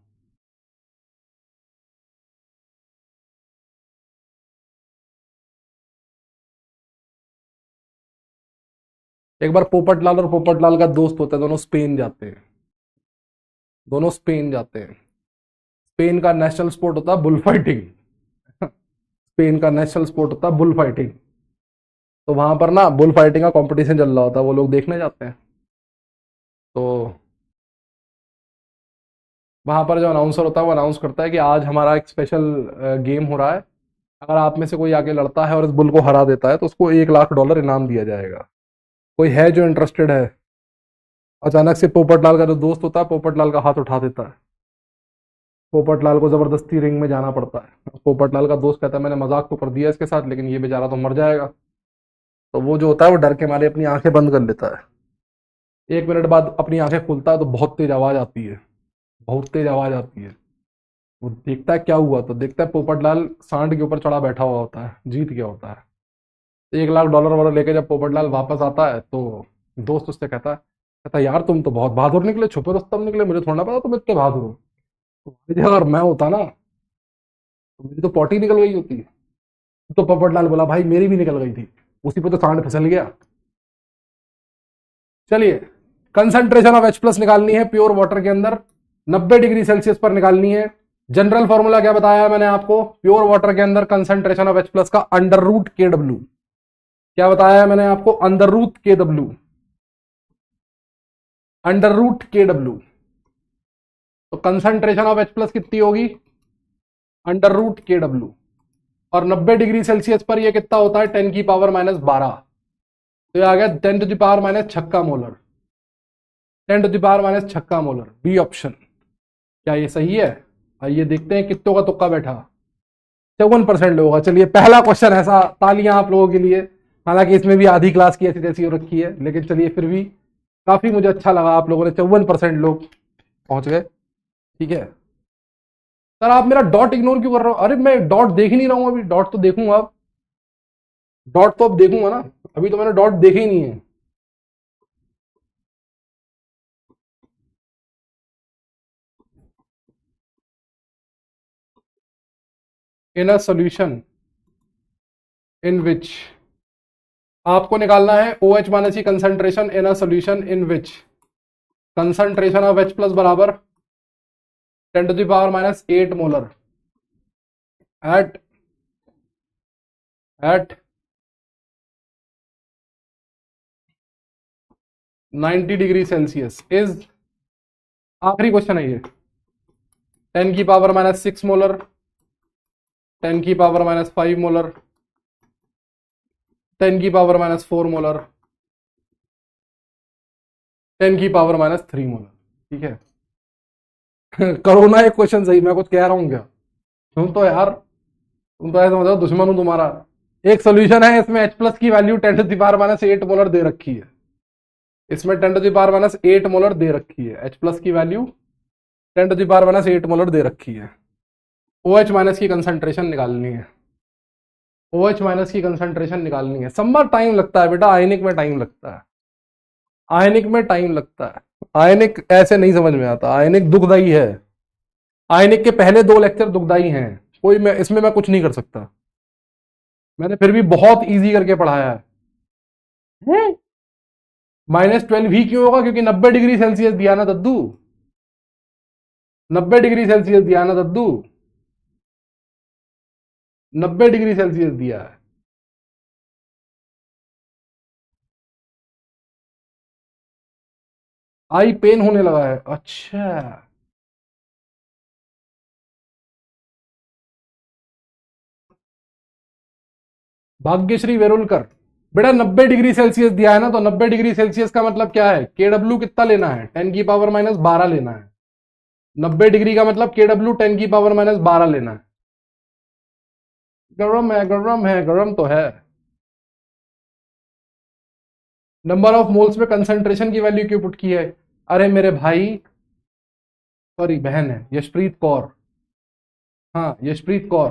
एक बार पोपटलाल और पोपटलाल का दोस्त होता है, दोनों स्पेन जाते हैं। दोनों स्पेन जाते हैं। स्पेन का नेशनल स्पोर्ट होता है बुल फाइटिंग। स्पेन का नेशनल स्पोर्ट होता है बुल फाइटिंग। तो वहां पर ना बुल फाइटिंग का कंपटीशन चल रहा होता है, वो लोग देखने जाते हैं। तो वहां पर जो अनाउंसर होता है वो अनाउंस करता है कि आज हमारा एक स्पेशल गेम हो रहा है। अगर आप में से कोई आके लड़ता है और इस बुल को हरा देता है तो उसको $1 लाख इनाम दिया जाएगा। कोई है जो इंटरेस्टेड है? अचानक से पोपटलाल का जो दोस्त होता है पोपटलाल का हाथ उठा देता है। पोपटलाल को जबरदस्ती रिंग में जाना पड़ता है। पोपटलाल का दोस्त कहता है मैंने मजाक तो कर दिया इसके साथ, लेकिन ये बेचारा तो मर जाएगा। तो वो जो होता है वो डर के मारे अपनी आंखें बंद कर लेता है। 1 मिनट बाद अपनी आंखें खोलता है तो बहुत तेज आवाज आती है। बहुत तेज आवाज आती है। वो देखता है क्या हुआ, तो देखता है पोपटलाल सांड के ऊपर चढ़ा बैठा हुआ होता है, जीत गया होता है। $1 लाख वाला लेके जब पोपटलाल वापस आता है तो दोस्त उससे कहता है यार तुम तो बहुत बहादुर निकले, छुपे रुस्तम निकले, मुझे थोड़ा पता तुम इतने बहादुर हो। तो अगर मैं होता ना तो मेरी तो पॉटी निकल गई होती। तो पोपटलाल बोला भाई मेरी भी निकल गई थी, उसी पे तो सांड फिसल गया। चलिए, कंसंट्रेशन ऑफ H प्लस निकालनी है प्योर वाटर के अंदर, 90 डिग्री सेल्सियस पर निकालनी है। जनरल फॉर्मूला क्या बताया मैंने आपको? प्योर वाटर के अंदर कंसंट्रेशन ऑफ H प्लस का √KW। क्या बताया है मैंने आपको? √KW। √KW। तो कंसंट्रेशन ऑफ H प्लस कितनी होगी? √KW। और 90 डिग्री सेल्सियस पर यह कितना होता है? 10 की पावर माइनस 12। तो ये आ गया 10 टू द पावर माइनस छक्का molar. 10 to the power minus छक्का मोलर, बी ऑप्शन। क्या ये सही है? आइए देखते हैं कितनों का तुक्का बैठा। 54% लोगों का। चलिए पहला क्वेश्चन ऐसा, तालियां आप लोगों के लिए। हालांकि इसमें भी आधी क्लास की ऐसी तैसी हो रखी है, लेकिन चलिए फिर भी काफी मुझे अच्छा लगा, आप लोगों ने 54% लोग पहुंच गए। ठीक है सर, आप मेरा डॉट इग्नोर क्यों कर रहे हो? अरे मैं डॉट देख ही नहीं रहा हूं, अभी डॉट तो देखूंगा, अब डॉट तो अब देखूंगा ना, अभी तो मैंने डॉट देखे ही नहीं है। इन अ सोल्यूशन इन विच, आपको निकालना है ओ एच माइनस की concentration in a solution in which concentration of H plus बराबर 10⁻⁻8 molar at 90 degree Celsius is, आखिरी क्वेश्चन है ये, 10⁻⁻6 मोलर, 10⁻⁻5 मोलर, 10⁻⁻4 मोलर, 10⁻⁻3 मोलर। ठीक है करो ना एक क्वेश्चन सही, मैं कुछ कह रहा हूं क्या? तुम तो ऐसा मतलब दुश्मन हूं तुम्हारा। एक सोल्यूशन है, इसमें एच प्लस की वैल्यू 10⁻⁸ मोलर दे रखी है, इसमें 10⁻⁸ मोलर दे रखी है, एच प्लस की वैल्यू 10⁻⁸ मोलर दे रखी है। ओ एच माइनस की कंसंट्रेशन निकालनी है, ओ एच माइनस की कंसंट्रेशन निकालनी है। समर टाइम लगता है बेटा, आयनिक में टाइम लगता है, आयनिक में टाइम लगता है। आयनिक ऐसे नहीं समझ में आता, आयनिक दुखदाई है, आयनिक के पहले 2 लेक्चर दुखदाई हैं, कोई मैं इसमें मैं कुछ नहीं कर सकता, मैंने फिर भी बहुत इजी करके पढ़ाया है। -12 ही क्यों होगा? क्योंकि 90 डिग्री सेल्सियस दिया ना दद्दू, 90 डिग्री सेल्सियस दिया ना दद्दू, 90 डिग्री सेल्सियस दिया है। आई पेन होने लगा है, अच्छा। भाग्यश्री वेरुलकर, बेटा 90 डिग्री सेल्सियस दिया है ना, तो 90 डिग्री सेल्सियस का मतलब क्या है? के डब्ल्यू कितना लेना है? 10⁻⁻12 लेना है। 90 डिग्री का मतलब के डब्ल्यू 10⁻⁻12 लेना है। गरम है, गरम है, गरम तो है। नंबर ऑफ मोल्स में कंसंट्रेशन की वैल्यू क्यों पुट की है? अरे मेरे भाई, सॉरी बहन है, यशप्रीत कौर, हाँ यशप्रीत कौर,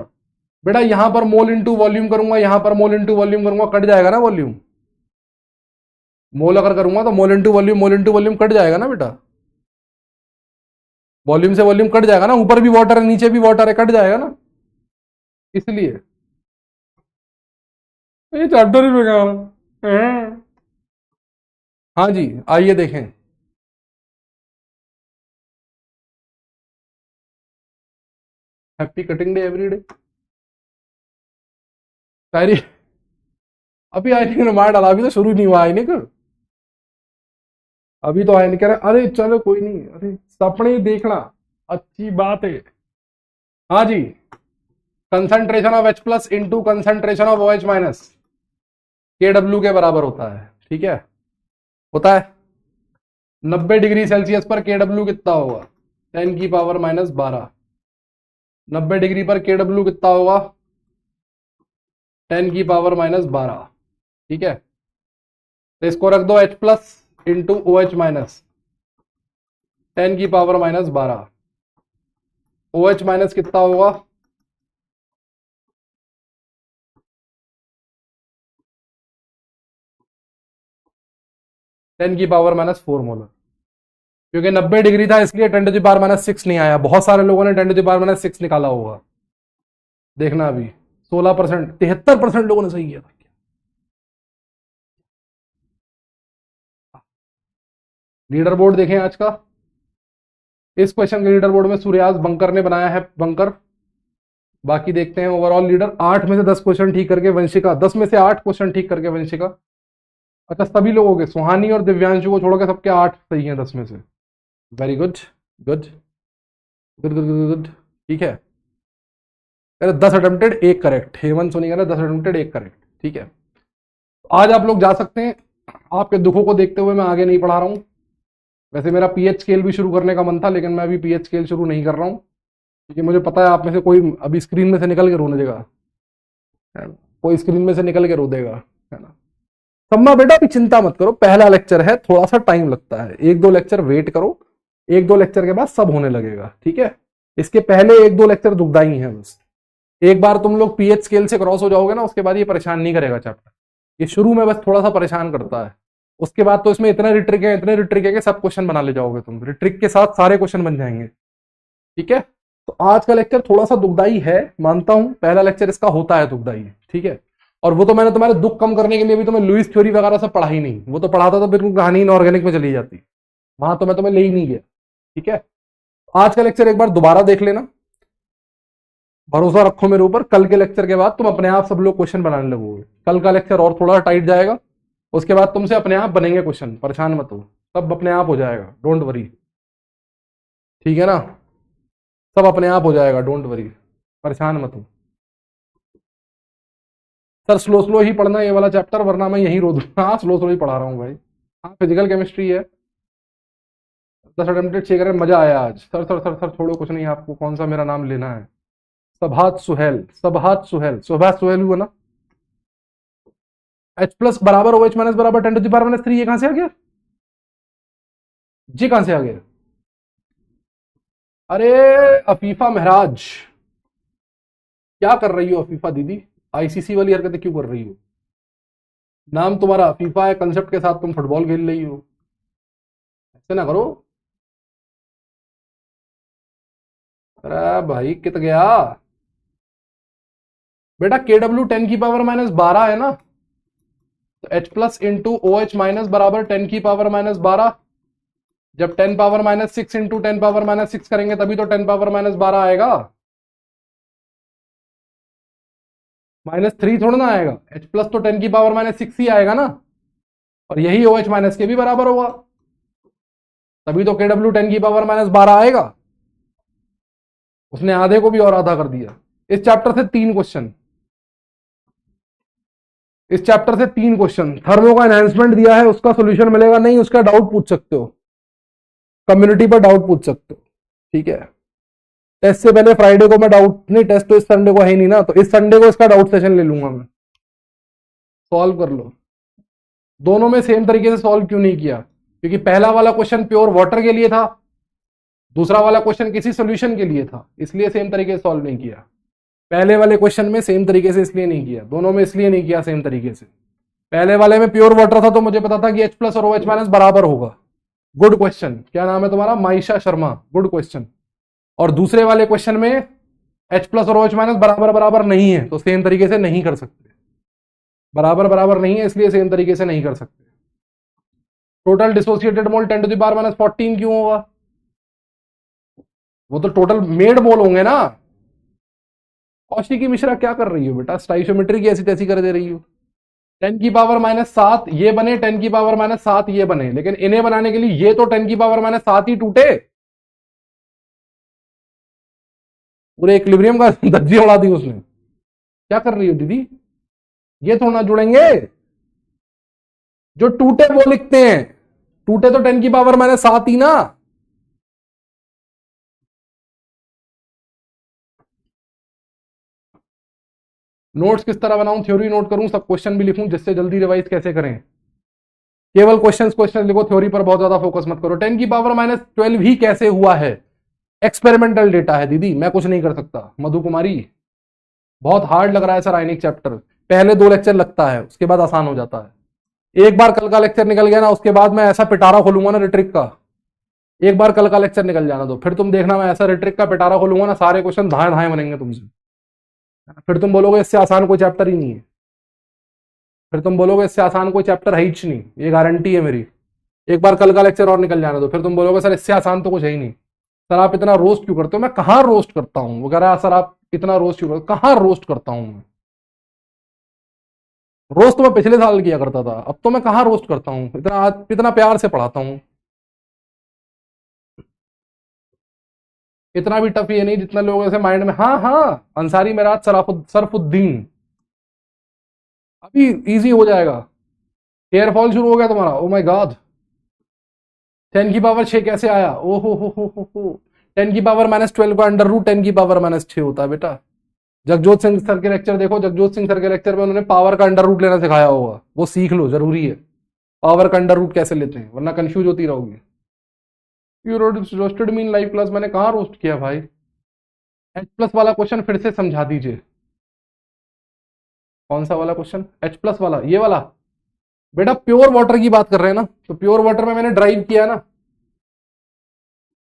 बेटा यहां पर मोल इंटू वॉल्यूम करूंगा, यहां पर मोल इंटू वॉल्यूम करूंगा, कट जाएगा ना वॉल्यूम। मोल अगर करूंगा तो मोल इंटू वॉल्यूम कट जाएगा ना बेटा, वॉल्यूम से वॉल्यूम कट जाएगा ना, ऊपर भी वाटर है नीचे भी वाटर है, कट जाएगा ना, इसलिए। ये चैप्टर ही बेकार है। हाँ जी, आइए देखें। Happy cutting day every day, शायरी। अभी आयनिक ने मार डाला, अभी तो शुरू नहीं हुआ आयनिक, अभी तो आयनिक कह रहे अरे चलो कोई नहीं, अरे सपने देखना अच्छी बात है। हाँ जी, concentration of H plus into concentration of O H minus K W के बराबर होता है। ठीक है, होता है। 90 डिग्री सेल्सियस पर के डब्ल्यू कितना होगा? 10⁻⁻12। 90 डिग्री पर के डब्ल्यू कितना होगा? 10⁻⁻12। ठीक है, तो इसको रख दो H plus into O H minus 10⁻⁻12। O H minus कितना होगा? 10⁻⁻4 मोलर, क्योंकि 90 डिग्री था इसलिए 10⁻⁻6 नहीं आया। बहुत सारे लोगों ने 10⁻⁻6 निकाला होगा, देखना अभी 16%, 73% लोगों ने सही किया था। लीडर बोर्ड देखें आज का, इस क्वेश्चन के लीडर बोर्ड में सूर्यास बंकर ने बनाया है बंकर। बाकी देखते हैं ओवरऑल लीडर, 8 में से 10 क्वेश्चन ठीक करके वंशिका, 10 में से 8 क्वेश्चन ठीक करके वंशिका। अच्छा सभी लोगों के, सुहानी और दिव्यांशु को छोड़कर सबके 8 सही हैं 10 में से। Very good, good good good good good. ठीक है, अरे 10 अटेम्प्टेड 1 करेक्ट, हेमंत सोनी कह रहा 10 अटेम्प्टेड 1 करेक्ट। ठीक है, आज आप लोग जा सकते हैं। आपके दुखों को देखते हुए मैं आगे नहीं पढ़ा रहा हूँ। वैसे मेरा पीएच स्केल भी शुरू करने का मन था, लेकिन मैं अभी पीएच स्केल शुरू नहीं कर रहा हूँ, क्योंकि मुझे पता है आप में से कोई अभी स्क्रीन में से निकल के रोने देगा, है ना, कोई स्क्रीन में से निकल के रो देगा, है ना। सम्मा बेटा अभी चिंता मत करो, पहला लेक्चर है, थोड़ा सा टाइम लगता है, 1-2 लेक्चर वेट करो, 1-2 लेक्चर के बाद सब होने लगेगा, ठीक है। इसके पहले 1-2 लेक्चर दुखदाई हैं बस। एक बार तुम लोग पीएच स्केल से क्रॉस हो जाओगे ना, उसके बाद ये परेशान नहीं करेगा चैप्टर। ये शुरू में बस थोड़ा सा परेशान करता है, उसके बाद तो इसमें इतने रिट्रिक है कि सब क्वेश्चन बना ले जाओगे तुम, रिट्रिक के साथ सारे क्वेश्चन बन जाएंगे, ठीक है। तो आज का लेक्चर थोड़ा सा दुखदाई है, मानता हूं, पहला लेक्चर इसका होता है दुखदाई, ठीक है। और वो तो मैंने तुम्हारे दुख कम करने के लिए भी तुम्हें लुईस थ्योरी वगैरह सब पढ़ा ही नहीं, वो तो पढ़ाता तो बिल्कुल कहानी इनऑर्गेनिक में चली जाती, वहां तो मैं तुम्हें ले ही नहीं गया, ठीक है। आज का लेक्चर एक बार दोबारा देख लेना, भरोसा रखो मेरे ऊपर, कल के लेक्चर के बाद तुम अपने आप सब लोग क्वेश्चन बनाने लगोगे। कल का लेक्चर और थोड़ा टाइट जाएगा, उसके बाद तुमसे अपने आप बनेंगे क्वेश्चन, परेशान मत हो, सब अपने आप हो जाएगा, डोंट वरी, ठीक है ना, सब अपने आप हो जाएगा, डोंट वरी, परेशान मत हो। सर स्लो स्लो ही पढ़ना ये वाला चैप्टर, वरना मैं यहीं रो दूंगा। हाँ स्लो स्लो ही पढ़ा रहा हूँ भाई। हाँ फिजिकल केमिस्ट्री है, 10 अटेम्प्टेड चेक करें, मजा आया आज। सर सर सर सर छोड़ो, कुछ नहीं, आपको कौन सा मेरा नाम लेना है? सबहात सुहेल, सबहात सुहेल, सबहात सुहेल हुआ ना। H प्लस बराबर OH माइनस बराबर 10 टू द पावर माइनस 3, ये कहां से आ गया? जी कहां से आ गया? अरे अफीफा महराज, क्या कर रही हो अफीफा दीदी? आईसीसी वाली हरकतें क्यों कर रही हो? नाम तुम्हारा अफीफा है, कंसेप्ट के साथ तुम फुटबॉल खेल रही हो, ऐसे ना करो। अरे भाई कित गया बेटा, KW 10 की पावर माइनस 12 है ना, तो H plus into OH minus बराबर 10 की पावर माइनस 12। जब 10 power minus 6 into 10 power minus 6 करेंगे तभी तो 10 पावर माइनस 12 आएगा, -3 थोड़ा ना आएगा। H प्लस तो 10 की पावर माइनस 6 ही आएगा ना, और यही OH माइनस के भी बराबर होगा, तभी तो KW 10 की पावर माइनस 12 आएगा। उसने आधे को भी और आधा कर दिया। इस चैप्टर से 3 क्वेश्चन, इस चैप्टर से 3 क्वेश्चन। थर्मो का एनहांसमेंट दिया है, उसका सोल्यूशन मिलेगा नहीं, उसका डाउट पूछ सकते हो, कम्युनिटी पर डाउट पूछ सकते हो, ठीक है। टेस्ट से पहले फ्राइडे को मैं डाउट नहीं, टेस्ट तो इस संडे को है ही नहीं ना, तो इस संडे को इसका डाउट सेशन ले लूंगा मैं, सॉल्व कर लो। दोनों में सेम तरीके से सॉल्व क्यों नहीं किया? क्योंकि पहला वाला क्वेश्चन प्योर वाटर के लिए था, दूसरा वाला क्वेश्चन किसी सोल्यूशन के लिए था, इसलिए सेम तरीके से सॉल्व नहीं किया। पहले वाले क्वेश्चन में सेम तरीके से इसलिए नहीं किया, दोनों में इसलिए नहीं किया सेम तरीके से। पहले वाले में प्योर वाटर था तो मुझे पता था कि H प्लस और OH माइनस बराबर होगा, गुड क्वेश्चन। क्या नाम है तुम्हारा? Maisha Sharma, good question. और दूसरे वाले क्वेश्चन में H प्लस और OH माइनस बराबर बराबर नहीं है, तो सेम तरीके से नहीं कर सकते, बराबर बराबर नहीं है इसलिए सेम तरीके से नहीं कर सकते। Total dissociated mole 10 to the power minus 14 क्यों होगा? वो तो टोटल मेड मोल होंगे ना। कौशिकी मिश्रा क्या कर रही हो बेटा? स्टाइशियोमेट्री की ऐसी तैसी कर दे रही हो। 10 की पावर माइनस 7 ये बने, 10 की पावर माइनस 7 ये बने, लेकिन इन्हें बनाने के लिए ये तो 10 की पावर माइनस 7 ही टूटे, पूरे इक्विलिब्रियम का धज्जी उड़ा दी उसने। क्या कर रही हो दीदी? ये थोड़ा ना जुड़ेंगे, जो टूटे वो लिखते हैं, टूटे तो 10 की पावर माइनस 7 ही ना। नोट्स किस तरह बनाऊं? थ्योरी नोट करूं, सब क्वेश्चन भी लिखूं, जिससे जल्दी रिवाइज कैसे करें? केवल क्वेश्चन लिखो, थ्योरी पर बहुत ज्यादा फोकस मत करो। 10 की पावर माइनस 12 ही कैसे हुआ है? एक्सपेरिमेंटल डेटा है दीदी, मैं कुछ नहीं कर सकता। मधु कुमारी, बहुत हार्ड लग रहा है सर आयनिक चैप्टर, पहले 2 लेक्चर लगता है, उसके बाद आसान हो जाता है। एक बार कल का लेक्चर निकल गया ना, उसके बाद मैं ऐसा पिटारा खोलूंगा ना रिट्रिक का, एक बार कल का लेक्चर निकल जाना दो, फिर तुम देखना मैं ऐसा रिट्रिक का पिटारा खोलूंगा ना, सारे क्वेश्चन धाए धाए बनेंगे तुमसे, फिर तुम बोलोगे इससे आसान कोई चैप्टर ही नहीं है, फिर तुम बोलोगे इससे आसान कोई चैप्टर है ही नहीं, ये गारंटी है मेरी। एक बार कल का लेक्चर और निकल जाने दो, फिर तुम बोलोगे सर इससे आसान तो कुछ है ही नहीं। सर आप इतना रोस्ट क्यों करते हो? मैं कहां रोस्ट करता हूं? वो कह रहा है सर आप इतना रोस्ट क्यों करते हो? कहां रोस्ट करता हूं मैं? रोस्ट तो मैं पिछले साल किया करता था, अब तो मैं कहां रोस्ट करता हूं? इतना प्यार से पढ़ाता हूं, इतना भी टफ ये नहीं जितना लोगों से माइंड में। हाँ हाँ, अंसारी मेराज सरफुद्दीन, अभी इजी हो जाएगा। हेयर फॉल शुरू हो गया तुम्हारा? ओ माय गॉड, 10 की पावर 6 कैसे आया? ओ हो 10 की पावर माइनस 12 का अंडर रूट 10 की पावर माइनस 6 होता है बेटा। जगजोत सिंह सर के लेक्चर देखो, जगजोत सिंह सर के लेक्चर में उन्होंने पावर का अंडर रूट लेना सिखाया होगा, वो सीख लो, जरूरी है। पावर का अंडर रूट कैसे लेते हैं, वरना कंफ्यूज होती रहोगी। You roasted mean live class, मैंने कहाँ रोस्ट किया भाई? एच प्लस वाला क्वेश्चन फिर से समझा दीजिए। कौन सा वाला क्वेश्चन? एच प्लस वाला, ये वाला? बेटा प्योर वाटर की बात कर रहे हैं ना, तो प्योर वाटर में मैंने ड्राइव किया ना,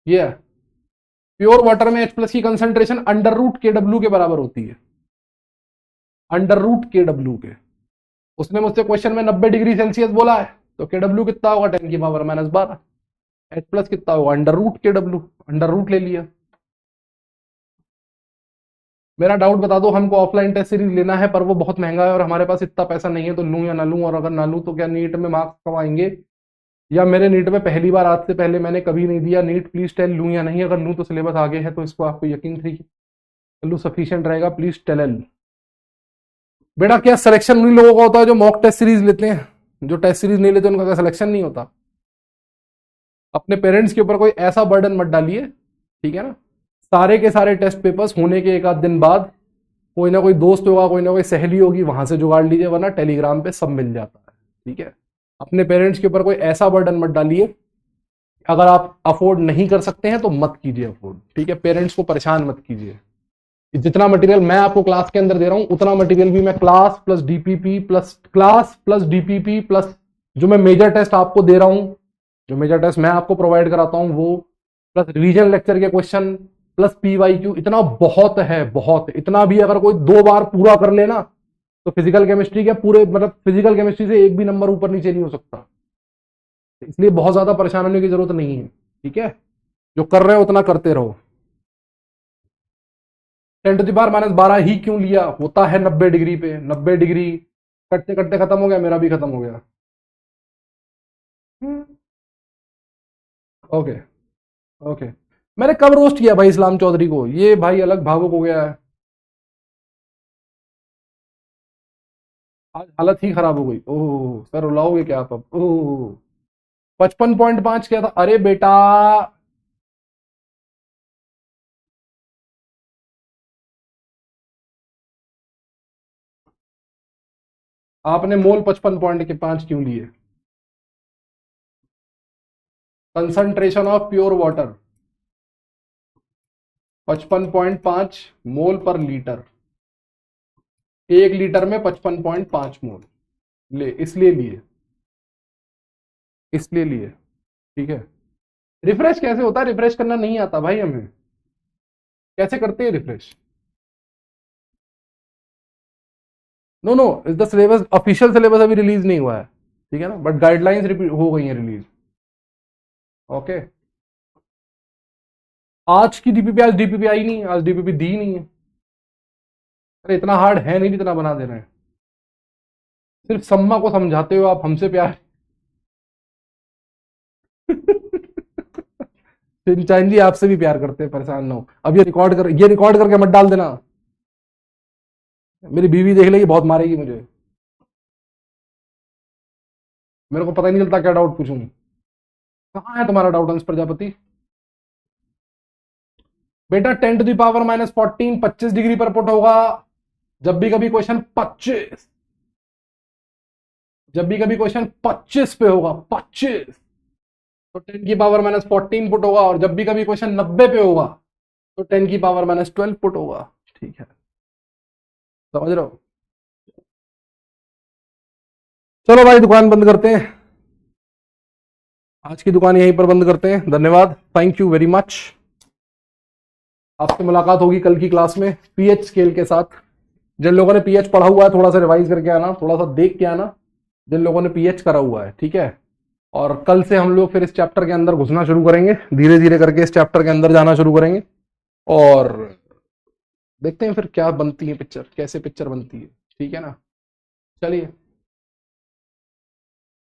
ये है प्योर वाटर में एच प्लस की कंसंट्रेशन अंडर रूट के डब्ल्यू के बराबर होती है, अंडर रूट के डब्ल्यू के। उसने मुझसे क्वेश्चन में 90 डिग्री सेल्सियस बोला है, तो के डब्ल्यू कितना होगा? 10 की पावर -12। एच प्लस कितना होगा? अंडर रूट के डब्ल्यू, अंडर रूट ले लिया। मेरा डाउट बता दो, हमको ऑफलाइन टेस्ट सीरीज लेना है पर वो बहुत महंगा है और हमारे पास इतना पैसा नहीं है, तो लूं या ना लूं? और अगर ना लूं तो क्या नीट में मार्क्स कमाएंगे? या मेरे नीट में पहली बार, आज से पहले मैंने कभी नहीं दिया नीट, प्लीज टेल लूं या नहीं? अगर लूं तो सिलेबस आगे है तो इसको आपको यकीन थी कि लूं सफिशियंट रहेगा, प्लीज टेल एल। बेटा क्या सिलेक्शन उन्हीं लोगों का होता है जो मॉक टेस्ट सीरीज लेते हैं? जो टेस्ट सीरीज नहीं लेते उनका क्या सिलेक्शन नहीं होता? अपने पेरेंट्स के ऊपर कोई ऐसा बर्डन मत डालिए, ठीक है ना? सारे के सारे टेस्ट पेपर्स होने के एक आध दिन बाद कोई ना कोई दोस्त होगा, कोई ना कोई सहेली होगी, वहां से जुगाड़ लीजिए, वरना टेलीग्राम पे सब मिल जाता है, ठीक है? अपने पेरेंट्स के ऊपर कोई ऐसा बर्डन मत डालिए, अगर आप अफोर्ड नहीं कर सकते हैं तो मत कीजिए अफोर्ड, ठीक है? पेरेंट्स को परेशान मत कीजिए। जितना मटेरियल मैं आपको क्लास के अंदर दे रहा हूं, उतना मटेरियल भी मैं क्लास प्लस डीपीपी प्लस जो मैं मेजर टेस्ट आपको दे रहा हूं, जो मेजर टेस्ट मैं आपको प्रोवाइड कराता हूं वो, प्लस रिवीजन लेक्चर के क्वेश्चन, प्लस पीवाईक्यू, इतना बहुत है, बहुत। इतना भी अगर कोई 2 बार पूरा कर लेना तो फिजिकल केमिस्ट्री के पूरे, मतलब फिजिकल केमिस्ट्री से एक भी नंबर ऊपर नीचे नहीं हो सकता। इसलिए बहुत ज्यादा परेशान होने की जरूरत नहीं है, ठीक है? जो कर रहे हो उतना करते रहो। 10⁻12 ही क्यों लिया? होता है 90 डिग्री पे, 90 डिग्री कटते कटते खत्म हो गया, मेरा भी खत्म हो गया। Okay okay. मैंने कब रोस्ट किया भाई इस्लाम चौधरी को? ये भाई अलग भावुक हो गया है, आज हालत ही खराब हो गई। ओह सर, रुलाओगे क्या आप अब? ओह 55.5 क्या था? अरे बेटा, आपने मोल 55.5 क्यों लिए? कंसंट्रेशन ऑफ प्योर वाटर 55.5 मोल पर लीटर, 1 लीटर में 55.5 मोल ले, इसलिए लिए, इसलिए लिए, ठीक है? रिफ्रेश कैसे होता है? रिफ्रेश करना नहीं आता भाई हमें, कैसे करते हैं refresh? No no, is the syllabus, official syllabus अभी रिलीज नहीं हुआ है, ठीक है ना? बट गाइडलाइंस हो गई है रिलीज। ओके, आज की डीपीपी, आज डीपीपी आई नहीं, आज डीपीपी दी नहीं है। अरे इतना हार्ड है नहीं जितना बना दे रहे हैं। सिर्फ सम्मा को समझाते हो आप, हमसे प्यार। सिंचाइन जी आपसे भी प्यार करते हैं, परेशान ना हो। अब ये रिकॉर्ड करके मत डाल देना, मेरी बीवी देख लेगी, बहुत मारेगी मुझे। मेरे को पता ही नहीं चलता क्या डाउट पूछूं। कहाँ है तुम्हारा डाउट अंश प्रजापति? बेटा 10⁻14 25 डिग्री पर पुट होगा। जब भी कभी क्वेश्चन 25, जब भी कभी क्वेश्चन 25 पे होगा, 25, तो 10⁻14 पुट होगा। और जब भी कभी क्वेश्चन 90 पे होगा तो 10⁻12 पुट होगा, ठीक है? समझ रहे हो? चलो भाई दुकान बंद करते हैं, आज की दुकान यहीं पर बंद करते हैं। धन्यवाद, थैंक यू वेरी मच। आपसे मुलाकात होगी कल की क्लास में पीएच स्केल के साथ। जिन लोगों ने पीएच पढ़ा हुआ है थोड़ा सा रिवाइज करके आना, थोड़ा सा देख के आना, जिन लोगों ने पीएच करा हुआ है, ठीक है? और कल से हम लोग फिर इस चैप्टर के अंदर घुसना शुरू करेंगे, धीरे धीरे करके इस चैप्टर के अंदर जाना शुरू करेंगे, और देखते हैं फिर क्या बनती है पिक्चर, कैसे पिक्चर बनती है, ठीक है ना? चलिए,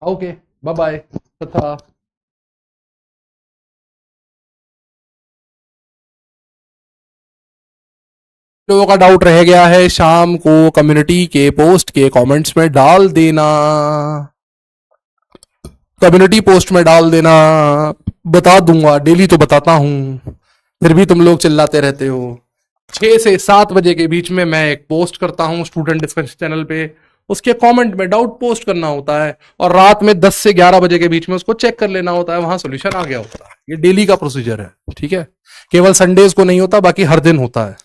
ओके, बाय बाय, तथा लोगों का डाउट रह गया है शाम को कम्युनिटी के पोस्ट के कमेंट्स में डाल देना, कम्युनिटी पोस्ट में डाल देना, बता दूंगा, डेली तो बताता हूं, फिर भी तुम लोग चिल्लाते रहते हो। 6 से 7 बजे के बीच में मैं एक पोस्ट करता हूं स्टूडेंट डिस्कशन चैनल पे, उसके कमेंट में डाउट पोस्ट करना होता है और रात में 10 से 11 बजे के बीच में उसको चेक कर लेना होता है, वहां सोल्यूशन आ गया होता है। ये डेली का प्रोसीजर है, ठीक है, केवल संडेज को नहीं होता, बाकी हर दिन होता है।